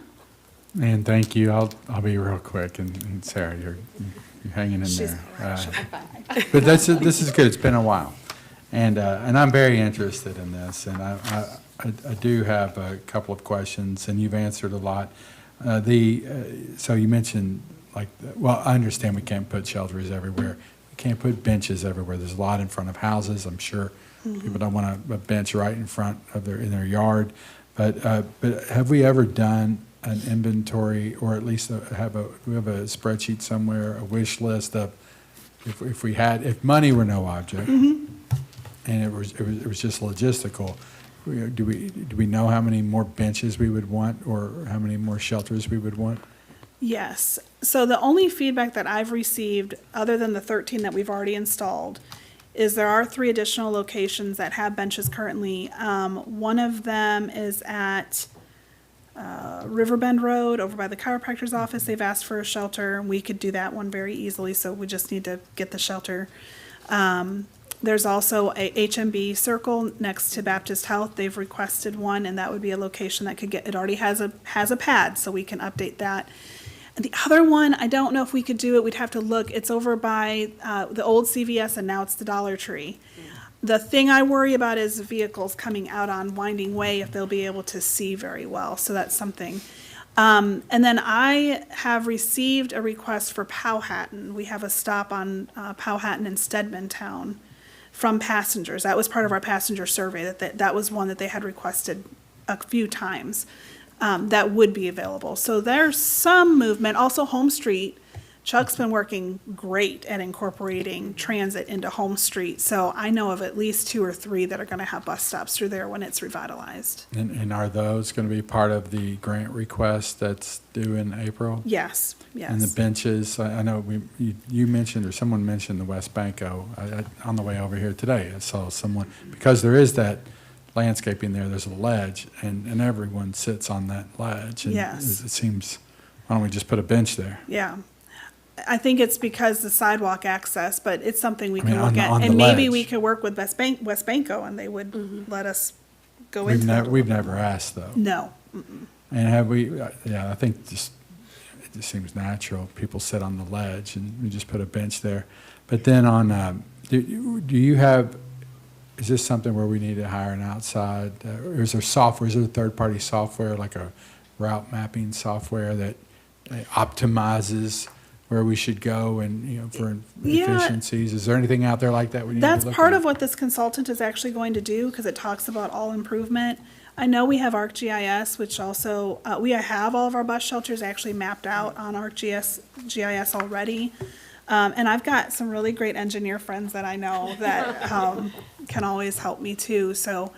And thank you. I'll be real quick. And Sarah, you're hanging in She's there. she'll be fine. But this is good. It's been a while. And I'm very interested in this. And I do have a couple of questions, and you've answered a lot. So you mentioned, well, I understand we can't put shelters everywhere. We can't put benches everywhere. There's a lot in front of houses. I'm sure people don't want a bench right in front of in their yard. But have we ever done an inventory, or at least have a spreadsheet somewhere, a wish list of if money were no object, and it was just logistical, do we know how many more benches we would want, or how many more shelters we would want? Yes. So the only feedback that I've received, other than the 13 that we've already installed, is there are 3 additional locations that have benches currently. One of them is at Riverbend Road over by the chiropractor's office. They've asked for a shelter. We could do that one very easily, so we just need to get the shelter. There's also a HMB Circle next to Baptist Health. They've requested one, and that would be a location that could get, it already has a pad, so we can update that. And the other one, I don't know if we could do it. We'd have to look. It's over by the old CVS, and now it's the Dollar Tree. The thing I worry about is vehicles coming out on Winding Way, if they'll be able to see very well. So that's something. And then I have received a request for Powhatan. We have a stop on Powhatan in Stedman Town from passengers. That was part of our passenger survey. That was one that they had requested a few times. That would be available. So there's some movement. Also, Home Street. Chuck's been working great at incorporating transit into Home Street, so I know of at least 2 or 3 that are going to have bus stops through there when it's revitalized. And are those going to be part of the grant request that's due in April? Yes, yes. And the benches, I know you mentioned, or someone mentioned the West Banco. On the way over here today, I saw someone, because there is that landscaping there, there's a ledge, and everyone sits on that ledge. And Yes. it seems, why don't we just put a bench there? Yeah. I think it's because the sidewalk access, but it's something we I mean, can look at. on the And maybe ledge. we could work with West Banco, and they would let us go into that. We've never asked, though. No. And have we, I think it just seems natural. People sit on the ledge, and we just put a bench there. But then do you have, is this something where we need to hire an outside, or is there software, is there third-party software, like a route mapping software that optimizes where we should go and, for efficiencies? Is there anything out there like that we need to look at? That's part of what this consultant is actually going to do, because it talks about all improvement. I know we have ArcGIS, which also, we have all of our bus shelters actually mapped out on ArcGIS already. And I've got some really great engineer friends that I know that can always help me too. So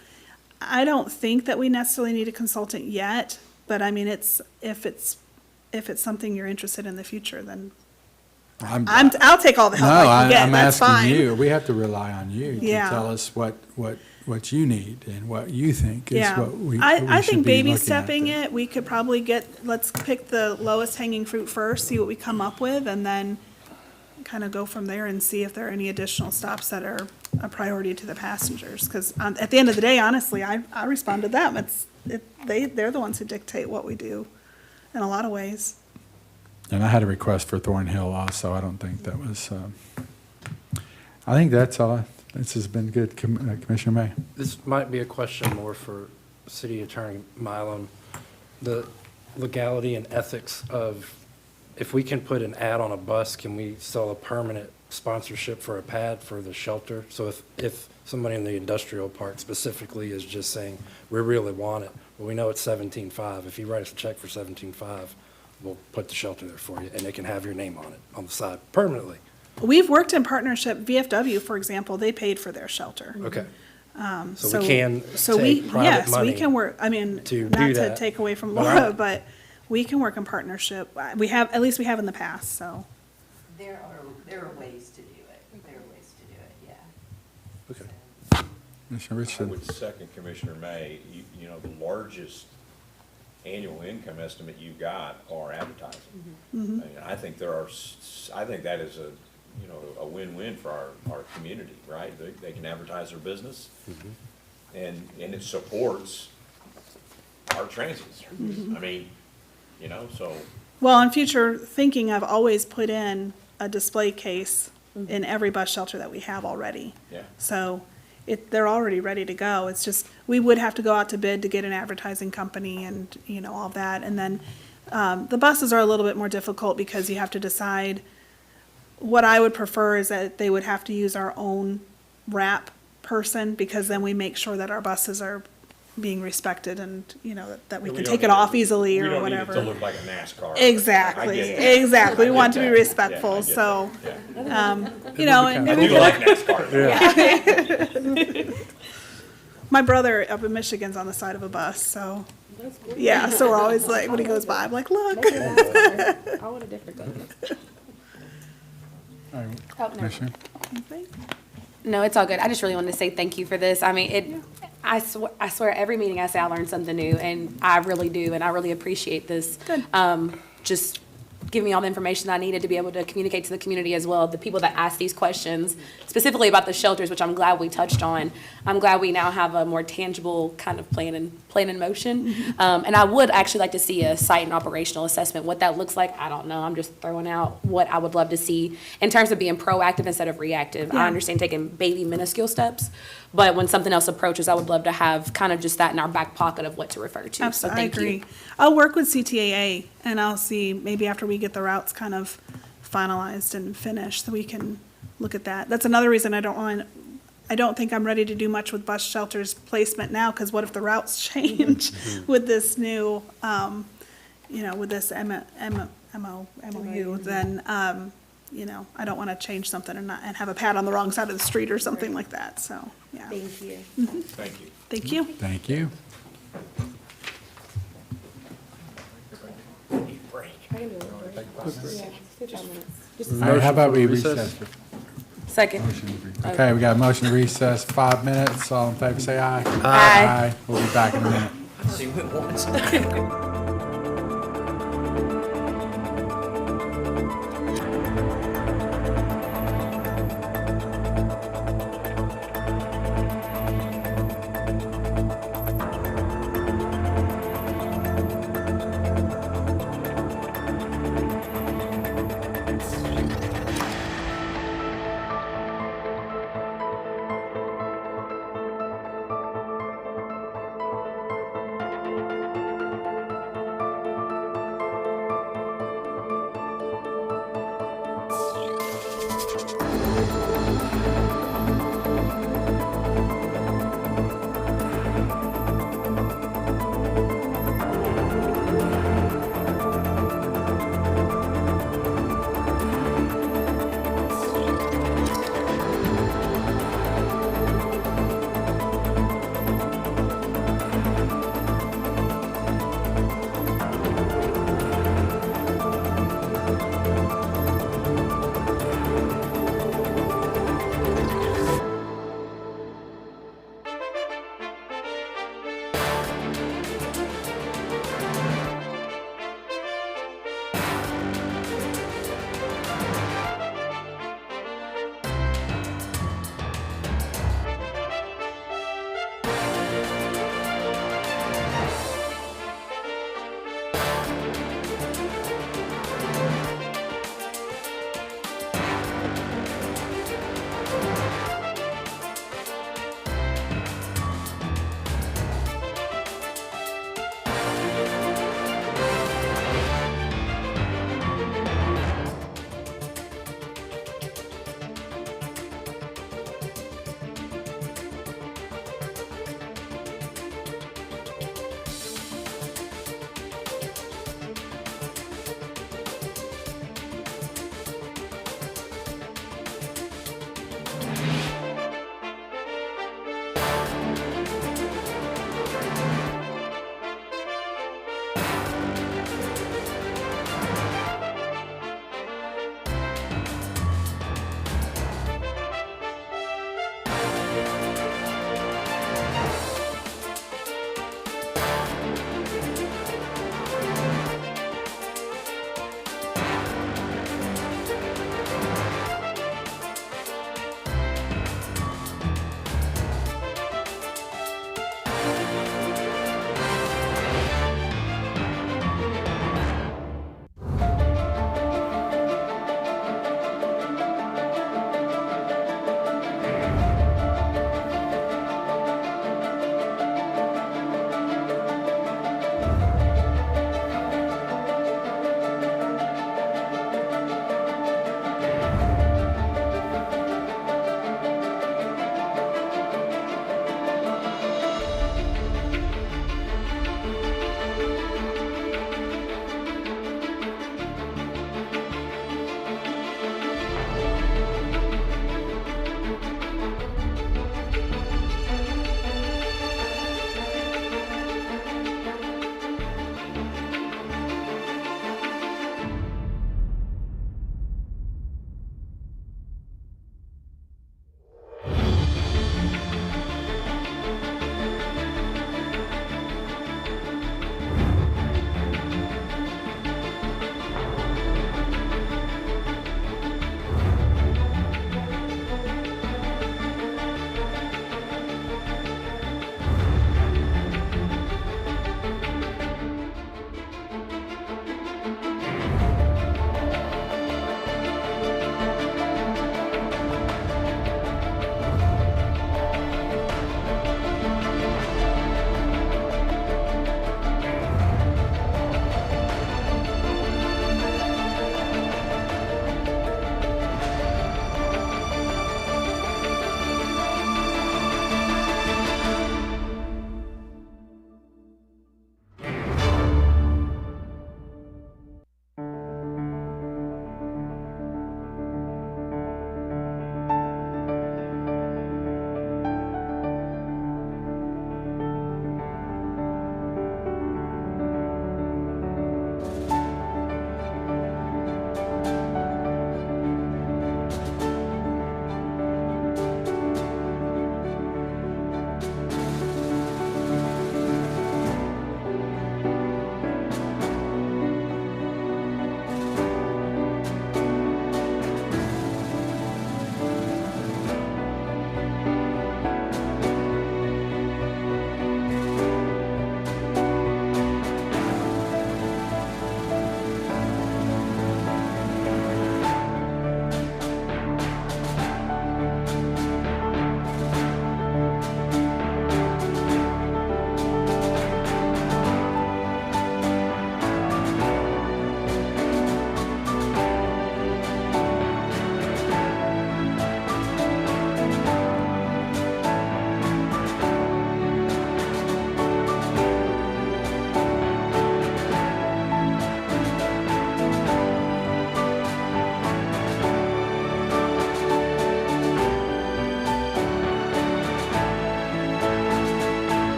I don't think that we necessarily need a consultant yet, but I mean, if it's something you're interested in the future, then I'll take all the help I can get. I'm That's asking fine. you. We have to rely on you to Yeah. tell us what you need and what you think is Yeah, what we I should think be baby looking at stepping there. it, we could probably let's pick the lowest hanging fruit first, see what we come up with, and then kind of go from there and see if there are any additional stops that are a priority to the passengers. Because at the end of the day, honestly, I respond to them. They're the ones who dictate what we do in a lot of ways. And I had a request for Thornhill also. I don't think that was, I think that's all. This has been good, Commissioner May. This might be a question more for City Attorney Milam. The legality and ethics of, if we can put an ad on a bus, can we sell a permanent sponsorship for a pad for the shelter? So if somebody in the industrial park specifically is just saying, we really want it, well, we know it's $17.5. If you write us a check for $17.5, we'll put the shelter there for you, and it can have your name on it on the side permanently. We've worked in partnership. VFW, for example, they paid for their shelter. Okay. So we can take private yes, money we can work. I mean, to not do to that. take away from But Laura, but we can work in partnership. We have, at least we have in the past, so. There are ways to do it. There are ways to do it, yeah. Okay. Commissioner I Richardson. would second Commissioner May. You know, the largest annual income estimate you got are advertising. I mean, I think I think that is a win-win for our community, right? They can advertise their business, and it supports our transit service. I mean, you know, so. Well, in future thinking, I've always put in a display case in every bus shelter that we have already. Yeah. So they're already ready to go. It's just, we would have to go out to bid to get an advertising company and, all that. And then, the buses are a little bit more difficult because you have to decide. What I would prefer is that they would have to use our own wrap person, because then we make sure that our buses are being respected and, that we can take it off easily or whatever. We don't need it to look like a NASCAR. Exactly, I get that. exactly. We I want get to be that. respectful, Yeah, I get so, that. and I do like NASCAR. my brother up in Michigan's on the side of a bus, so, yeah, so we're always like, when he goes by, I'm like, look. I want a different color. All right, Oh, no. Commissioner? No, it's all good. I just really wanted to say thank you for this. I mean, I swear every meeting I say I learn something new, and I really do, and I really appreciate this. Good. Just give me all the information I needed to be able to communicate to the community as well, the people that ask these questions, specifically about the shelters, which I'm glad we touched on. I'm glad we now have a more tangible kind of plan in motion. And I would actually like to see a site and operational assessment. What that looks like, I don't know. I'm just throwing out what I would love to see in terms of being proactive instead of reactive. I understand taking baby minuscule steps, but when something else approaches, I would love to have kind of just that in our back pocket of what to refer to. So Absolutely, I thank you. agree. I'll work with CTAA, and I'll see, maybe after we get the routes kind of finalized and finished, so we can look at that. That's another reason I don't think I'm ready to do much with bus shelters placement now, because what if the routes change with this new, with this MOU, then, I don't want to change something and have a pad on the wrong side of the street or something like that, so, yeah. Thank you. Thank you. Thank you. Thank you. All right, how about we recess? Second. Okay, we got a motion to recess 5 minutes. All in favor, say aye. Aye. We'll be back in a minute. See, we went once.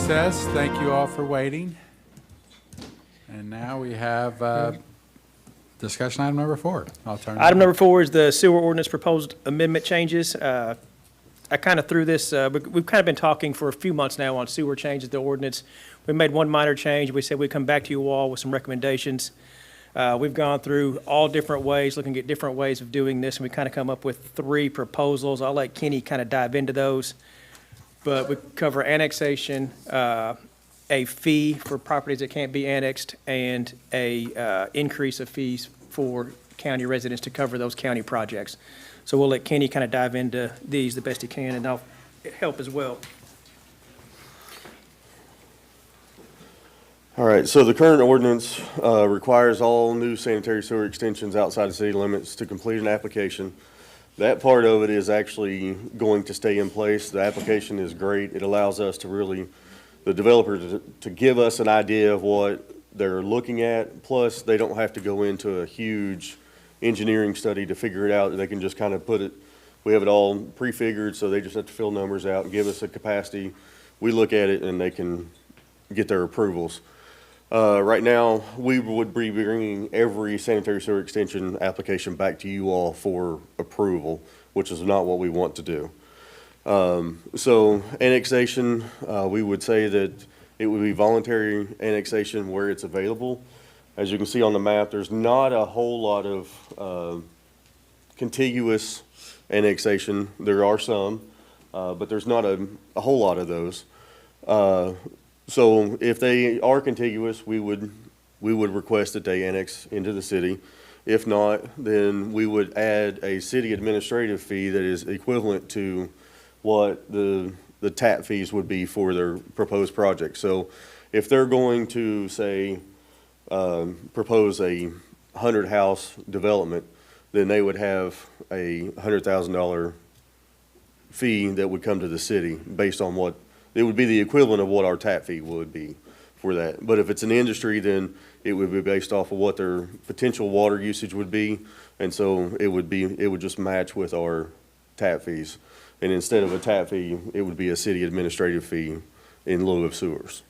recess. Thank you all for waiting. And now we have discussion item number 4. I'll turn it Item over. number 4 is the sewer ordinance proposed amendment changes. I kind of threw this, we've kind of been talking for a few months now on sewer changes to the ordinance. We made one minor change. We said we'd come back to you all with some recommendations. We've gone through all different ways, looking at different ways of doing this, and we kind of come up with 3 proposals. I'll let Kenny kind of dive into those. But we cover annexation, a fee for properties that can't be annexed, and a increase of fees for county residents to cover those county projects. So we'll let Kenny kind of dive into these the best he can, and I'll help as well. All right, so the current ordinance requires all new sanitary sewer extensions outside of city limits to complete an application. That part of it is actually going to stay in place. The application is great. It allows us to really, the developer to give us an idea of what they're looking at, plus they don't have to go into a huge engineering study to figure it out. They can just kind of put it, we have it all prefigured, so they just have to fill numbers out and give us a capacity. We look at it and they can get their approvals. Right now, we would be bringing every sanitary sewer extension application back to you all for approval, which is not what we want to do. So annexation, we would say that it would be voluntary annexation where it's available. As you can see on the map, there's not a whole lot of contiguous annexation. There are some, but there's not a whole lot of those. So if they are contiguous, we would request that they annex into the city. If not, then we would add a city administrative fee that is equivalent to what the tap fees would be for their proposed project. So if they're going to, say, propose a 100-house development, then they would have a $100,000 fee that would come to the city based on what, it would be the equivalent of what our tap fee would be for that. But if it's an industry, then it would be based off of what their potential water usage would be. And so it would just match with our tap fees. And instead of a tap fee, it would be a city administrative fee in lieu of sewers.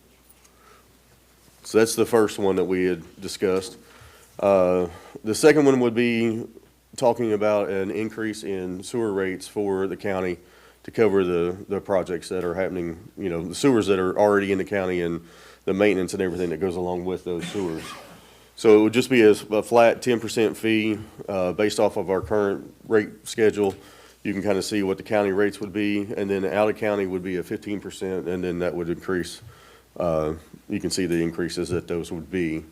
So that's the first one that we had discussed. The second one would be talking about an increase in sewer rates for the county to cover the projects that are happening, you know, the sewers that are already in the county and the maintenance and everything that goes along with those sewers. So it would just be a flat 10% fee based off of our current rate schedule. You can kind of see what the county rates would be, and then out of county would be a 15%, and then that would increase. You can see the increases that those would be.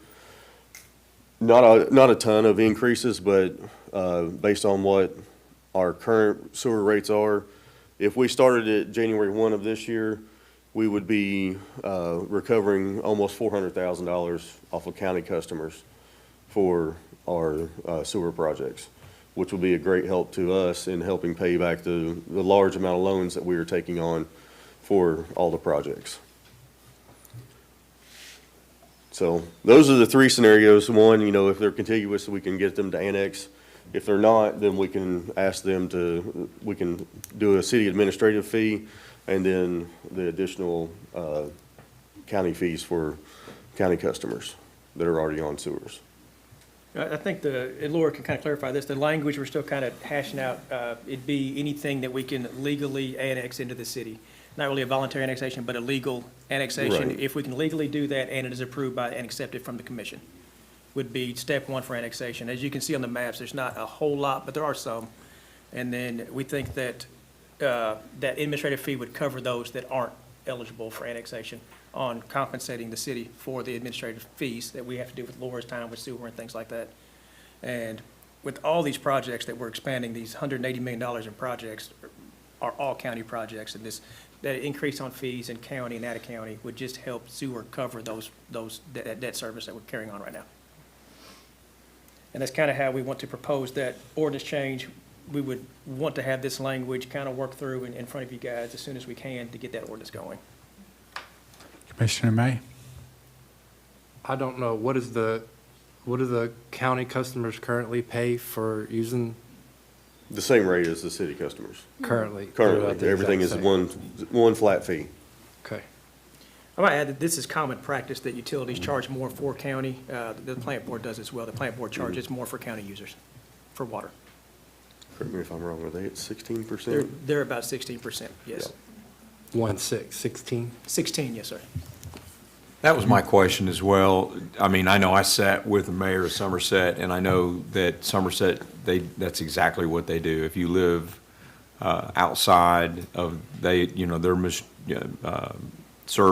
Not a ton of increases, but based on what our current sewer rates are, if we started at January 1 of this year, we would be recovering almost $400,000 off of county customers for our sewer projects, which will be a great help to us in helping pay back the large amount of loans that we are taking on for all the projects. So those are the 3 scenarios. One, you know, if they're contiguous, we can get them to annex. If they're not, then we can ask them to, we can do a city administrative fee and then the additional county fees for county customers that are already on sewers. I think and Laura can kind of clarify this, the language we're still kind of hashing out, it'd be anything that we can legally annex into the city. Not really a voluntary annexation, but a legal annexation. Right. If we can legally do that and it is approved by and accepted from the commission, would be step 1 for annexation. As you can see on the maps, there's not a whole lot, but there are some. And then we think that that administrative fee would cover those that aren't eligible for annexation on compensating the city for the administrative fees that we have to do with Laura's time with sewer and things like that. And with all these projects that we're expanding, these $180 million in projects are all county projects, and that increase on fees in county and out of county would just help sewer cover that debt service that we're carrying on right now. And that's kind of how we want to propose that ordinance change. We would want to have this language kind of work through in front of you guys as soon as we can to get that ordinance going. Commissioner May? I don't know, what do the county customers currently pay for using? The same rate as the city customers. Currently? Currently, everything is one flat fee. Okay. I might add that this is common practice that utilities charge more for county. The plant board does as well. The plant board charges more for county users for water. Correct me if I'm wrong, are they at 16%? They're about 16%, yes. 16? 16, yes, sir. That was my question as well. I mean, I know I sat with the mayor of Somerset, and I know that Somerset, that's exactly what they do. If you live outside of, their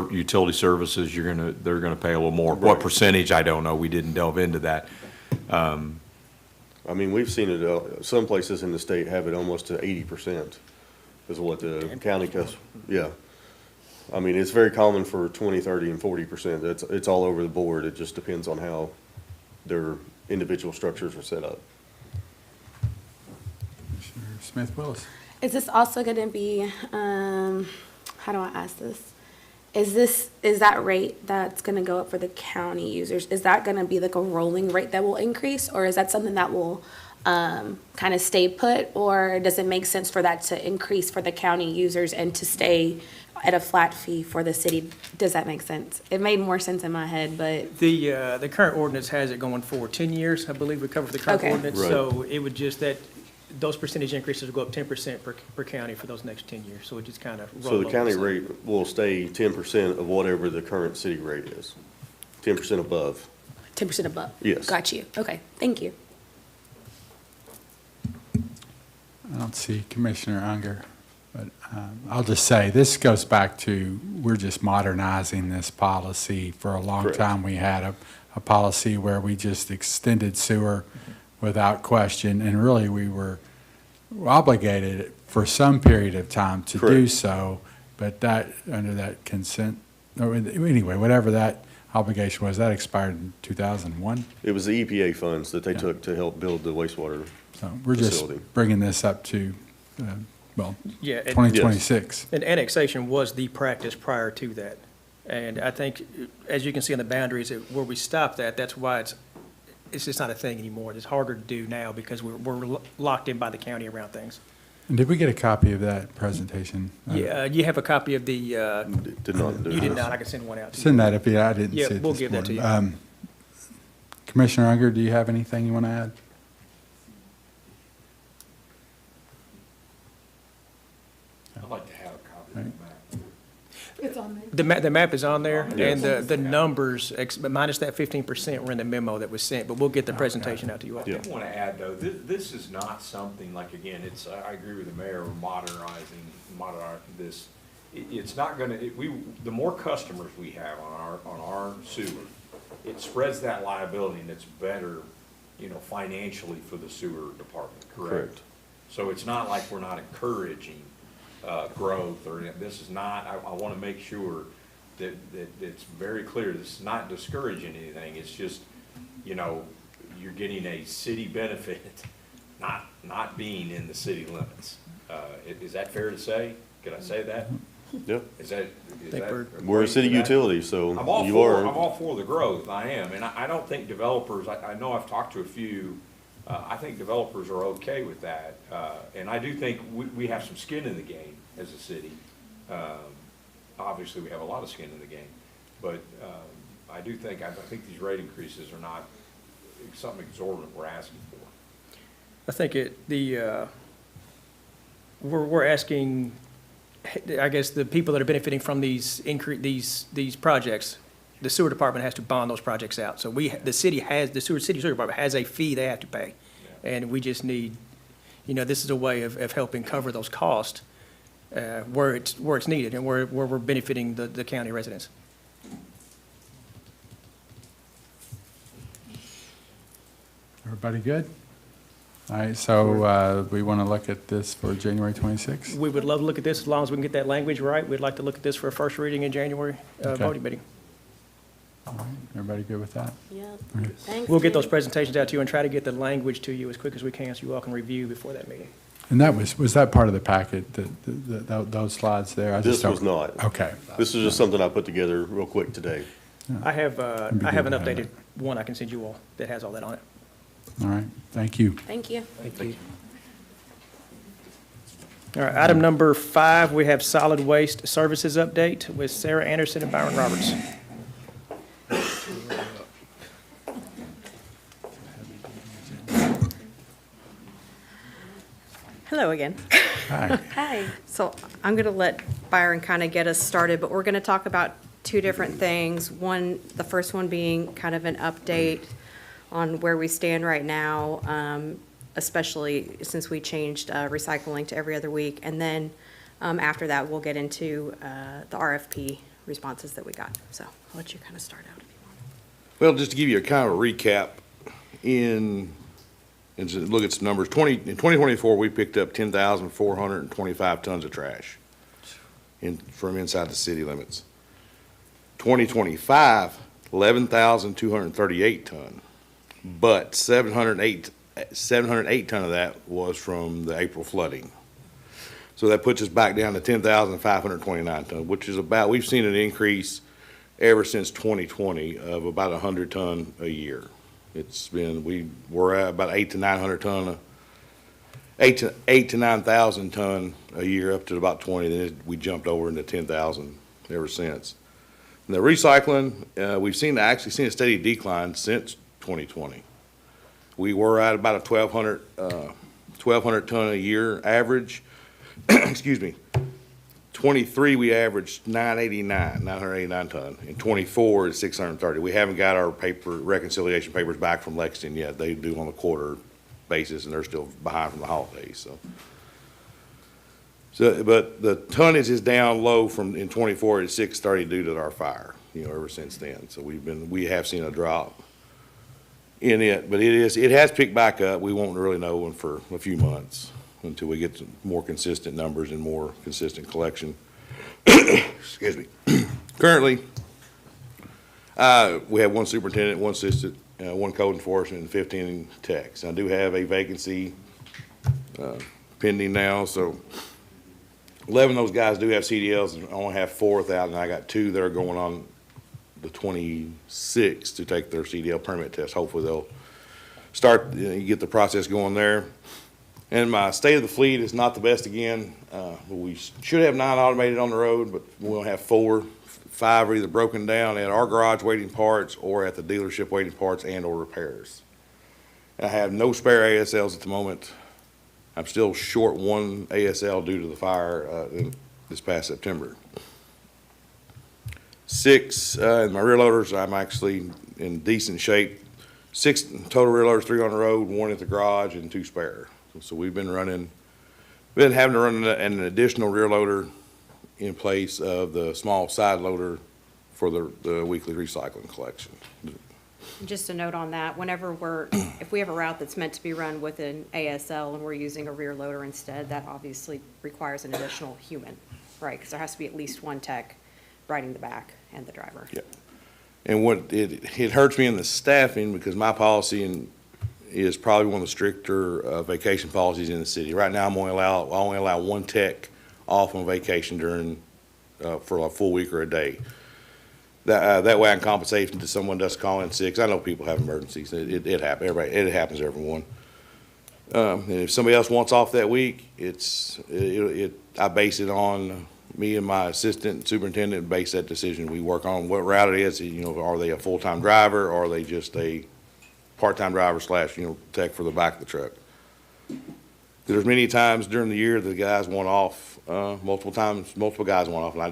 utility services, they're gonna pay a little more. What percentage, I don't know. We didn't delve into that. I mean, we've seen it, some places in the state have it almost to 80% is what the county yeah. I mean, it's very common for 20, 30, and 40%. It's all over the board. It just depends on how their individual structures are set up. Commissioner Smith-Willis. Is this also going to be, how do I ask this? Is that rate that's going to go up for the county users, is that going to be like a rolling rate that will increase? Or is that something that will kind of stay put? Or does it make sense for that to increase for the county users and to stay at a flat fee for the city? Does that make sense? It made more sense in my head, but. The current ordinance has it going for 10 years, I believe we covered the current Okay. ordinance. Right. So it would just, those percentage increases will go up 10% per county for those next 10 years. So it just kind of roll So the over. county rate will stay 10% of whatever the current city rate is, 10% above. 10% above? Yes. Got you. Okay, thank you. I don't see Commissioner Unger, but I'll just say, this goes back to, we're just modernizing this policy. For a long Correct. time, we had a policy where we just extended sewer without question, and really, we were obligated for some period of time to do Correct. so, but that, under that consent, or anyway, whatever that obligation was, that expired in 2001. It was the EPA funds that they took to help build the wastewater So we're just facility. bringing this up to, Yeah, and- 2026. And annexation was the practice prior to that. And I think, as you can see on the boundaries, where we stopped that, that's why it's just not a thing anymore. It's harder to do now because we're locked in by the county around things. And did we get a copy of that presentation? Yeah, you have a copy of the, Did not do you did this. not, I can send one out to you. Send that if I didn't see Yeah, it we'll this give that to morning. you. Commissioner Unger, do you have anything you want to add? I'd like to have a copy of the map. It's on there. The map is on there, Yes. and the numbers, minus that 15% were in the memo that was sent, but we'll get the presentation out to you all. Yeah. I want to add, though, this is not something, like, again, I agree with the mayor, we're modernizing this. It's not gonna, the more customers we have on our sewer, it spreads that liability, and it's better, financially for the sewer department, correct? Correct. So it's not like we're not encouraging growth, or this is not, I want to make sure that it's very clear, this is not discouraging anything, it's just, you're getting a city benefit, not being in the city limits. Is that fair to say? Could I say that? Yeah. Is that? We're a city utility, so I'm all you are. I'm all for the growth, I am, and I don't think developers, I know I've talked to a few, I think developers are okay with that, and I do think we have some skin in the game as a city. Obviously, we have a lot of skin in the game, but I think these rate increases are not something exorbitant we're asking for. I think we're asking, I guess, the people that are benefiting from these projects, the sewer department has to bond those projects out. So the city sewer department has a fee they have to pay. And we just need, this is a way of helping cover those costs where it's needed and where we're benefiting the county residents. Everybody good? All right, so we want to look at this for January 26th? We would love to look at this as long as we can get that language right. We'd like to look at this for a first reading in January Okay. voting meeting. All right, everybody good with that? Yep. Okay. Thanks. We'll get those presentations out to you and try to get the language to you as quick as we can so you all can review before that meeting. And that was that part of the packet, those slides there? I just This was don't- not. Okay. This is just something I put together real quick today. I have It'd be an good to have updated one I can send you all that has all that on it. All right, thank you. Thank you. Thank you. All right, item number 5, we have solid waste services update with Sarah Anderson and Byron Roberts. Hello again. Hi. Hi. So I'm going to let Byron kind of get us started, but we're going to talk about two different things. One, the first one being kind of an update on where we stand right now, especially since we changed recycling to every other week. And then after that, we'll get into the RFP responses that we got. So I'll let you kind of start out if you want. Well, just to give you a kind of a recap, and to look at some numbers, in 2024, we picked up 10,425 tons of trash from inside the city limits. 2025, 11,238 ton, but 708 ton of that was from the April flooding. So that puts us back down to 10,529 ton, which is about, we've seen an increase ever since 2020 of about 100 ton a year. It's been, we're at about 8 to 900 ton, 8 to 9,000 ton a year up to about 20. Then we jumped over into 10,000 ever since. And the recycling, we've actually seen a steady decline since 2020. We were at about a 1,200 ton a year average. Excuse me. 23, we averaged 989 ton. In 24, it's 630. We haven't got our reconciliation papers back from Lexington yet. They do on a quarter basis, and they're still behind from the holidays. But the tonnage is down low in 24 at 630 due to our fire, ever since then. So we have seen a drop in it, but it has picked back up. We won't really know for a few months until we get some more consistent numbers and more consistent collection. Excuse me. Currently, we have one superintendent, one assistant, one code enforcement, and 15 techs. I do have a vacancy pending now, so 11 of those guys do have CDLs, and I only have 4 without, and I got 2 that are going on the 26th to take their CDL permit test. Hopefully they'll start, get the process going there. And my state of the fleet is not the best again. We should have 9 automated on the road, but we'll have 4. 5 are either broken down at our garage waiting parts or at the dealership waiting parts and or repairs. I have no spare ASLs at the moment. I'm still short 1 ASL due to the fire this past September. 6 in my rear loaders, I'm actually in decent shape. 6 total rear loaders, 3 on the road, 1 at the garage, and 2 spare. So we've been having to run an additional rear loader in place of the small side loader for the weekly recycling collection. Just a note on that, if we have a route that's meant to be run with an ASL and we're using a rear loader instead, that obviously requires an additional human, right? Because there has to be at least 1 tech riding the back and the driver. Yeah. And what it hurts me in the staffing because my policy is probably one of the stricter vacation policies in the city. Right now, I only allow 1 tech off on vacation for a full week or a day. That way I can compensate if someone does call in sick. I know people have emergencies. It happens. It happens to everyone. And if somebody else wants off that week, I base it on me and my assistant superintendent base that decision. We work on what route it is. Are they a full-time driver or are they just a part-time driver / tech for the back of the truck? There's many times during the year the guys want off, multiple guys want off, and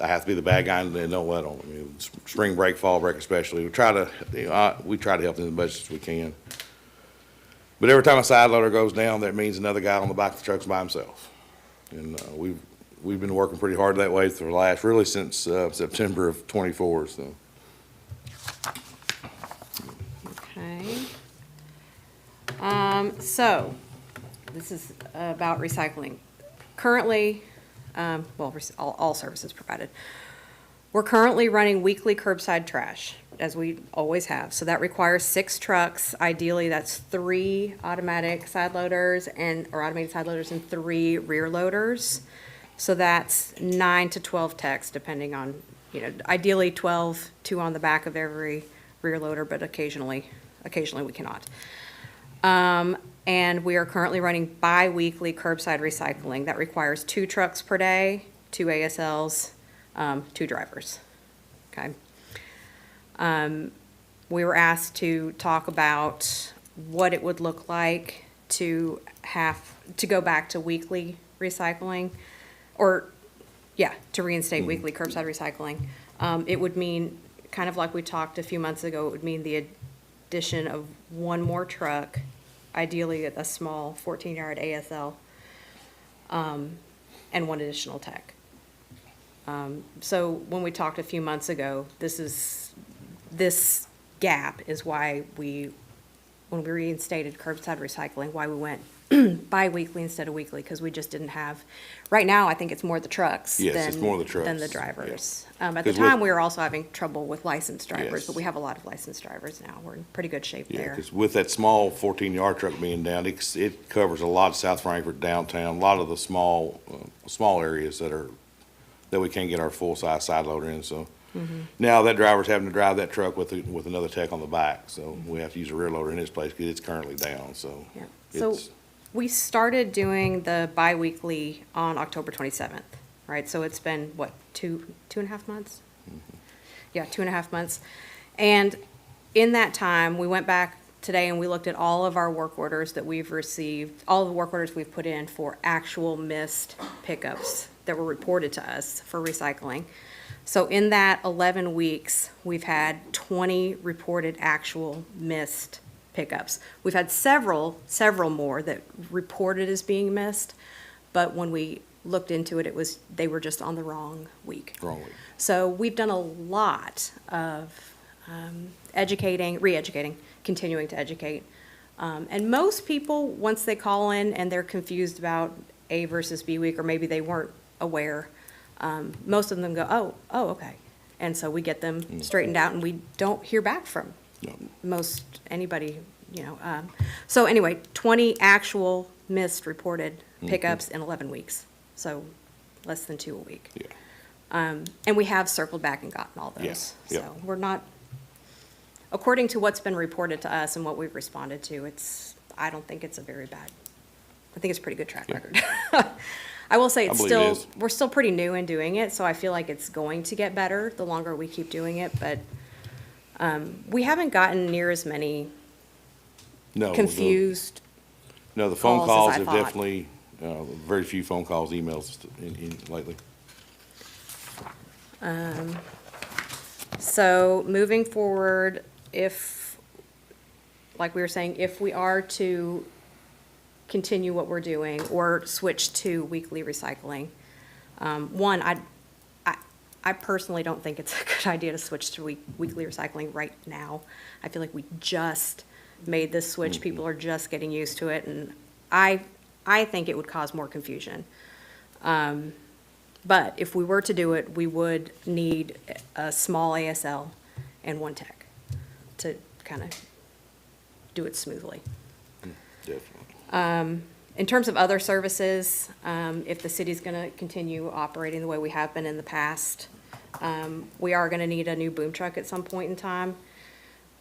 I have to be the bad guy and don't let them. I mean, spring break, fall break especially. We try to help them as much as we can. But every time a side loader goes down, that means another guy on the back of the truck's by himself. And we've been working pretty hard that way really since September of 24. So. Okay. So, this is about recycling. Currently, all services provided. We're currently running weekly curbside trash, as we always have. So that requires 6 trucks. Ideally, that's 3 automatic side loaders or automated side loaders and 3 rear loaders. So that's 9 to 12 techs, depending on, ideally 12, 2 on the back of every rear loader, but occasionally we cannot. And we are currently running bi-weekly curbside recycling. That requires 2 trucks per day, 2 ASLs, 2 drivers. Okay. We were asked to talk about what it would look like to go back to weekly recycling, or, yeah, to reinstate weekly curbside recycling. It would mean, kind of like we talked a few months ago, it would mean the addition of 1 more truck, ideally a small 14-yard ASL, and 1 additional tech. So when we talked a few months ago, this gap is why when we reinstated curbside recycling, why we went bi-weekly instead of weekly, because we just didn't have, right now, I think it's more the trucks Yes, it's more the than the trucks, drivers. At the 'Cause time, with- we were also having trouble with licensed drivers, Yes. but we have a lot of licensed drivers now. We're in pretty good shape Yeah, there. because with that small 14-yard truck being down, it covers a lot of South Frankfort downtown, a lot of the small areas that we can't get our full-size side loader in, so. Now that driver's having to drive that truck with another tech on the back, so we have to use a rear loader in his place because it's currently down, so. Yeah. So it's- we started doing the bi-weekly on October 27th, right? So it's been, what, two and a half months? Yeah, 2.5 months. And in that time, we went back today and we looked at all of our work orders that we've received, all the work orders we've put in for actual missed pickups that were reported to us for recycling. So in that 11 weeks, we've had 20 reported actual missed pickups. We've had several more that reported as being missed, but when we looked into it, they were just on the wrong week. Wrong week. So we've done a lot of educating, re-educating, continuing to educate. And most people, once they call in and they're confused about A versus B week, or maybe they weren't aware, most of them go, oh, okay. And so we get them straightened out, and we don't hear back from most anybody, So anyway, 20 actual missed reported pickups in 11 weeks, so less than 2 a week. Yeah. And we have circled back and gotten all those. Yes, yeah. So we're not, according to what's been reported to us and what we've responded to, I don't think it's a very bad, I think it's a pretty good track record. I will say I believe it is. we're still pretty new in doing it, so I feel like it's going to get better the longer we keep doing it, but we haven't gotten near as many No, confused No, the phone calls calls as I have thought. definitely, very few phone calls, emails in lately. So moving forward, like we were saying, if we are to continue what we're doing or switch to weekly recycling, one, I personally don't think it's a good idea to switch to weekly recycling right now. I feel like we just made this switch. People are just getting used to it, and I think it would cause more confusion. But if we were to do it, we would need a small ASL and 1 tech to kind of do it smoothly. Definitely. In terms of other services, if the city's going to continue operating the way we have been in the past, we are going to need a new boom truck at some point in time.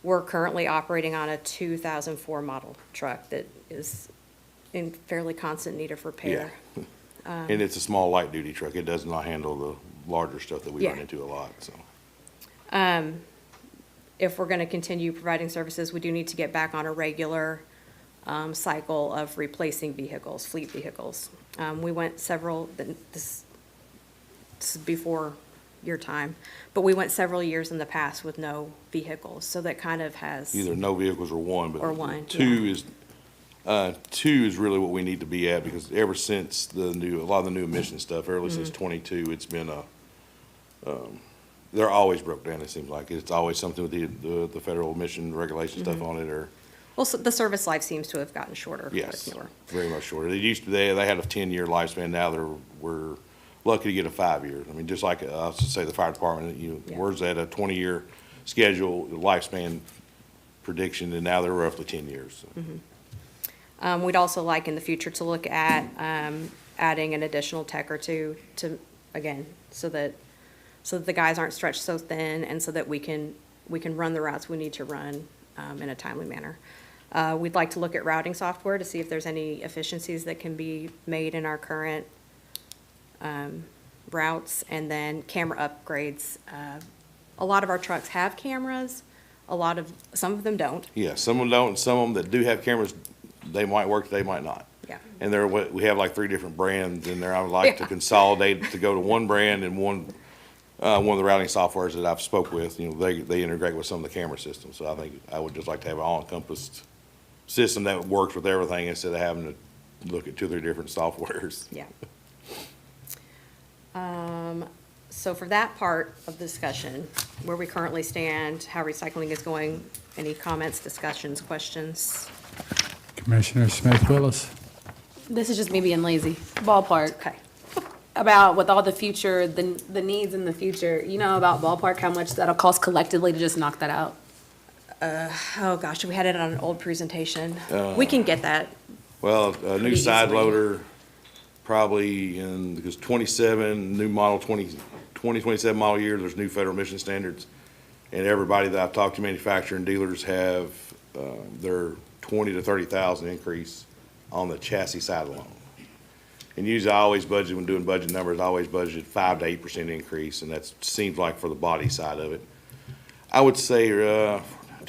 We're currently operating on a 2004 model truck that is in fairly constant need of repair. And it's a small light-duty truck. It does not handle the larger stuff that we run Yeah. into a lot, so. If we're going to continue providing services, we do need to get back on a regular cycle of replacing vehicles, fleet vehicles. We went several, this is before your time, but we went several years in the past with no vehicles, so that kind of has. Either no vehicles or one, but. Or one, Two is really what we need to be at, because ever since a lot of the new emission stuff, early since 22, it's been they're always broke down, it seems like. It's always something with the federal emission regulation stuff on it, or. Well, so the service life seems to have gotten shorter. Yes, newer. very much shorter. They used to, they had a 10-year lifespan. Now we're lucky to get a 5-year. I mean, just like, I was to say the fire department, where's at a 20-year schedule, lifespan prediction, and now they're roughly 10 years. So. We'd also like in the future to look at adding an additional tech or two to, again, so that the guys aren't stretched so thin, and so that we can run the routes we need to run in a timely manner. We'd like to look at routing software to see if there's any efficiencies that can be made in our current routes, and then camera upgrades. A lot of our trucks have cameras, some of them don't. Yeah, some of them don't, some of them that do have cameras, they might work, they might not. Yeah. And we have like 3 different brands in there. I would like to consolidate to go to one brand and one of the routing softwares that I've spoke with, they integrate with some of the camera systems. So I think I would just like to have an all-encompassed system that works with everything instead of having to look at 2 or 3 different softwares. Yeah. So for that part of the discussion, where we currently stand, how recycling is going, any comments, discussions, questions? Commissioner Smith Willis. This is just me being lazy. Ballpark. Okay. About with all the future, the needs in the future, you know about ballpark, how much that'll cost collectively to just knock that out? Oh, gosh, we had it on an old presentation. We can get that. Well, a new Pretty side easily. loader, probably because 27, new model 2027 model year, there's new federal emission standards. And everybody that I've talked to, manufacturer and dealers have their 20 to 30,000 increase on the chassis side alone. And usually I always budget, when doing budget numbers, I always budget 5 to 8% increase, and that seems like for the body side of it. I would say two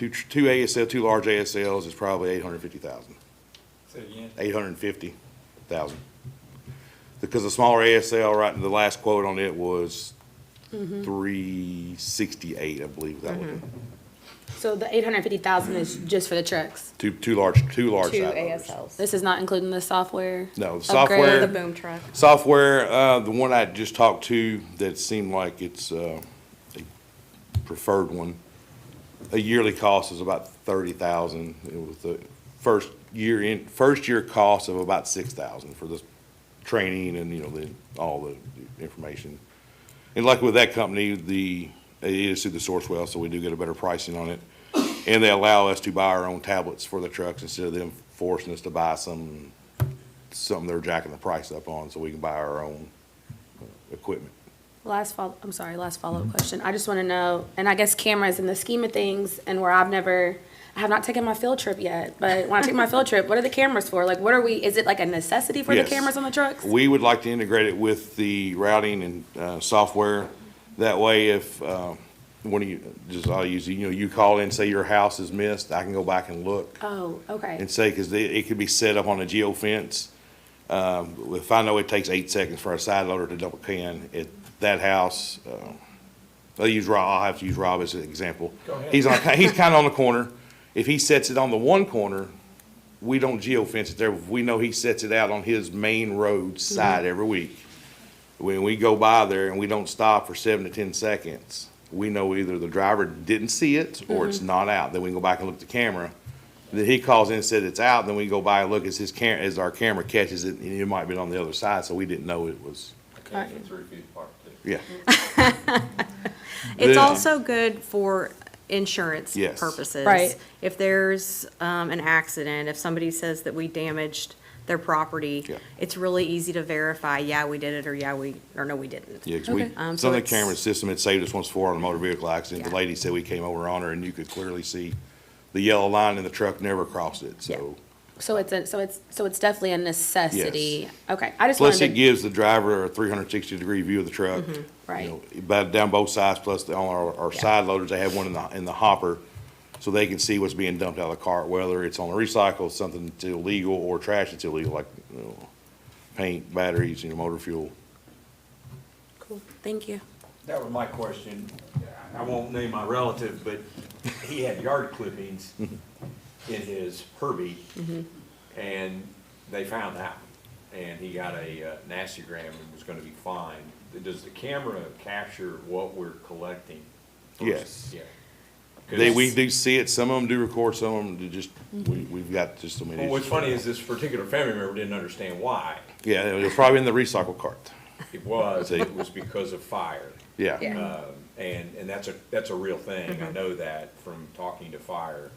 large ASLs is probably 850,000. Say it again. 850,000. Because the smaller ASL, right, in the last quote on it was 368, I believe that was. So the 850,000 is just for the trucks? Two large Two side loaders. ASLs. This is not including the software? No, the upgrade? software. The boom truck. Software, the one I just talked to that seemed like it's a preferred one, a yearly cost is about 30,000. It was the first year cost of about 6,000 for the training and, all the information. And like with that company, it is through the Sourcewell, so we do get a better pricing on it. And they allow us to buy our own tablets for the trucks instead of them forcing us to buy something they're jacking the price up on, so we can buy our own equipment. Last follow-up question. I just want to know, and I guess cameras in the scheme of things, and where I have not taken my field trip yet, but when I take my field trip, what are the cameras for? Like, is it like a necessity for the Yes. cameras on the trucks? We would like to integrate it with the routing and software. That way, if I'll use, you call in, say your house is missed, I can go back and look Oh, okay. and say, because it could be set up on a geofence. If I know it takes 8 seconds for a side loader to double can at that house, I'll have to use Rob as an example. Go ahead. He's kind of on the corner. If he sets it on the one corner, we don't geofence it there. We know he sets it out on his main road side every week. When we go by there and we don't stop for 7 to 10 seconds, we know either the driver didn't see it or it's not out. Then we can go back and look at the camera. Then he calls in and said it's out, then we go by and look as our camera catches it, and it might be on the other side, so we didn't know it was. Okay, so 3 feet apart, too. Yeah. It's The- also good for insurance Yes. purposes. Right. If there's an accident, if somebody says that we damaged their property, Yeah. it's really easy to verify, yeah, we did it, or no, we didn't. Yeah, because Okay. So some of the it's- camera system had saved us once before on a motor vehicle accident. The Yeah. lady said we came over on her and you could clearly see the yellow line in the truck never crossed it, so. So it's definitely a necessity. Yes. Okay, I just Plus, wanted it to, gives the driver a 360-degree view of the truck. right. Down both sides, plus on our side loaders, they have one in the hopper, so they can see what's being dumped out of the cart, whether it's on the recycle, something that's illegal, or trash that's illegal, like, paint, batteries, motor fuel. Cool, thank you. That was my question. I won't name my relative, but he had yard clippings in his Herbie, and they found out. And he got a nastogram and was gonna be fined. Does the camera capture what we're collecting? Yes. Yeah. We do see it, some of them do record, some of them do just, we've got just so many. Well, what's funny is this particular family member didn't understand why. Yeah, it was probably in the recycle cart. It was because of fire. Yeah. Yeah. And that's a real thing. I know that from talking to fire.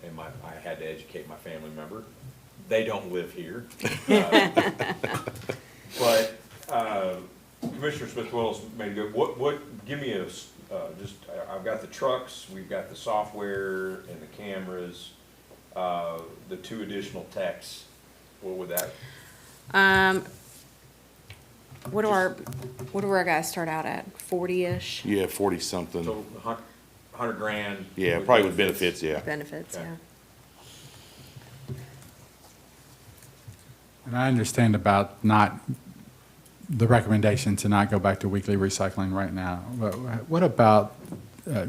And I had to educate my family member. They don't live here. But Commissioner Smith Willis made a good, give me I've got the trucks, we've got the software and the cameras. the 2 additional techs, what would that? What do our guys start out at? 40-ish Yeah, 40-something. So, $100,000. Yeah, probably with benefits, yeah. benefits, Okay. yeah. And I understand about the recommendation to not go back to weekly recycling right now. What about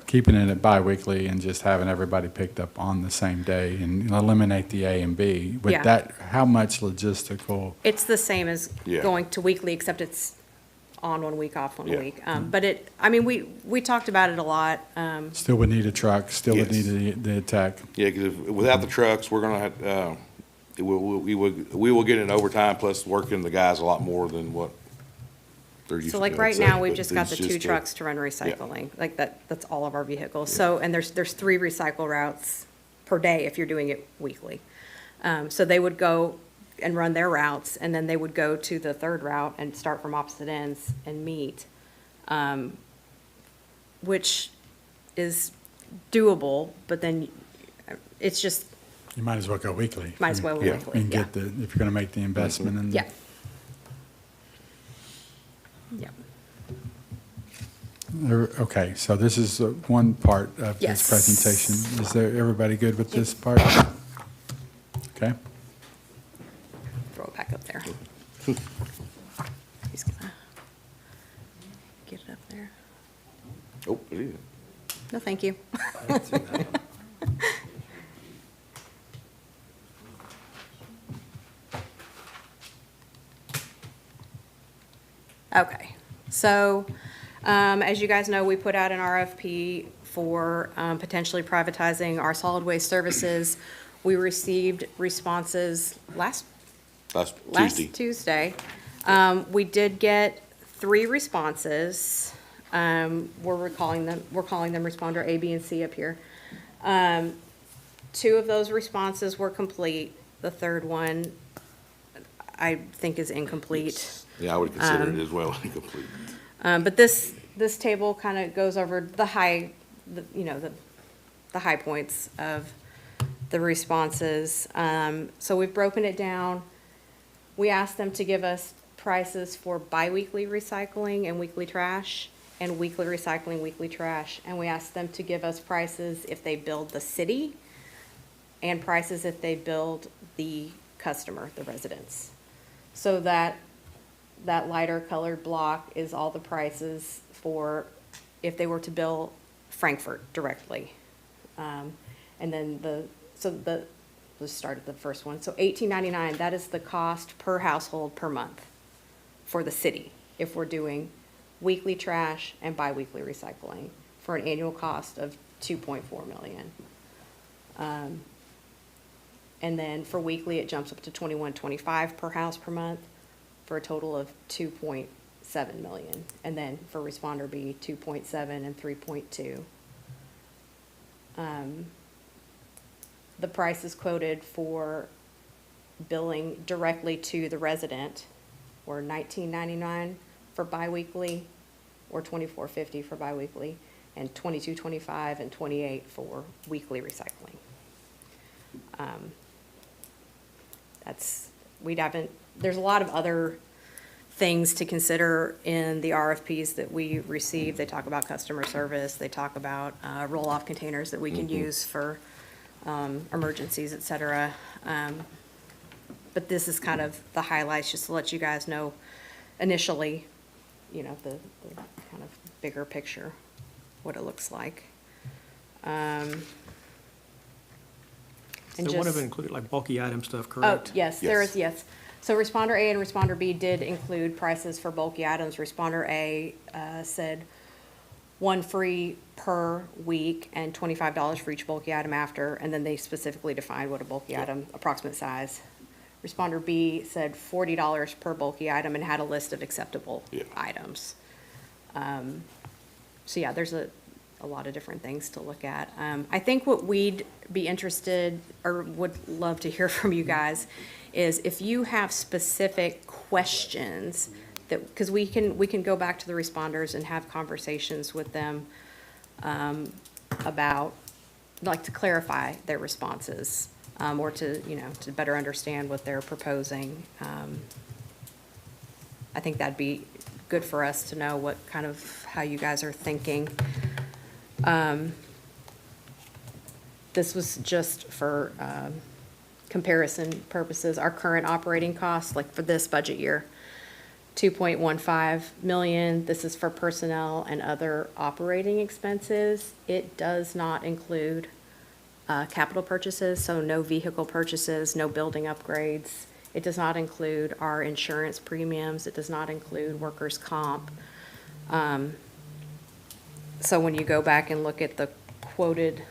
keeping it at biweekly and just having everybody picked up on the same day and eliminate the A and B? With Yeah. that, how much logistical? It's the same as Yeah. going to weekly, except it's on 1 week, off 1 Yeah. week. But we talked about it a lot. Still would need a truck, still would Yes. need the tech. Yeah, because without the trucks, we're gonna have, we will get an overtime plus working the guys a lot more than what they're used to. So like I'd right say, now, we've but just got it's the 2 just, trucks to run recycling. Like that's all of our vehicles. So, and there's 3 recycle routes per day if you're doing it weekly. So they would go and run their routes, and then they would go to the 3rd route and start from opposite ends and meet, which is doable, but then it's just, You might as well go weekly. might as well go Yeah. weekly, And yeah. get if you're going to make the investment in. Yeah. Yeah. Okay, so this is one part of Yes. this presentation. Is everybody good with this part? Okay. Throw it back up there. He's gonna get it up there. Oh, it is. No, thank you. Okay, so, as you guys know, we put out an RFP for potentially privatizing our solid waste services. We received responses last Tuesday. We did get 3 responses. We're calling them responder A, B, and C up here. 2 of those responses were complete. The 3rd one, I think, is incomplete. Yeah, I would consider it as well incomplete. But this table kind of goes over the high points of the responses. So we've broken it down. We asked them to give us prices for biweekly recycling and weekly trash, and weekly recycling, weekly trash. And we asked them to give us prices if they build the city, and prices if they build the customer, the residents. So that lighter colored block is all the prices for if they were to bill Frankfort directly. And then let's start at the first one. So $18.99, that is the cost per household per month for the city, if we're doing weekly trash and biweekly recycling, for an annual cost of $2.4 million. And then for weekly, it jumps up to $21.25 per house per month, for a total of $2.7 million. And then for responder B, 2.7 and 3.2. The price is quoted for billing directly to the resident were $19.99 for biweekly, or $24.50 for biweekly, and $22.25 and $28 for weekly recycling. There's a lot of other things to consider in the RFPs that we receive. They talk about customer service, they talk about roll-off containers that we can use for emergencies, et cetera. But this is kind of the highlights, just to let you guys know initially, the kind of bigger picture, what it looks like. So one of it included like bulky item stuff, Oh, correct? yes, there is, yes. So responder A and responder B did include prices for bulky items. Responder A said 1 free per week and $25 for each bulky item after, and then they specifically defined what a bulky item, approximate size. Responder B said $40 per bulky item and had a list of acceptable items. So yeah, there's a lot of different things to look at. I think what we'd be interested, or would love to hear from you guys, is if you have specific questions that, because we can go back to the responders and have conversations with them about, like, to clarify their responses. or to, to better understand what they're proposing. I think that'd be good for us to know what kind of, how you guys are thinking. This was just for comparison purposes. Our current operating costs, like for this budget year, 2.15 million. This is for personnel and other operating expenses. It does not include capital purchases, so no vehicle purchases, no building upgrades. It does not include our insurance premiums. It does not include workers' comp. So when you go back and look at the quoted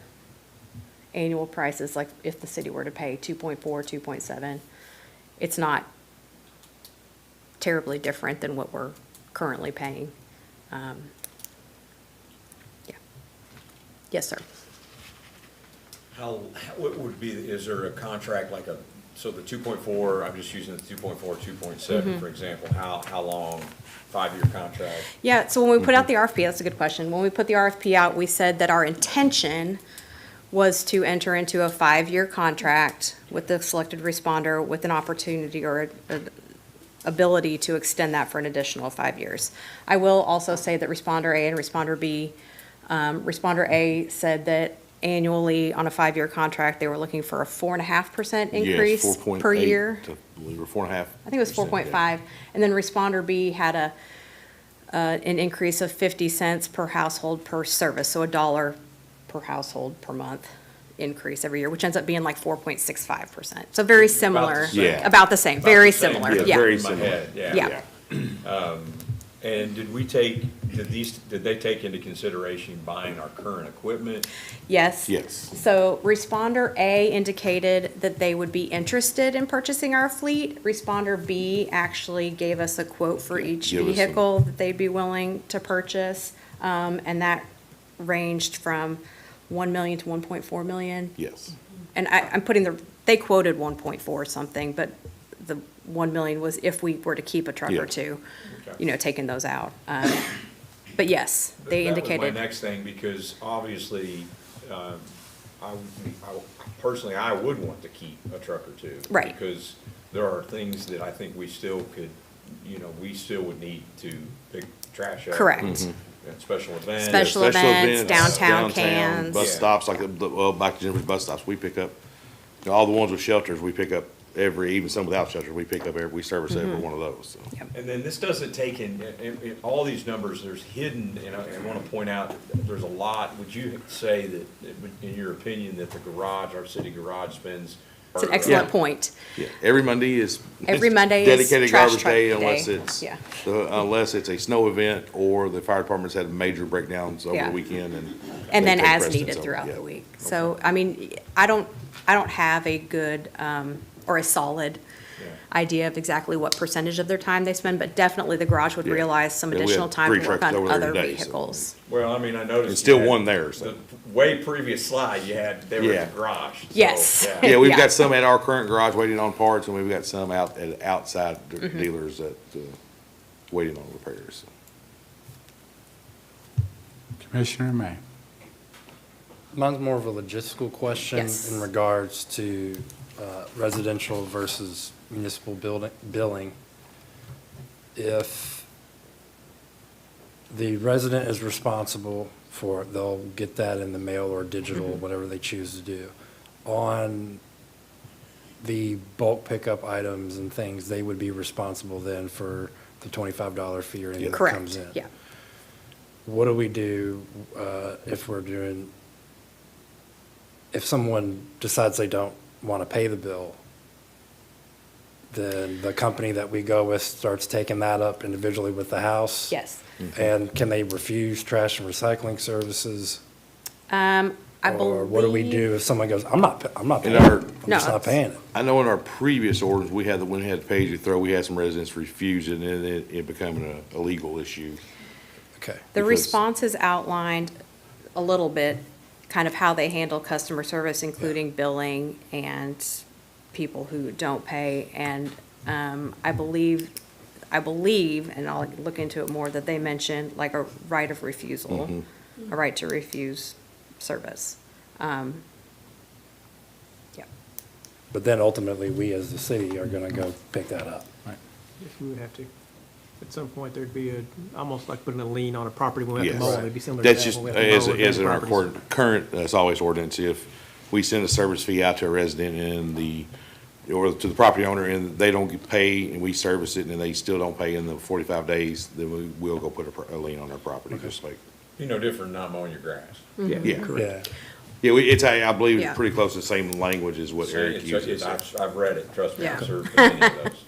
annual prices, like if the city were to pay 2.4, 2.7, it's not terribly different than what we're currently paying. Yeah. Yes, sir. What would be, is there a contract like so the 2.4, I'm just using the 2.4, 2.7, for example, how long, 5-year contract? Yeah, so when we put out the RFP, that's a good question. When we put the RFP out, we said that our intention was to enter into a 5-year contract with the selected responder with an opportunity or an ability to extend that for an additional 5 years. I will also say that Responder A and Responder B, Responder A said that annually on a 5-year contract, they were looking for a 4.5% increase Yes, per year. 4.8 to, I believe, or 4.5. I think it was 4.5. And then Responder B had an increase of 50 cents per household per service, so $1 per household per month increase every year, which ends up being like 4.65%. So very similar. Yeah. About the same, very similar, Yeah, yeah. very In my similar. head, Yeah. And did they take into consideration buying our current equipment? Yes. Yes. So Responder A indicated that they would be interested in purchasing our fleet. Responder B actually gave us a quote for each Give us some- vehicle that they'd be willing to purchase. And that ranged from 1 million to 1.4 million. Yes. And I'm putting they quoted 1.4 something, but the 1 million was if we were to keep a truck Yeah. or two, Okay. taking those out. But yes, they That was indicated. my next thing, because obviously, personally, I would want to keep a truck or two. Right. Because there are things that I think we still could, we still would need to pick trash up. Correct. And special events. Special events, downtown cans. Bus Yeah. stops, like, well, back to Jennifer's bus stops, we pick up, all the ones with shelters, we pick up even some without shelters, we pick up we service every one of those, so. And then this doesn't take in all these numbers, there's hidden, and I want to point out, there's a lot. Would you say that, in your opinion, that the garage, our city garage spends? It's an excellent point. Yeah, every Monday is. Every Monday is dedicated trash garbage truck day day. Yeah. Unless it's a snow event or the fire department's had major breakdowns over Yeah. the weekend And they then take as precedence needed over it, throughout yeah. the week. So, I mean, I don't have a good, or a solid idea of exactly what percentage of their time they spend, but definitely the garage would Yeah. realize some Yeah, we additional had time 3 to work trucks on over there other today, so- vehicles. Well, I mean, I noticed. There's still you had one there, so. The way previous slide, there was Yeah. a garage. So, Yes. yeah. Yeah, we've Yeah. got some at our current garage waiting on parts, and we've got some out at outside Mm-hmm. dealers that, waiting on repairs. Commissioner May. Mine's more of a logistical question Yes. in regards to residential versus municipal billing. If the resident is responsible for, they'll get that in the mail or digital, whatever they choose to do. On the bulk pickup items and things, they would be responsible then for the $25 fee or anything that comes in. Correct, yeah. What do we do if someone decides they don't want to pay the bill? Then the company that we go with starts taking that up individually with the house? Yes. And can they refuse trash and recycling services? I believe. Or what do we do if someone goes, I'm not paying In it, our- I'm No, just not that's- paying it? I know in our previous ordinance, when we had the pay-as-you-throw, we had some residents refuse it, and then it became a legal issue. Okay. The because- responses outlined a little bit, kind of how they handle customer service, including billing and people who don't pay. And I believe, and I'll look into it more, that they mentioned like a right of refusal, a right to refuse service. Yeah. But then ultimately, we as the city are gonna go pick that up. Yes, we would have to. At some point, there'd be almost like putting a lien on a property when we have to mow. It'd be similar to that. That's just, when we have to mow as in our abandoned current, it's always ordinance, if we send a service fee out to a resident or to the property owner and they don't get pay and we service it and they still don't pay in the 45 days, then we will go put a lien on their property, just like. You know, different than not mowing your grass. properties. Yeah. Correct. Yeah, I believe Yeah. it's pretty close to the same language as what Eric uses. I've read it, trust me, Yeah. I've served many of those.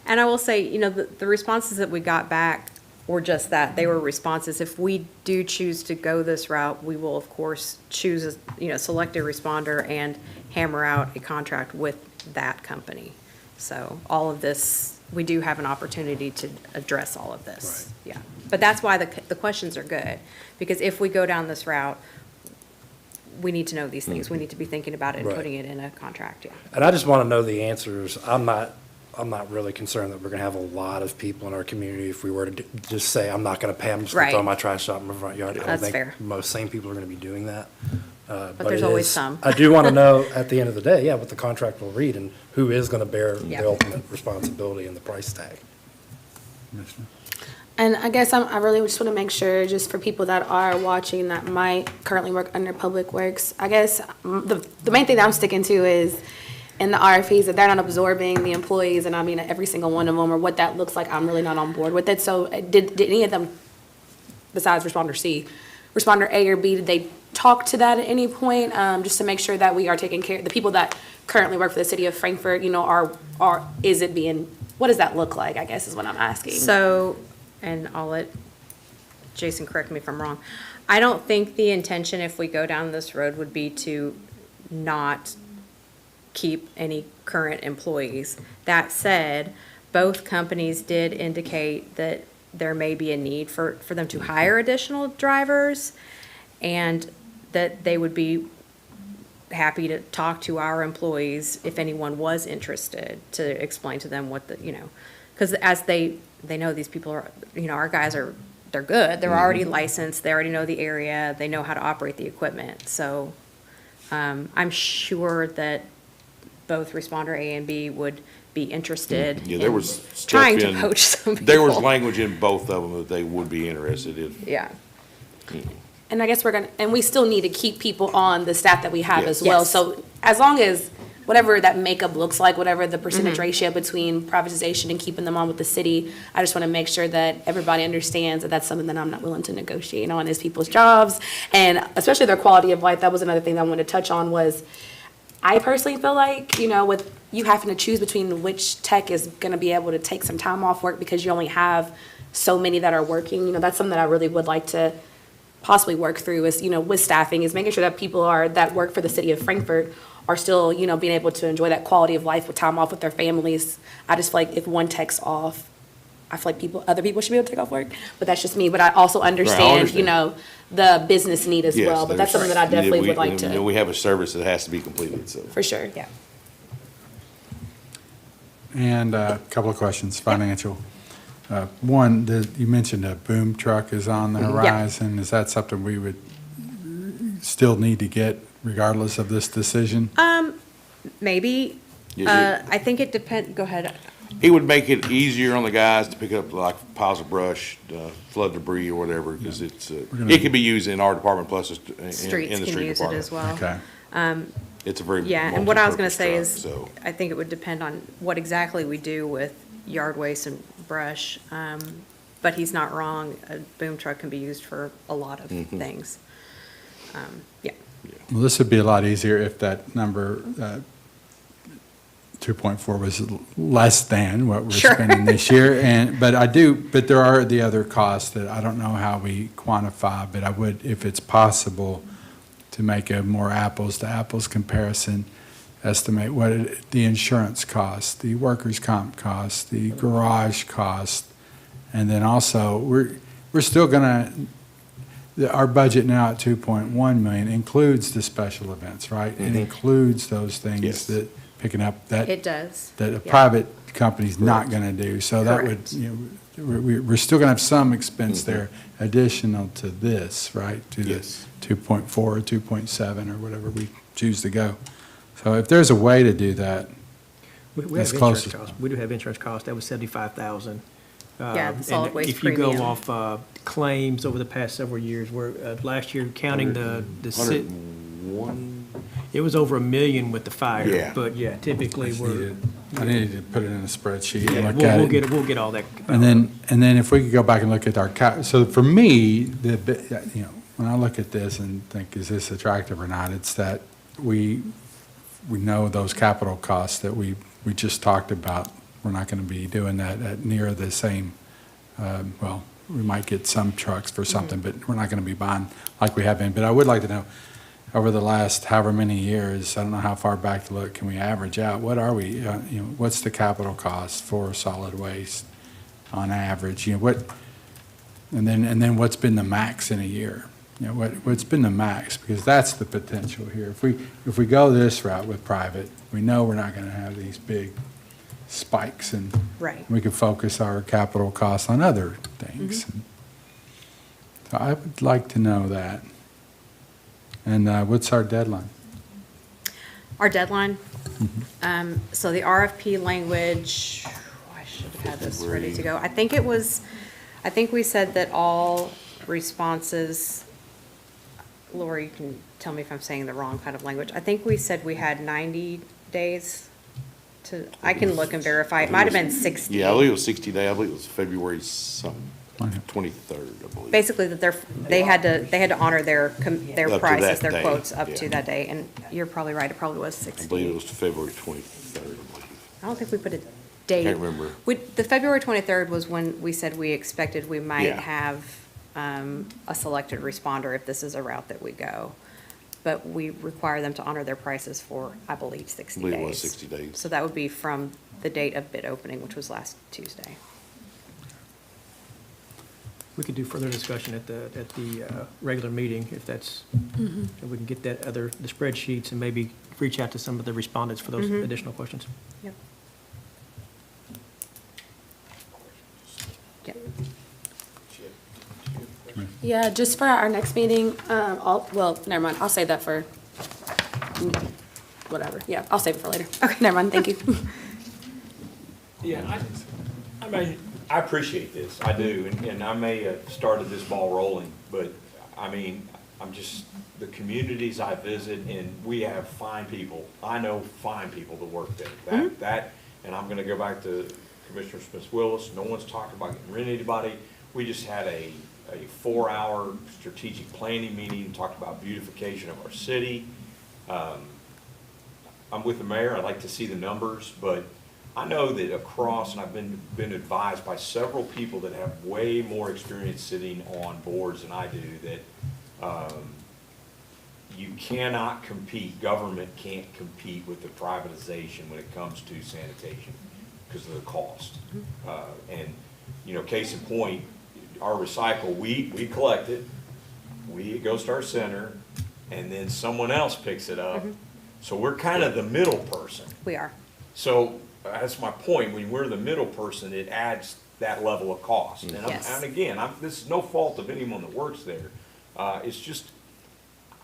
And I will say, you know, the responses that we got back were just that. They were responses. If we do choose to go this route, we will, of course, choose, select a responder and hammer out a contract with that company. So all of this, we do have an opportunity to address all of this. Yeah. But that's why the questions are good, because if we go down this route, we need to know these things. We need to be thinking about it and Right. putting it in a contract, yeah. And I just want to know the answers. I'm not really concerned that we're going to have a lot of people in our community if we were to just say, I'm not going to pay, I'm just going to throw Right. my trash out in my front yard. I don't That's think fair. most sane people are going to be doing that. But there's it always is- some. I do want to know at the end of the day, what the contract will read and who is going to bear Yeah. the ultimate responsibility and the price tag. And I guess I really just want to make sure, just for people that are watching that might currently work under Public Works, I guess the main thing that I'm sticking to is in the RFPs that they're not absorbing the employees, and I mean every single one of them, or what that looks like, I'm really not on board with it. So did any of them, besides responder C, responder A or B, did they talk to that at any point, just to make sure that we are taking care, the people that currently work for the city of Frankfort, is it being, what does that look like, I guess is what I'm asking. So, and I'll let Jason correct me if I'm wrong. I don't think the intention, if we go down this road, would be to not keep any current employees. That said, both companies did indicate that there may be a need for them to hire additional drivers, and that they would be happy to talk to our employees if anyone was interested, to explain to them what because as they know these people are, our guys they're good. They're already licensed. They already know the area. They know how to operate the equipment. So I'm sure that both responder A and B would be interested Yeah, there in was stuff trying to in- poach some people. There was language in both of them that they would be interested in. Yeah. And I guess and we still need to keep people on the staff that we have Yes. as well. Yes. So as long as, whatever that makeup looks like, whatever the percentage ratio between privatization and keeping them on with the city, I just want to make sure that everybody understands that that's something that I'm not willing to negotiate on, is people's jobs, and especially their quality of life. That was another thing that I wanted to touch on was, I personally feel like, with you having to choose between which tech is going to be able to take some time off work because you only have so many that are working, that's something that I really would like to possibly work through is, with staffing, is making sure that people that work for the city of Frankfort are still, being able to enjoy that quality of life with time off with their families. I just feel like if one tech's off, I feel like other people should be able to take off work, but that's just me. But I also understand, the business need as Yes, well, but that's something that I definitely would like to. We have a service that has to be completed, so. For sure. Yeah. And a couple of questions, financial. One, you mentioned a boom truck is on the horizon. Is that something we would still need to get regardless of this decision? Maybe. Yeah, I think it go ahead. It would make it easier on the guys to pick up like piles of brush, flood debris or whatever, because it can be used in our department plus in the street Streets can use it department. as well. Okay. It's a very Yeah, and what I was gonna multi-purpose say truck, is, so. I think it would depend on what exactly we do with yard waste and brush. But he's not wrong, a boom truck can be used for a lot of things. Yeah. Well, this would be a lot easier if that number, 2.4 was less than what we're Sure. spending this year. But there are the other costs that I don't know how we quantify, but I would, if it's possible, to make a more apples to apples comparison, estimate what the insurance cost, the workers' comp cost, the garage cost, and then also, we're still gonna, our budget now at 2.1 million includes the special events, right? It includes those things Yes. that, picking up that. It does. That a Yeah. private company's not gonna do, so that would, Correct. we're still gonna have some expense there additional to this, right? To the Yes. 2.4 or 2.7 or whatever we choose to go. So if there's a way to do that, We as have close insurance as costs. We do have insurance costs. That was 75,000. Yeah, the solid waste If you go premium. off claims over the past several years, where last year counting the sit, 101? it was over $1 million with the fire. Yeah. But yeah, typically we're, I needed to put it in a spreadsheet yeah, and look at it. we'll get all that. And then if we could go back and look at our, so for me, when I look at this and think, is this attractive or not, it's that we know those capital costs that we just talked about. We're not going to be doing that at near the same, well, we might get some trucks for something, but we're not going to be buying like we have been. But I would like to know, over the last however many years, I don't know how far back to look, can we average out? What are we, what's the capital cost for solid waste on average? And then what's been the max in a year? What's been the max? Because that's the potential here. If we go this route with private, we know we're not going to have these big spikes, and Right. we can focus our capital costs on other things. So I would like to know that. And what's our deadline? Our deadline, so the RFP language, I should have had this ready to go. I think we said that all responses, Lori, you can tell me if I'm saying the wrong kind of language. I think we said we had 90 days to, I can look and verify. It might have been 60. Yeah, I believe it was 60 days. I believe it was February something, 23rd, I believe. Basically, that they had to honor their Up to prices, that their day, quotes up yeah. to that day. And you're probably right, it probably was 60. I believe it was February 23rd, I believe. I don't think we put a date. Can't remember. The February 23rd was when we said we expected we might Yeah. have a selected responder if this is a route that we go. But we require them to honor their prices for, I believe, 60 I days. believe it was 60 days. So that would be from the date of bid opening, which was last Tuesday. We could do further discussion at the regular meeting, if that's, if we can get the spreadsheets and maybe reach out to some of the respondents for those additional questions. Yep. Yep. Yeah, just for our next meeting, well, never mind, I'll save that for whatever. Yeah, I'll save it for later. Okay, never mind, thank you. Yeah, I mean, I appreciate this, I do, and I may have started this ball rolling, but, I mean, I'm just, the communities I visit, and we have fine people, I know fine people that work there. That, and I'm gonna go back to Commissioner Smith-Willis, no one's talking about getting rid of anybody. We just had a 4-hour strategic planning meeting, talked about beautification of our city. I'm with the mayor, I'd like to see the numbers, but I know that across, and I've been advised by several people that have way more experience sitting on boards than I do, that you cannot compete, government can't compete with the privatization when it comes to sanitation because of the cost. And, case in point, our recycle, we collect it, it goes to our center, and then someone else picks it up. So we're kind of the middle person. We are. So that's my point, when we're the middle person, it adds that level of cost. And Yes. and again, this is no fault of anyone that works there. It's just,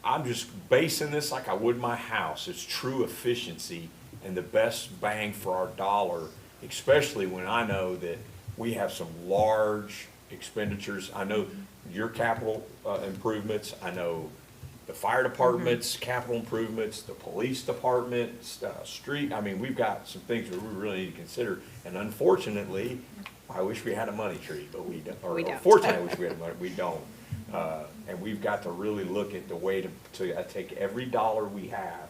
I'm just basing this like I would my house. It's true efficiency and the best bang for our dollar, especially when I know that we have some large expenditures. I know your capital improvements, I know the fire department's capital improvements, the police department's street. I mean, we've got some things that we really need to consider. And unfortunately, I wish we had a money tree, but we don't. Or fortunately, I wish we had money, we don't. And we've got to really look at the way to take every dollar we have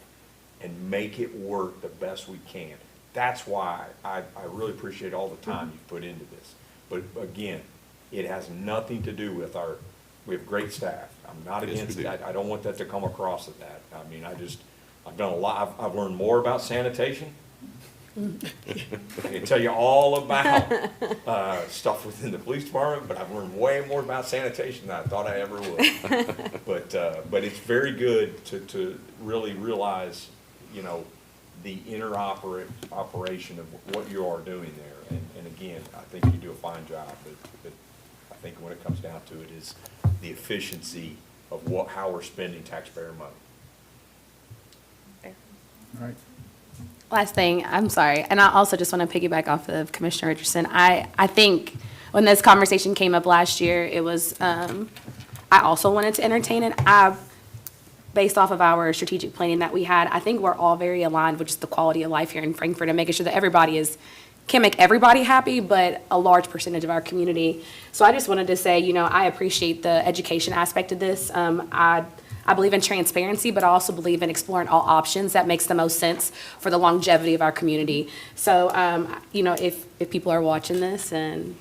and make it work the best we can. That's why I really appreciate all the time you've put into this. But again, it has nothing to do with we have great staff. I'm not against that. I don't want that to come across as that. I mean, I've done a lot. I've learned more about sanitation. I can tell you all about stuff within the police department, but I've learned way more about sanitation than I thought I ever would. But it's very good to really realize, the operation of what you are doing there. And again, I think you do a fine job, but I think when it comes down to it is the efficiency of how we're spending taxpayer money. All right. Last thing, I'm sorry, and I also just want to piggyback off of Commissioner Richardson. I think when this conversation came up last year, it was, I also wanted to entertain it. Based off of our strategic planning that we had, I think we're all very aligned with just the quality of life here in Frankfort and making sure that everybody can't make everybody happy, but a large percentage of our community. So I just wanted to say, I appreciate the education aspect of this. I believe in transparency, but I also believe in exploring all options that makes the most sense for the longevity of our community. So, if people are watching this and,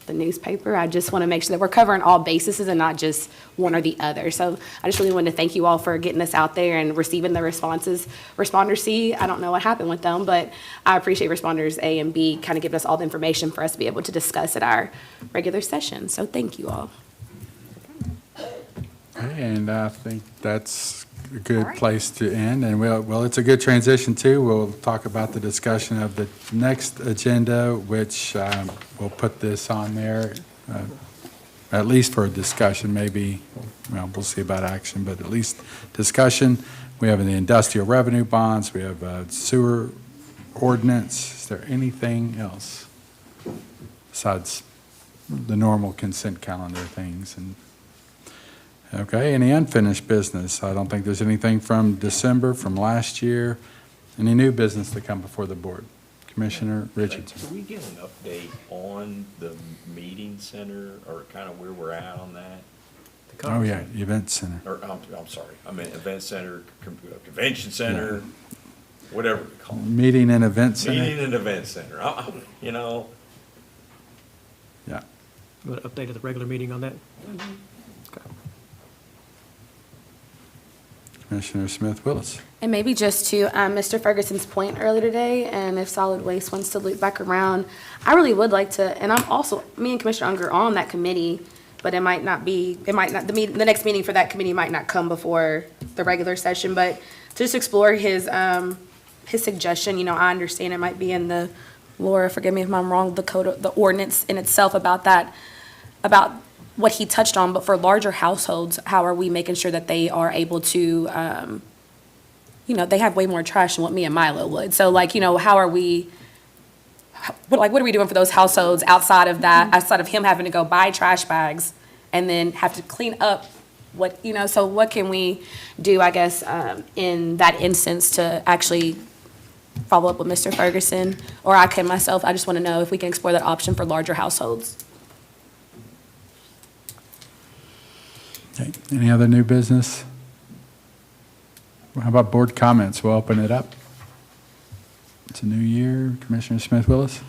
the newspaper, I just want to make sure that we're covering all bases and not just one or the other. So I just really wanted to thank you all for getting this out there and receiving the responses. Responders C, I don't know what happened with them, but I appreciate responders A and B kind of giving us all the information for us to be able to discuss at our regular session. So thank you all. Okay, and I think that's a good place to end. And well, it's a good transition too. We'll talk about the discussion of the next agenda, which we'll put this on there, at least for a discussion, maybe, well, we'll see about action, but at least discussion. We have the industrial revenue bonds, we have sewer ordinance. Is there anything else besides the normal consent calendar things? And okay, any unfinished business? I don't think there's anything from December, from last year. Any new business to come before the board? Commissioner Richardson. Can we get an update on the meeting center or kind of where we're at on that? Oh, yeah, event center. Or, I'm sorry, I meant event center, convention center, whatever we call it. Meeting and event center? Meeting and event center, Yeah. You want to update at the regular meeting on that? Commissioner Smith Willis. And maybe just to Mr. Ferguson's point earlier today, and if solid waste wants to loop back around, I really would like to, and I'm also, me and Commissioner Unger are on that committee, but the next meeting for that committee might not come before the regular session, but to just explore his suggestion, I understand it might be in the, Laura, forgive me if I'm wrong, the code, the ordinance in itself about that, about what he touched on, but for larger households, how are we making sure that they are able to, they have way more trash than what me and Milo would. So how are we, what are we doing for those households outside of that, outside of him having to go buy trash bags and then have to clean up so what can we do, I guess, in that instance to actually follow up with Mr. Ferguson, or I can myself, I just want to know if we can explore that option for larger households. Okay, any other new business? Well, how about board comments? We'll open it up. It's a new year. Commissioner Smith Willis?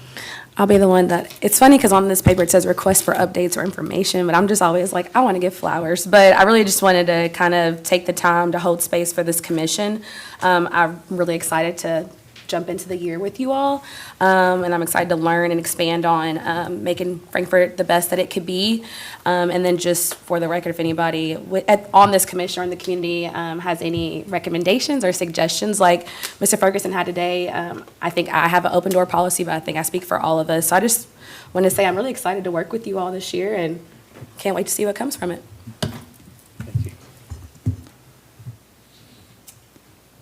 I'll be the one that, it's funny because on this paper it says request for updates or information, but I'm just always like, I want to give flowers. But I really just wanted to kind of take the time to hold space for this commission. I'm really excited to jump into the year with you all. And I'm excited to learn and expand on making Frankfort the best that it could be. And then just for the record, if anybody on this commission or in the community has any recommendations or suggestions like Mr. Ferguson had today, I think I have an open door policy, but I think I speak for all of us. So I just want to say I'm really excited to work with you all this year and can't wait to see what comes from it.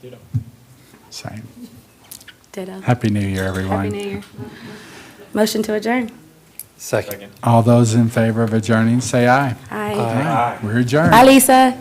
Ditto. Same. Ditto. Happy New Year, everyone. Happy New Year. Motion to adjourn. Second. All those in favor of adjourning, say aye. Aye. We're adjourned. Bye, Lisa.